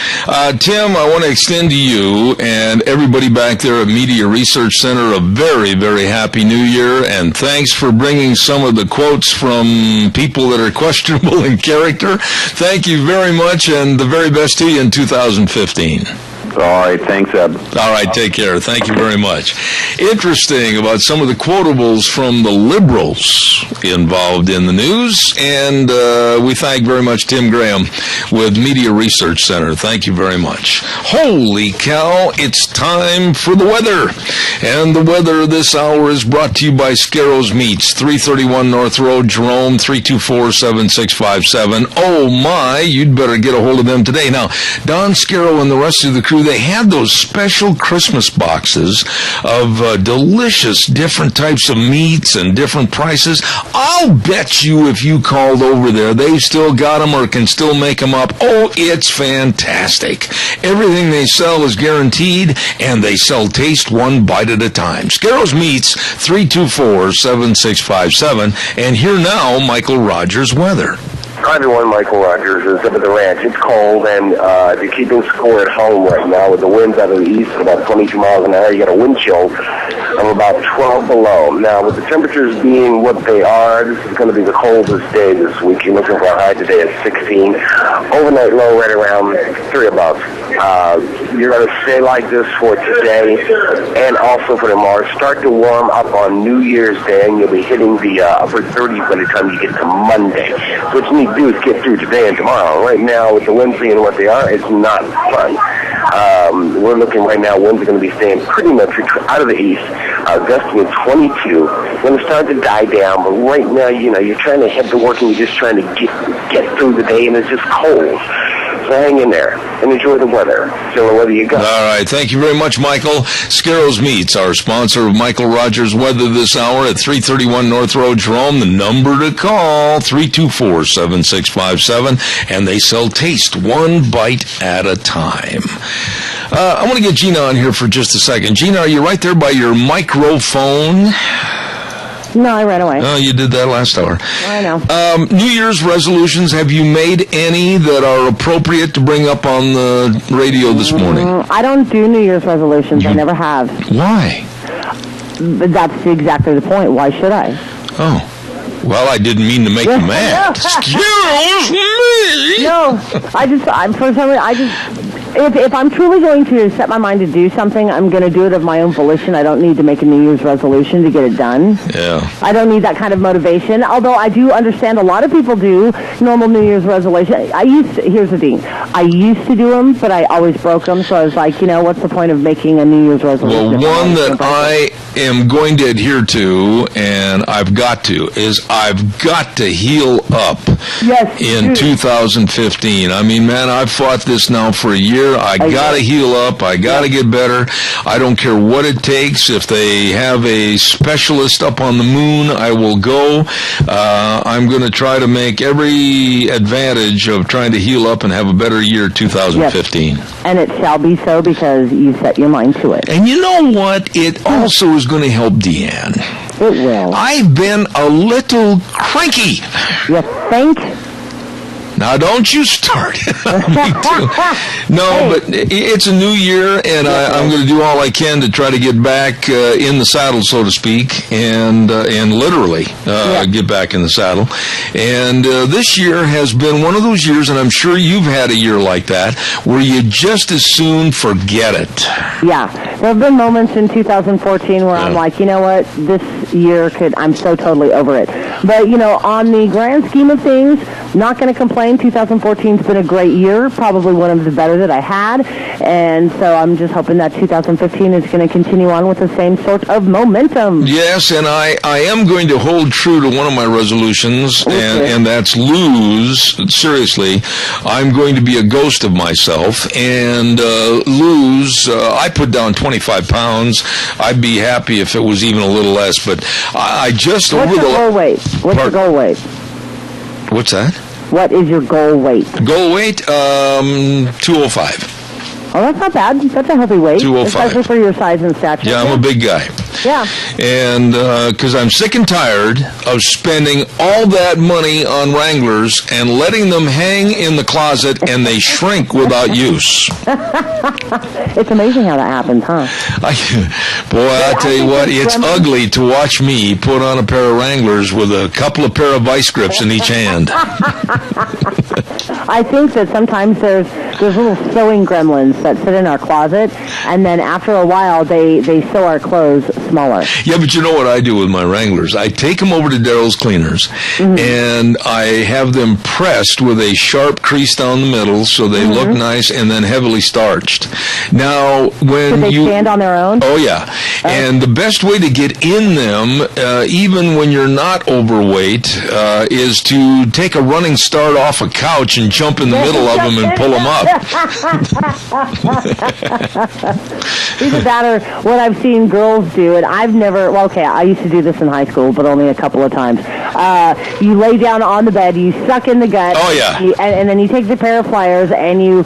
Tim, I want to extend to you and everybody back there at Media Research Center a very, very happy New Year, and thanks for bringing some of the quotes from people that are questionable in character. Thank you very much, and the very best to you in 2015. All right, thanks, Ed. All right, take care. Thank you very much. Interesting about some of the quotables from the liberals involved in the news, and we thank very much Tim Graham with Media Research Center. Thank you very much. Holy cow, it's time for the weather. And the weather this hour is brought to you by Scarro's Meats, 331 North Road, Jerome, 324-7657. Oh my, you'd better get a hold of them today. Now, Don Scarrow and the rest of the crew, they had those special Christmas boxes of delicious different types of meats and different prices. I'll bet you if you called over there, they've still got them or can still make them up. Oh, it's fantastic. Everything they sell is guaranteed, and they sell taste one bite at a time. Scarro's Meats, 324-7657. And here now, Michael Rogers' weather. Hi everyone, Michael Rogers is up at the ranch. It's cold, and if you're keeping score at home right now with the winds out of the east at about 22 miles an hour, you got a wind chill of about 12 below. Now, with the temperatures being what they are, this is going to be the coldest day this week. You're looking for a high today at 16. Overnight low right around 3 above. You're going to stay like this for today and also for tomorrow. Start to warm up on New Year's Day, and you'll be hitting the upper 30s by the time you get to Monday. So what you need to do is get through today and tomorrow. Right now, with the winds being what they are, it's not fun. We're looking right now, winds are going to be staying pretty much out of the east, gusting at 22. Going to start to die down, but right now, you're trying to head to work and you're just trying to get through the day, and it's just cold. So hang in there and enjoy the weather. So whether you go. All right. Thank you very much, Michael. Scarrows Meats, our sponsor of Michael Rogers Weather this hour at 331 North Road, Jerome. The number to call, 324-7657. And they sell taste one bite at a time. I want to get Gina on here for just a second. Gina, are you right there by your microphone? No, I ran away. Oh, you did that last hour. I know. New Year's resolutions, have you made any that are appropriate to bring up on the radio this morning? I don't do New Year's resolutions. I never have. Why? That's exactly the point. Why should I? Oh. Well, I didn't mean to make you mad. Excuse me! No, if I'm truly going to set my mind to do something, I'm going to do it of my own volition. I don't need to make a New Year's resolution to get it done. Yeah. I don't need that kind of motivation, although I do understand a lot of people do normal New Year's resolutions. Here's the thing. I used to do them, but I always broke them, so I was like, what's the point of making a New Year's resolution? Well, one that I am going to adhere to, and I've got to heal up in 2015. I mean, man, I've fought this now for a year. I got to heal up. I got to get better. I don't care what it takes. If they have a specialist up on the moon, I will go. I'm going to try to make every advantage of trying to heal up and have a better year 2015. Yes. And it shall be so because you set your mind to it. And you know what? It also is going to help Deanne. It will. I've been a little cranky. You think? Now, don't you start. Me too. No, but it's a new year, and I'm going to do all I can to try to get back in the saddle, so to speak, and literally get back in the saddle. And this year has been one of those years, and I'm sure you've had a year like that, where you just as soon forget it. Yeah. There have been moments in 2014 where I'm like, you know what, this year I'm so totally over it. But, on the grand scheme of things, not going to complain. 2014's been a great year, probably one of the better that I had, and so I'm just hoping that 2015 is going to continue on with the same sort of momentum. Yes, and I am going to hold true to one of my resolutions, and that's lose. Seriously, I'm going to be a ghost of myself and lose. I put down 25 pounds. I'd be happy if it was even a little less, but I just... What's your goal weight? What's your goal weight? What's that? What is your goal weight? Goal weight, 205. Oh, that's not bad. That's a healthy weight. 205. Especially for your size and stature. Yeah, I'm a big guy. Yeah. And because I'm sick and tired of spending all that money on Wranglers and letting them hang in the closet and they shrink without use. It's amazing how that happens, huh? I tell you what, it's ugly to watch me put on a pair of Wranglers with a couple of pair of vice grips in each hand. I think that sometimes there's little sewing gremlins that sit in our closet, and then after a while they sew our clothes smaller. Yeah, but you know what I do with my Wranglers? I take them over to Daryl's Cleaners, and I have them pressed with a sharp crease down the middle so they look nice and then heavily starched. Now, when they stand on their own? Oh, yeah. And the best way to get in them, even when you're not overweight, is to take a running start off a couch and jump in the middle of them and pull them up. Either that or what I've seen girls do, and I've never, I used to do this in high school, but only a couple of times. You lay down on the bed, you suck in the gut, and then you take the pair of pliers, and you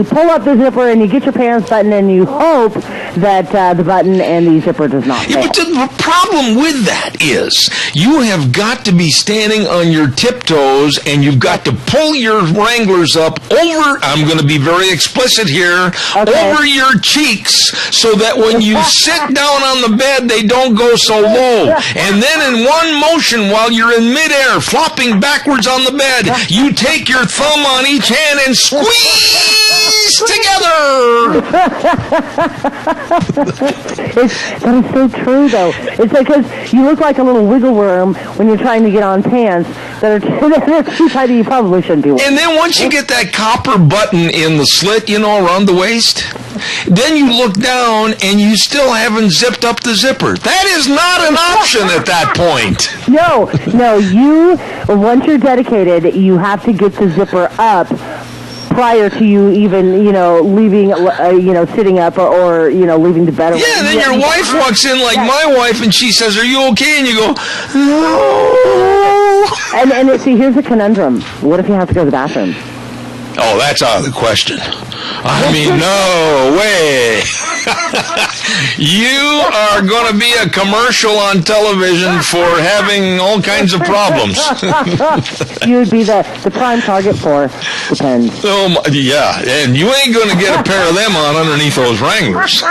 pull up the zipper, and you get your pants buttoned, and you hope that the button and the zipper does not fail. But the problem with that is you have got to be standing on your tiptoes, and you've got to pull your Wranglers up over, I'm going to be very explicit here, over your cheeks so that when you sit down on the bed, they don't go so low. And then in one motion, while you're in midair, flopping backwards on the bed, you take your thumb on each hand and squeeze together. That is so true, though. It's because you look like a little wiggle worm when you're trying to get on pants that are too tight. You probably shouldn't be wearing. And then once you get that copper button in the slit, around the waist, then you look down and you still haven't zipped up the zipper. That is not an option at that point. No. Once you're dedicated, you have to get the zipper up prior to you even, leaving, sitting up or leaving the bed. Yeah, then your wife walks in like my wife, and she says, "Are you okay?" And you go, "No." And see, here's a conundrum. What if you have to go to the bathroom? Oh, that's out of the question. I mean, no way. You are going to be a commercial on television for having all kinds of problems. You would be the prime target for depends. Oh, my, yeah, and you ain't going to get a pair of them on underneath those Wranglers.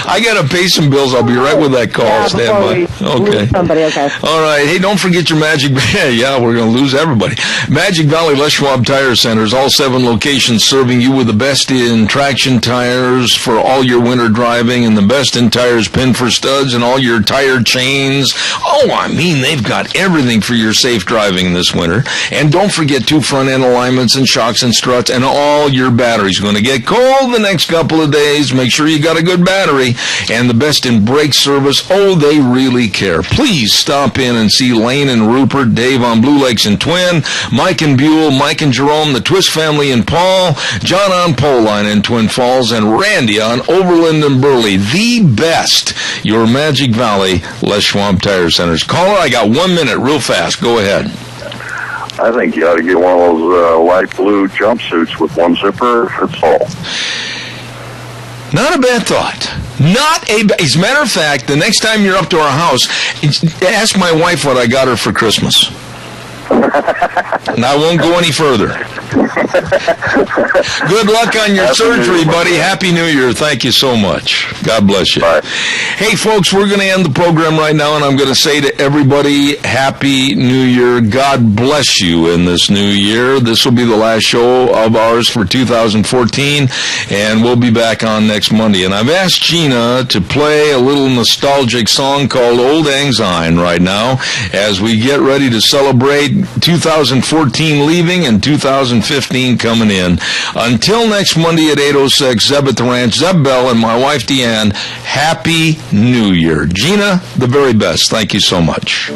I got to pay some bills. I'll be right with that call. Stand by. Okay. Somebody, okay. All right. Hey, don't forget your Magic. Yeah, we're going to lose everybody. Magic Valley Les Schwab Tire Centers, all 7 locations serving you with the best in traction tires for all your winter driving and the best in tires pin for studs and all your tire chains. Oh, I mean, they've got everything for your safe driving this winter. And don't forget 2 front end alignments and shocks and struts, and all your batteries. Going to get cold the next couple of days. Make sure you got a good battery and the best in brake service. Oh, they really care. Please stop in and see Lane and Rupert, Dave on Blue Lakes and Twin, Mike and Buell, Mike and Jerome, the Twist family in Paul, John on Pole Line in Twin Falls, and Randy on Overland and Burley. The best, your Magic Valley Les Schwab Tire Centers. Caller, I got 1 minute, real fast. Go ahead. I think you ought to get one of those light blue jumpsuits with one zipper. It's all. Not a bad thought. As a matter of fact, the next time you're up to our house, ask my wife what I got her for Christmas. And I won't go any further. Good luck on your surgery, buddy. Happy New Year. Thank you so much. God bless you. Bye. Hey, folks, we're going to end the program right now, and I'm going to say to everybody, Happy New Year. God bless you in this new year. This will be the last show of ours for 2014, and we'll be back on next Monday. And I've asked Gina to play a little nostalgic song called Old Lang Syne right now as we get ready to celebrate 2014 leaving and 2015 coming in. Until next Monday at 8:06, Zeb at the Ranch, Zeb Bell, and my wife Deanne, Happy New Year. Gina, the very best. Thank you so much.